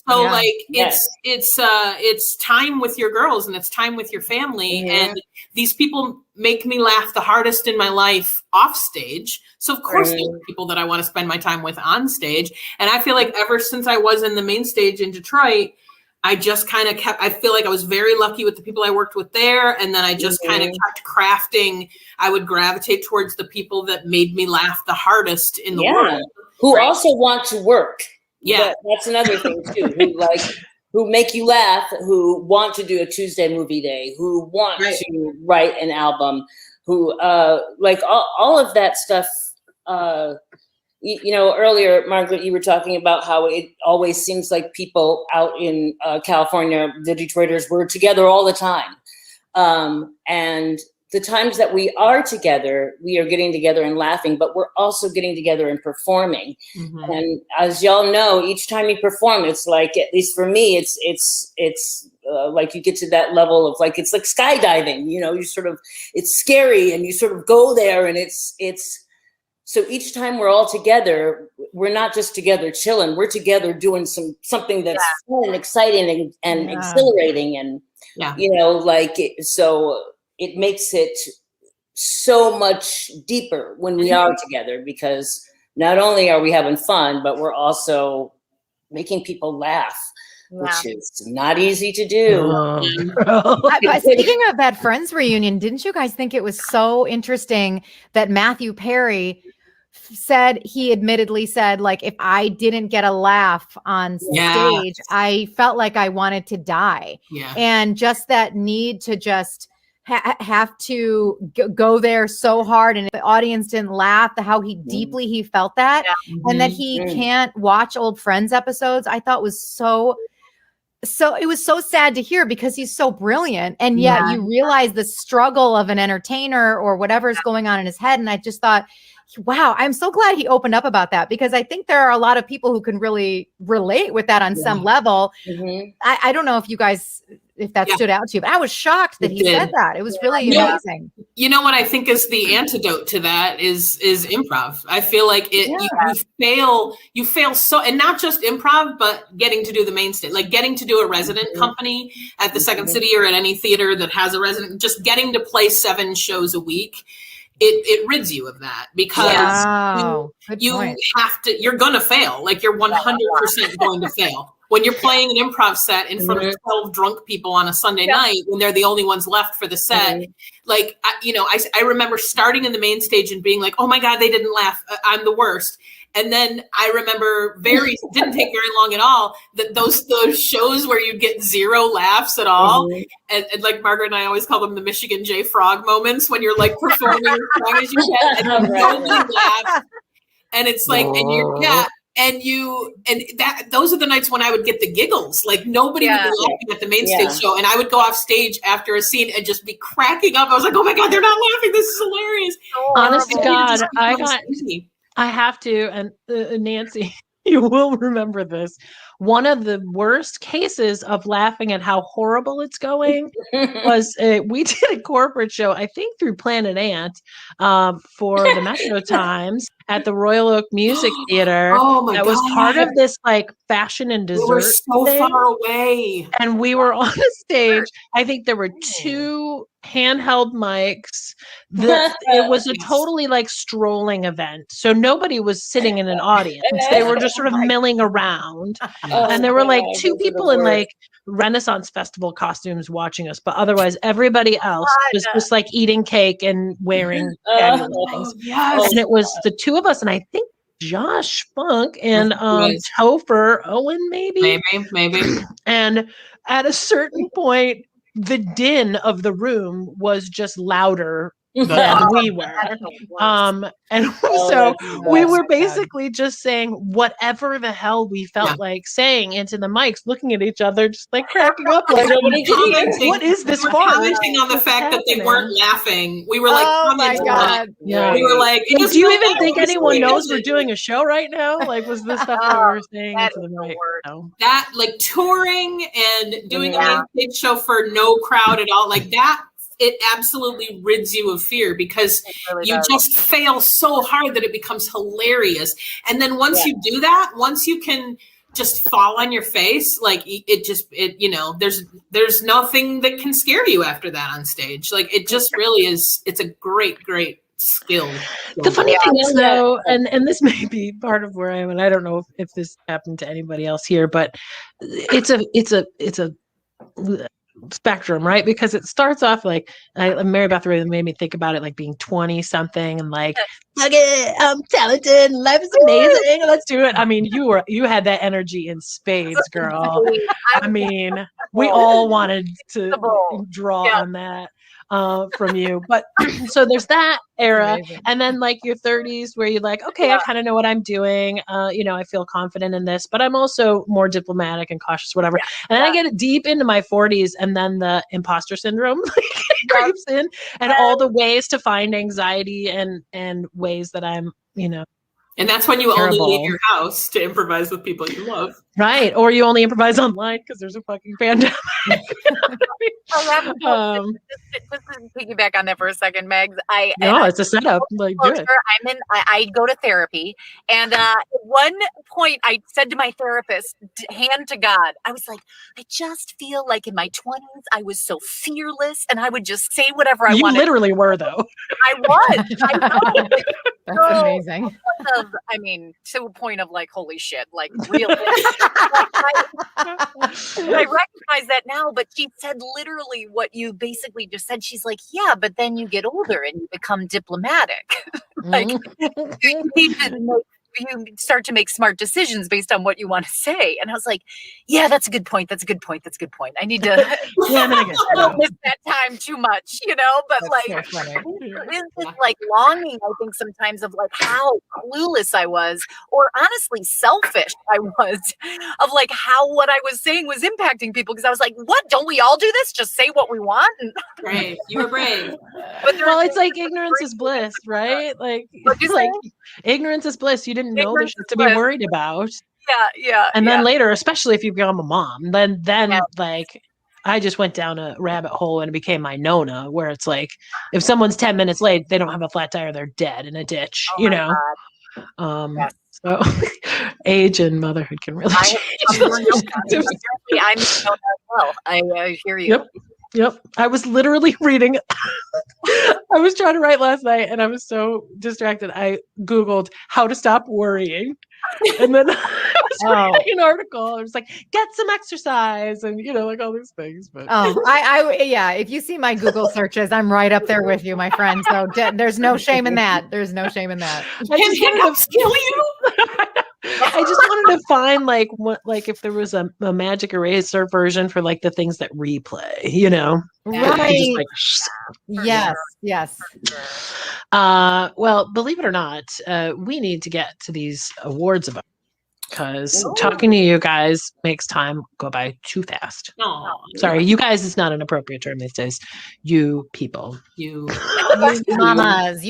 so like it's time with your girls and it's time with your family. And these people make me laugh the hardest in my life off stage. So of course there are people that I want to spend my time with on stage. And I feel like ever since I was in the main stage in Detroit, I just kind of I feel like I was very lucky with the people I worked with there. And then I just kind of kept crafting. I would gravitate towards the people that made me laugh the hardest in the world. Who also want to work. That's another thing too. Who make you laugh, who want to do a Tuesday movie day, who want to write an album, who like all of that stuff. You know, earlier, Margaret, you were talking about how it always seems like people out in California, the Detroiters, were together all the time. And the times that we are together, we are getting together and laughing, but we're also getting together and performing. And as y'all know, each time you perform, it's like, at least for me, it's like you get to that level of like, it's like skydiving, you know, you sort of, it's scary and you sort of go there and it's, so each time we're all together, we're not just together chilling, we're together doing something that's fun and exciting and exhilarating. And, you know, like, so it makes it so much deeper when we are together, because not only are we having fun, but we're also making people laugh, which is not easy to do. Speaking of that Friends reunion, didn't you guys think it was so interesting that Matthew Perry said, he admittedly said, like, if I didn't get a laugh on stage, I felt like I wanted to die. And just that need to just have to go there so hard, and if the audience didn't laugh, how he deeply he felt that, and that he can't watch old Friends episodes, I thought was so it was so sad to hear, because he's so brilliant, and yet you realize the struggle of an entertainer or whatever's going on in his head. And I just thought, wow, I'm so glad he opened up about that, because I think there are a lot of people who can really relate with that on some level. I don't know if you guys, if that stood out to you, but I was shocked that he said that. It was really amazing. You know what I think is the antidote to that is improv. I feel like you fail so, and not just improv, but getting to do the main stage, like getting to do a resident company at the Second City or at any theater that has a resident, just getting to play 7 shows a week. It rids you of that, because you have to, you're going to fail. Like, you're 100% going to fail. When you're playing an improv set in front of 12 drunk people on a Sunday night, when they're the only ones left for the set, like, I remember starting in the main stage and being like, oh my God, they didn't laugh. I'm the worst. And then I remember didn't take very long at all, that those shows where you get 0 laughs at all. And like Margaret and I always call them the Michigan J Frog moments, when you're like performing as strong as you can and nobody laughs. And it's like, those are the nights when I would get the giggles. Like, nobody would be laughing at the main stage show, and I would go off stage after a scene and just be cracking up. I was like, oh my God, they're not laughing. This is hilarious. Honest to God, I have to, and Nancy, you will remember this. One of the worst cases of laughing at how horrible it's going was we did a corporate show, I think through Planet Ant, for the Metro Times at the Royal Oak Music Theater. That was part of this like fashion and dessert. We were so far away. And we were on a stage. I think there were 2 handheld mics. It was a totally like strolling event. So nobody was sitting in an audience. They were just sort of milling around. And there were like 2 people in like Renaissance Festival costumes watching us, but otherwise everybody else was just like eating cake and wearing things. And it was the 2 of us, and I think Josh Funk and Topher Owen, maybe. And at a certain point, the din of the room was just louder than we were. And so we were basically just saying whatever the hell we felt like saying into the mics, looking at each other, just like cracking up. Like, what is this for? Commenting on the fact that they weren't laughing. We were like, oh my God. Yeah. We were like, do you even think anyone knows we're doing a show right now? Like, was this stuff that we were saying into the mic? No. That, like, touring and doing a main stage show for no crowd at all, like that, it absolutely rids you of fear because you just fail so hard that it becomes hilarious. And then once you do that, once you can just fall on your face, like there's nothing that can scare you after that on stage. Like it just really is. It's a great skill. The funny thing is though, and this may be part of where I am, and I don't know if this happened to anybody else here, but it's a spectrum, right? Because it starts off like Maribeth really made me think about it like being 20 something and like, okay, I'm talented and life is amazing, let's do it. I mean, you had that energy in spades, girl. I mean, we all wanted to draw on that from you. But so there's that era. And then like your 30s where you're like, okay, I kind of know what I'm doing. I feel confident in this, but I'm also more diplomatic and cautious, whatever. And then I get deep into my 40s and then the imposter syndrome creeps in and all the ways to find anxiety and ways that I'm, and that's when you terrible. only leave your house to improvise with people you love. Right. Or you only improvise online because there's a fucking pandemic. Just to piggyback on that for a second, Megs. It's a setup. Like, do it. I go to therapy, and at one point, I said to my therapist, hand to God, I was like, I just feel like in my 20s, I was so fearless, and I would just say whatever I wanted. You literally were, though. I was. That's amazing. To a point of like, holy shit, like really. I recognize that now, but she said literally what you basically just said. She's like, yeah, but then you get older and you become diplomatic. Like you start to make smart decisions based on what you want to say. And I was like, yeah, that's a good point. That's a good point. I need to I don't miss that time too much, but that's there's this like longing, I think sometimes of like how clueless I was, or honestly selfish I was, of like how what I was saying was impacting people. Because I was like, what? Don't we all do this? Just say what we want? Brave. You were brave. Well, it's like ignorance is bliss, right? Like, it's like ignorance is bliss. You didn't know the shit to be worried about. Yeah. And then later, especially if you become a mom, then like I just went down a rabbit hole and it became my Nona, where it's like if someone's 10 minutes late, they don't have a flat tire, they're dead in a ditch, So age and motherhood can really change. I know that well. I hear you. Yep. I was literally reading. I was trying to write last night and I was so distracted. I Googled how to stop worrying. And then I was reading an article. It was like, get some exercise and, like all these things. But if you see my Google searches, I'm right up there with you, my friend. So there's no shame in that. There's no shame in that. Can hiccups kill you? I just wanted to find like if there was a magic eraser version for like the things that replay, Right. Yes. Well, believe it or not, we need to get to these awards because talking to you guys makes time go by too fast. Sorry, you guys is not an appropriate term these days. You people. You mamas.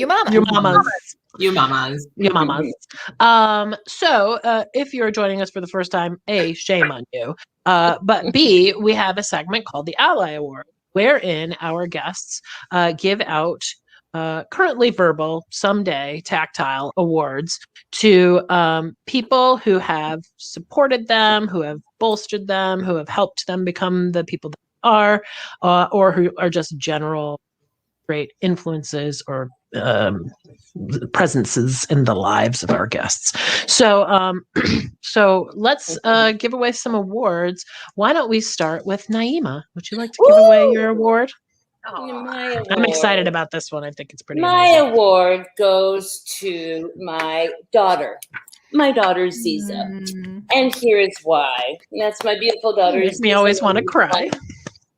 So if you're joining us for the first time, A, shame on you. But B, we have a segment called the Ally Award, wherein our guests give out currently verbal, someday tactile awards to people who have supported them, who have bolstered them, who have helped them become the people that they are, or who are just general great influences or presences in the lives of our guests. So so let's give away some awards. Why don't we start with Nyima? Would you like to give away your award? I'm excited about this one. I think it's pretty amazing. Award goes to my daughter Ziza. And here is why. That's my beautiful daughter. It makes me always want to cry.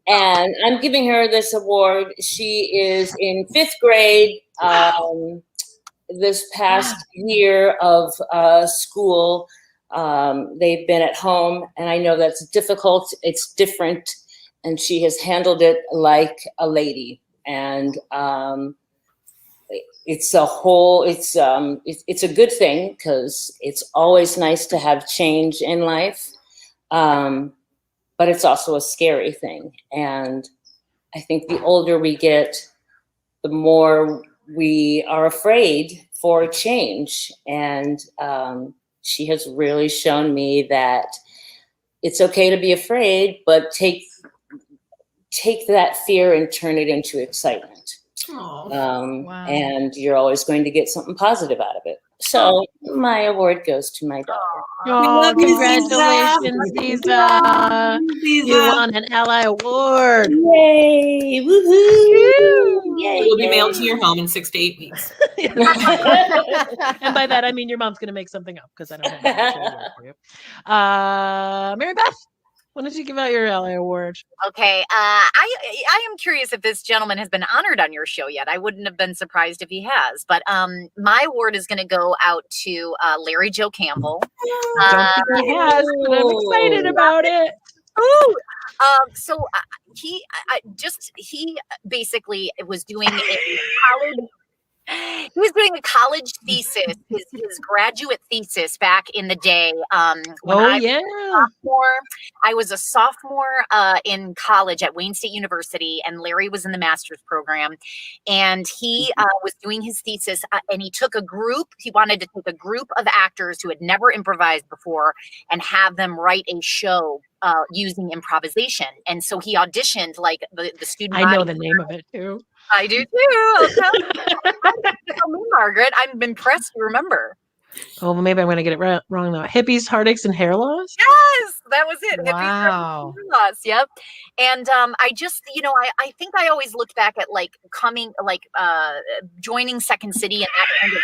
And I'm giving her this award. She is in 5th grade. This past year of school, they've been at home, and I know that's difficult. It's different, and she has handled it like a lady. And it's a good thing, because it's always nice to have change in life, but it's also a scary thing. And I think the older we get, the more we are afraid for change. And she has really shown me that it's okay to be afraid, but take that fear and turn it into excitement. Wow. And you're always going to get something positive out of it. So my award goes to my daughter. Oh, congratulations, Ziza. You won an Ally Award. Yay! Woohoo! Yay! It will be mailed to your home in 6 to 8 weeks. And by that, I mean your mom's going to make something up, because I don't have that award for you. Maribeth, when did you give out your Ally Award? Okay, I am curious if this gentleman has been honored on your show yet. I wouldn't have been surprised if he has. But my award is going to go out to Larry Joe Campbell. Don't think he has, but I'm excited about it. Ooh. So he basically was doing a college. He was doing a college thesis, his graduate thesis back in the day. When I was a sophomore in college at Wayne State University, and Larry was in the master's program. And he was doing his thesis, and he wanted to take a group of actors who had never improvised before and have them write a show using improvisation. And so he auditioned like the student. I know the name of it too. I do too. I'll tell you, Margaret. I'm impressed you remember. Oh, well, maybe I'm going to get it wrong though. Hippies, heartaches, and hair loss? Yes, that was it. Wow. Hippies, hair loss. Yep. And I just, I think I always looked back at joining Second City and that kind of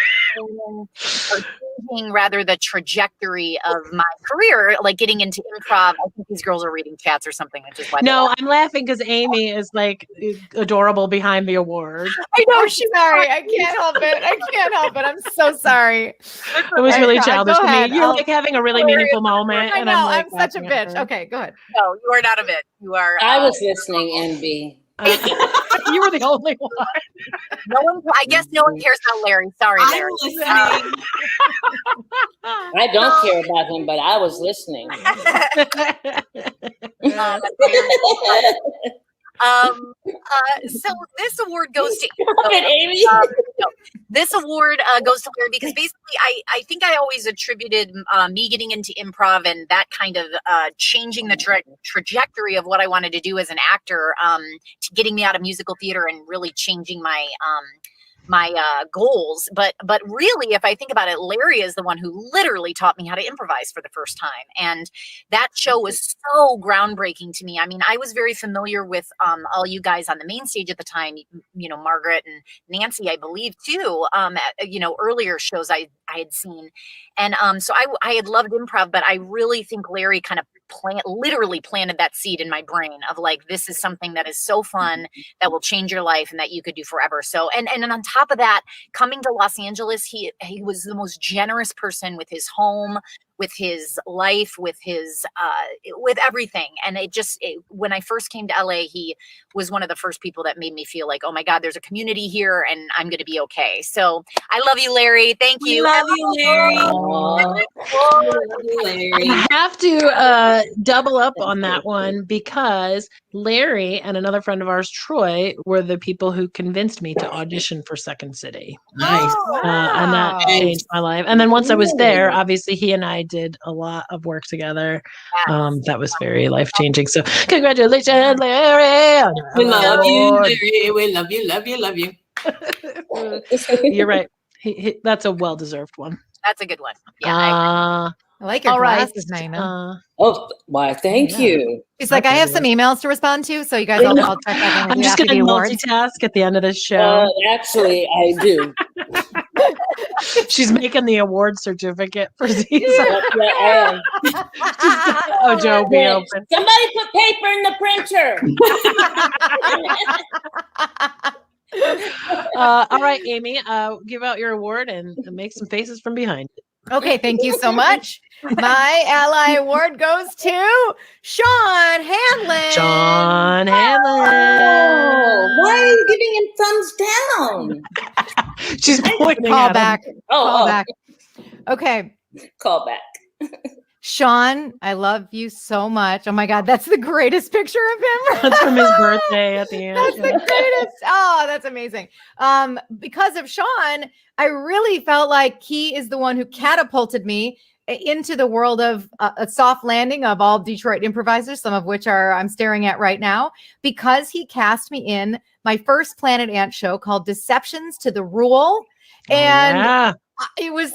changing rather the trajectory of my career, like getting into improv. I think these girls are reading chats or something. Which is why I'm laughing because Amy is like adorable behind the award. I know she's sorry. I can't help it. I'm so sorry. It was really childish to me. You're like having a really meaningful moment. I know. I'm such a bitch. Okay, go ahead. No, you are not a bitch. You are. I was listening, NB. You were the only one. I guess no one cares about Larry. Sorry, Larry. I don't care about him, but I was listening. So this award goes to Amy. This award goes to Larry because basically I think I always attributed me getting into improv and that kind of changing the trajectory of what I wanted to do as an actor to getting me out of musical theater and really changing my goals. But really, if I think about it, Larry is the one who literally taught me how to improvise for the first time. And that show was so groundbreaking to me. I mean, I was very familiar with all you guys on the main stage at the time, Margaret and Nancy, I believe too, earlier shows I had seen. And so I had loved improv, but I really think Larry kind of literally planted that seed in my brain of like, this is something that is so fun that will change your life and that you could do forever. So, and on top of that, coming to Los Angeles, he was the most generous person with his home, with his life, with his, with everything. And when I first came to LA, he was one of the first people that made me feel like, oh my God, there's a community here and I'm going to be okay. So I love you, Larry. Thank you. Love you, Larry. I have to double up on that one because Larry and another friend of ours, Troy, were the people who convinced me to audition for Second City. Nice. And that changed my life. And then once I was there, obviously he and I did a lot of work together. That was very life-changing. So congratulations, Larry. We love you, Larry. We love you, love you, love you. You're right. That's a well-deserved one. That's a good one. Yeah. I like your glasses, Nyima. Why? Thank you. He's like, I have some emails to respond to, so you guys all check back in with I'm you just after going the to awards. multitask at the end of this show. Actually, I do. She's making the award certificate for season. Yeah, I am. Oh, Joe, be open. Somebody put paper in the printer. All right, Amy, give out your award and make some faces from behind. Okay, thank you so much. My ally award goes to Sean Hanlon. Sean Hanlon. Oh, why are you giving him thumbs down? She's pointing Call at back. him. Call back. Okay. Call back. Sean, I love you so much. Oh my God, that's the greatest picture of him. That's from his birthday at the end. That's the greatest. Oh, that's amazing. Because of Sean, I really felt like he is the one who catapulted me into the world of a soft landing of all Detroit improvisers, some of which I'm staring at right now, because he cast me in my first Planet Ant show called Deceptions to the Rule. And it was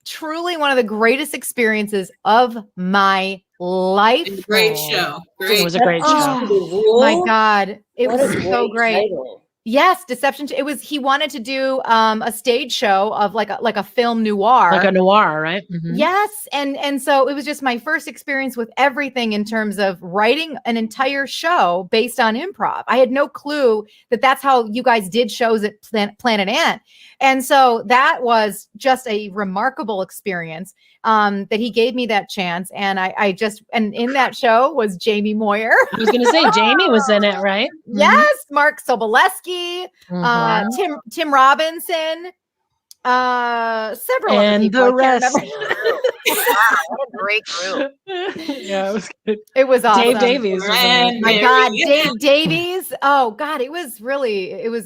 truly one of the greatest experiences of my life. Great show. Great. It was a great show. Oh my God. It What was a so great. title. Yes, Deception. He wanted to do a stage show of like a film noir. Like a noir, right? Mhm. Yes. And so it was just my first experience with everything in terms of writing an entire show based on improv. I had no clue that that's how you guys did shows at Planet Ant. And so that was just a remarkable experience that he gave me that chance. And and in that show was Jamie Moyer. I was going to say, Jamie was in it, right? Yes. Mark Soboleski, Tim Robinson, several and other people. the rest. Wow, what a great group. Yeah, it was good. It was awesome. Dave Davies. Was in it. My God, Dave Davies. Oh God, it was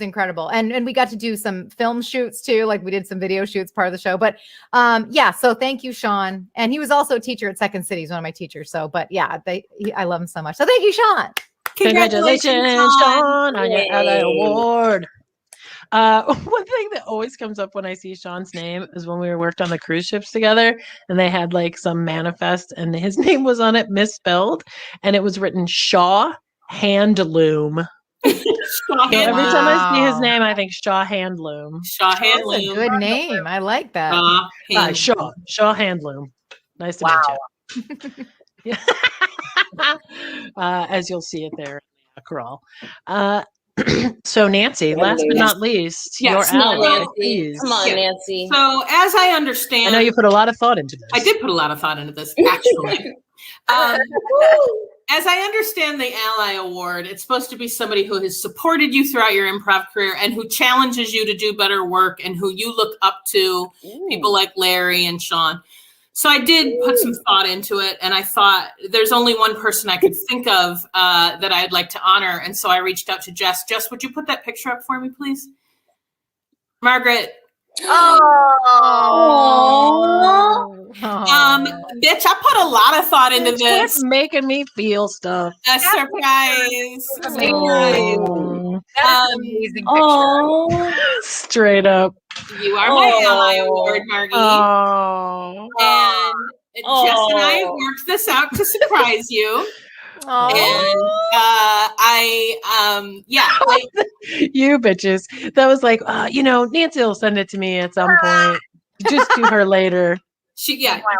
incredible. And we got to do some film shoots too. Like we did some video shoots part of the show. But yeah, so thank you, Sean. And he was also a teacher at Second City. He's one of my teachers. So, but yeah, I love him so much. So thank you, Sean. Congratulations, Sean, on your LA award. One thing that always comes up when I see Sean's name is when we worked on the cruise ships together and they had like some manifest and his name was on it misspelled and it was written Shaw Handloom. So every time I see his name, I think Shaw Handloom. Shaw Handloom. That's a good name. I like that. Shaw Handloom. Nice to meet you. Yeah. As you'll see it there in the crawl. So Nancy, last but not least, your ally, please. Come on, Nancy. So as I understand, I know you put a lot of thought into this. I did put a lot of thought into this, actually. As I understand the Ally Award, it's supposed to be somebody who has supported you throughout your improv career and who challenges you to do better work and who you look up to, people like Larry and Sean. So I did put some thought into it, and I thought there's only one person I could think of that I'd like to honor, and so I reached out to Jess. Jess, would you put that picture up for me, please? Margaret. Bitch, I put a lot of thought into this. Quit making me feel stuff. A surprise. That is an amazing picture. Straight up. You are my Ally Award, Margie. And Jess and I have worked this out to surprise you. And you bitches. That was like, Nancy will send it to me at some point. Just to her later.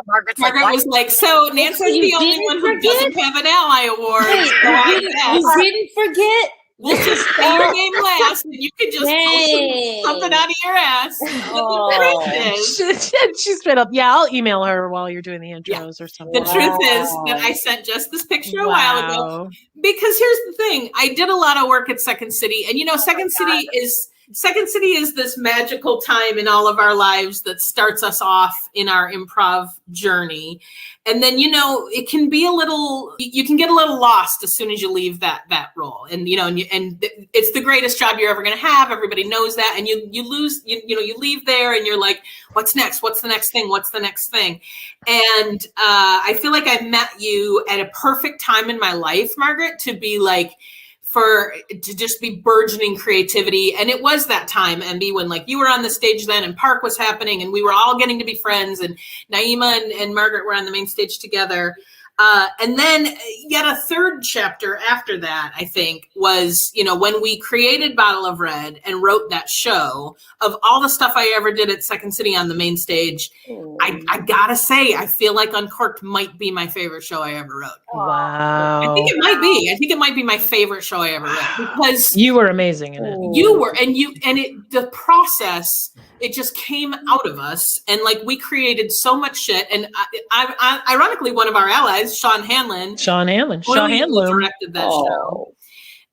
Margaret was like, so Nancy's the only one who doesn't have an Ally Award. You didn't forget. We'll just say your name last, and you can just pull something out of your ass. She's straight up. Yeah, I'll email her while you're doing the intros or something. The truth is that I sent just this picture a while ago because here's the thing: I did a lot of work at Second City, and Second City is this magical time in all of our lives that starts us off in our improv journey. And then, it can be you can get a little lost as soon as you leave that role. And, and it's the greatest job you're ever going to have. Everybody knows that. And you leave there and you're like, what's next? What's the next thing? What's the next thing? And I feel like I met you at a perfect time in my life, Margaret, to be like, to just be burgeoning creativity. And it was that time, Andi, when like you were on the stage then and Park was happening and we were all getting to be friends and Nyima and Margaret were on the main stage together. And then yet a third chapter after that, I think, was, when we created Bottle of Red and wrote that show, of all the stuff I ever did at Second City on the main stage, I gotta say, I feel like Uncorked might be my favorite show I ever wrote. Wow. I think it might be. I think it might be my favorite show I ever wrote, because you were amazing in it. You were, the process, it just came out of us, and like we created so much shit. And I ironically, one of our allies, Sean Hanlon directed that show.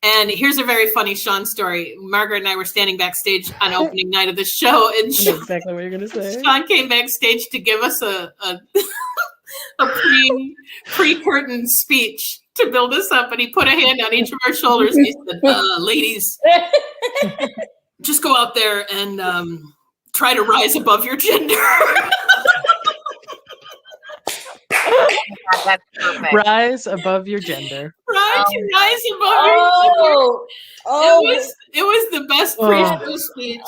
And here's a very funny Sean story. Margaret and I were standing backstage on opening night of the show, and exactly what you're gonna say. Sean came backstage to give us a pre-curtain speech to build us up, and he put a hand on each of our shoulders and he said, ladies, just go out there and try to rise above your gender. That's perfect. Rise above your gender. Rise above your gender. It was the best pre-show speech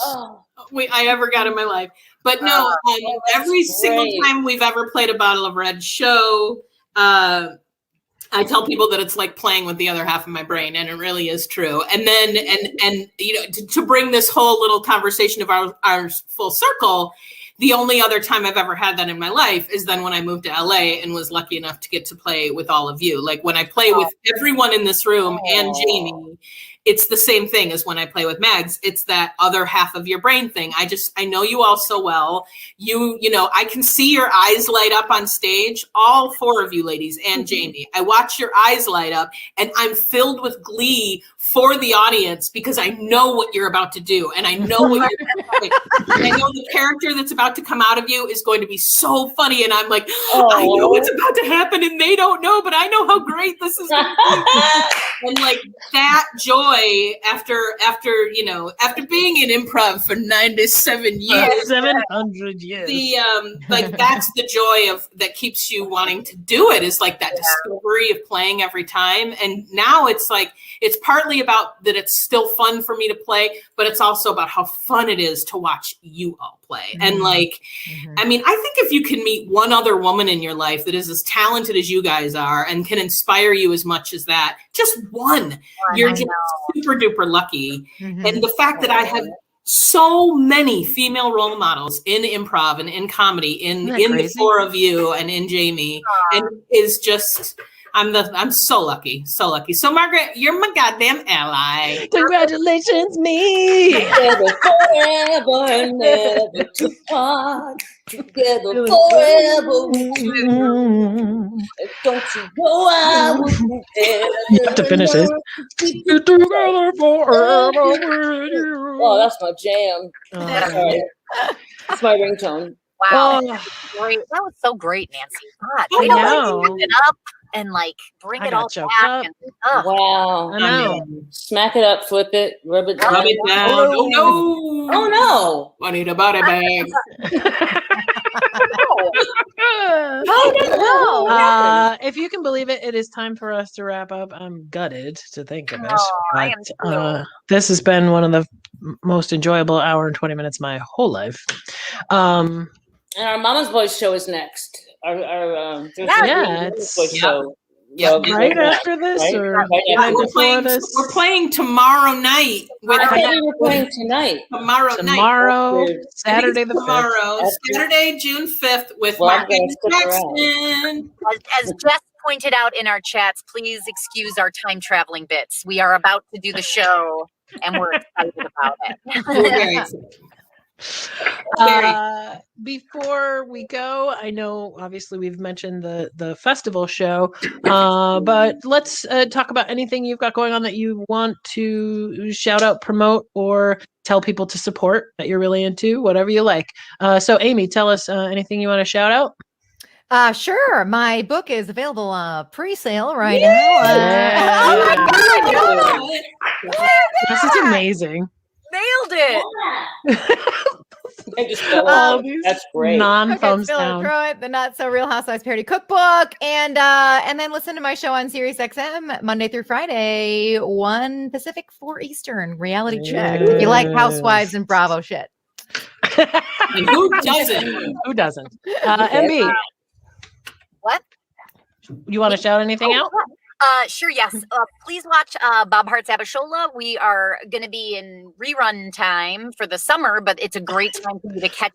I ever got in my life. But no, every single time we've ever played a Bottle of Red show, I tell people that it's like playing with the other half of my brain, and it really is true. And then, to bring this whole little conversation of our full circle, the only other time I've ever had that in my life is then when I moved to LA and was lucky enough to get to play with all of you. Like when I play with everyone in this room and Jamie, it's the same thing as when I play with Mags. It's that other half of your brain thing. I know you all so well. I can see your eyes light up on stage, all four of you ladies and Jamie. I watch your eyes light up and I'm filled with glee for the audience because I know what you're about to do. And I know what you're doing. I know the character that's about to come out of you is going to be so funny. And I'm like, I know what's about to happen and they don't know, but I know how great this is going to be. And like that joy after being in improv for 97 years, 700 years, that's the joy that keeps you wanting to do it, is like that discovery of playing every time. And now it's like, it's partly about that it's still fun for me to play, but it's also about how fun it is to watch you all play. And like, I mean, I think if you can meet one other woman in your life that is as talented as you guys are and can inspire you as much as that, just one, you're just super duper lucky. And the fact that I have so many female role models in improv and in comedy, in the four of you and in Jamie, and is just, I'm so lucky, so lucky. So Margaret, you're my goddamn ally. Congratulations, me. Together forever, never to part. Together forever. Don't you know I will you have to finish it. Together forever with you. Oh, that's my jam. Sorry. That's my ringtone. Wow, great. That was so great, Nancy. God, I know. It up and like bring it all back. Wow, I know. Smack it up, flip it, rub it down. Rub it down. Oh no! Oh no! I need a body bag. If you can believe it, it is time for us to wrap up. I'm gutted to think of it. I am too. This has been one of the most enjoyable hour and 20 minutes of my whole life. And our Mama's Boys show is next. It's Boys show. Right after this, right? or Right before this? We're playing tomorrow night. I thought we were playing tonight. Tomorrow, Saturday the 5th. Saturday, June 5th with Margaret Jackson. As Jess pointed out in our chats, please excuse our time traveling bits. We are about to do the show, and we're excited about it. We're very excited. Before we go, I know obviously we've mentioned the festival show, but let's talk about anything you've got going on that you want to shout out, promote, or tell people to support that you're really into, whatever you like. So Amy, tell us anything you want to shout out. Sure. My book is available pre-sale right now. Oh my God! This is amazing. Nailed it. I just fell That's great. Non-thumbs down. Pruitt, the Not So Real Housewives parody cookbook, and then listen to my show on Sirius XM Monday through Friday, 1 Pacific, 4 Eastern. Reality Check. If you like Housewives and Bravo shit. And who doesn't? Who doesn't? MB. What? You want to shout anything out? Sure, yes. Please watch Bob Hart's Abishola. We are going to be in rerun time for the summer, but it's a great time for you to catch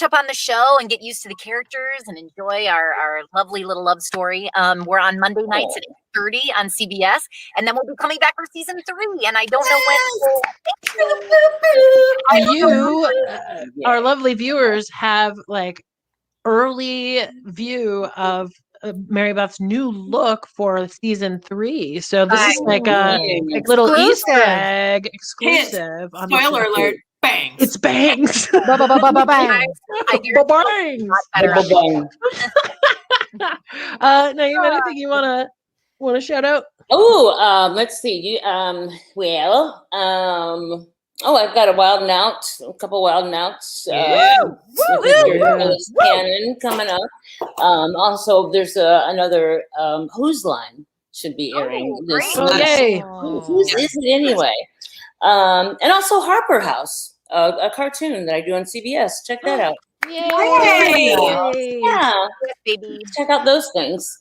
up on the show and get used to the characters and enjoy our lovely little love story. We're on Monday nights at 8:30 on CBS, and then we'll be coming back for season 3. And I don't know when. Our lovely viewers have like early view of Maribeth's new look for season 3. So this is like a little Easter egg exclusive. Spoiler alert. Bangs. It's bangs. Bangs. Now, you have anything you want to shout out? Oh, let's see. I've got a couple wild and outs. Canon coming up. Also, there's another Who's Line should be airing this month. Whose is it anyway? And also Harper House, a cartoon that I do on CBS. Check that out. Yay! Yeah, baby. Check out those things.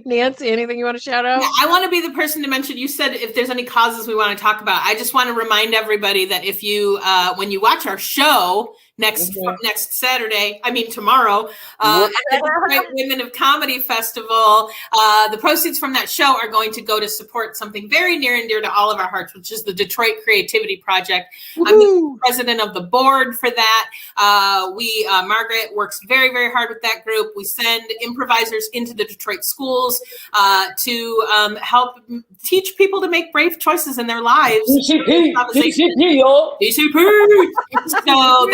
Nancy, anything you want to shout out? Yeah, I want to be the person to mention, you said if there's any causes we want to talk about. I just want to remind everybody that if you, when you watch our show next Saturday, tomorrow, at the Detroit Women of Comedy Festival, the proceeds from that show are going to go to support something very near and dear to all of our hearts, which is the Detroit Creativity Project. Woo-hoo! I'm the president of the board for that. Margaret works very, very hard with that group. We send improvisers into the Detroit schools to help teach people to make brave choices in their lives. DCP. So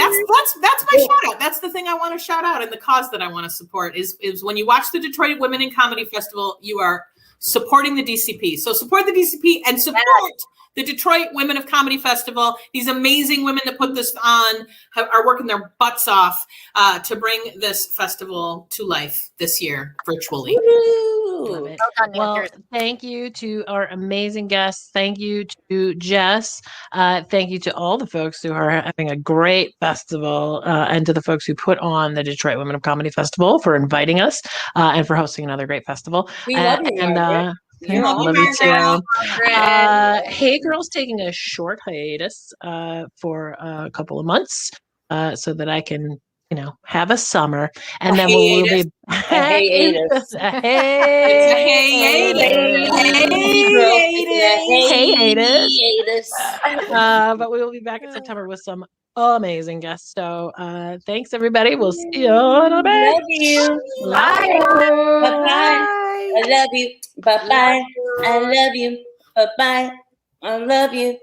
that's my shout out. That's the thing I want to shout out, and the cause that I want to support is when you watch the Detroit Women in Comedy Festival, you are supporting the DCP. So support the DCP and support the Detroit Women of Comedy Festival. These amazing women that put this on are working their butts off to bring this festival to life this year virtually. Love it. Well, thank you to our amazing guests. Thank you to Jess. Thank you to all the folks who are having a great festival, and to the folks who put on the Detroit Women of Comedy Festival for inviting us and for hosting another great festival. We love you, love you too. Hey Girl's taking a short hiatus for a couple of months so that I can, have a summer, and then we'll be back. Hiatus. But we will be back in September with some amazing guests. So thanks everybody. We'll see you in a bit. Love you. Bye. Bye-bye. I love you. Bye-bye. I love you. Bye-bye. I love you.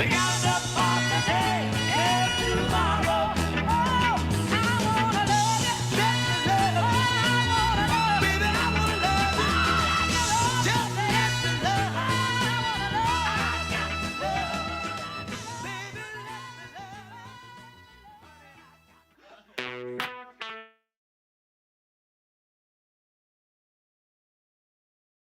Make out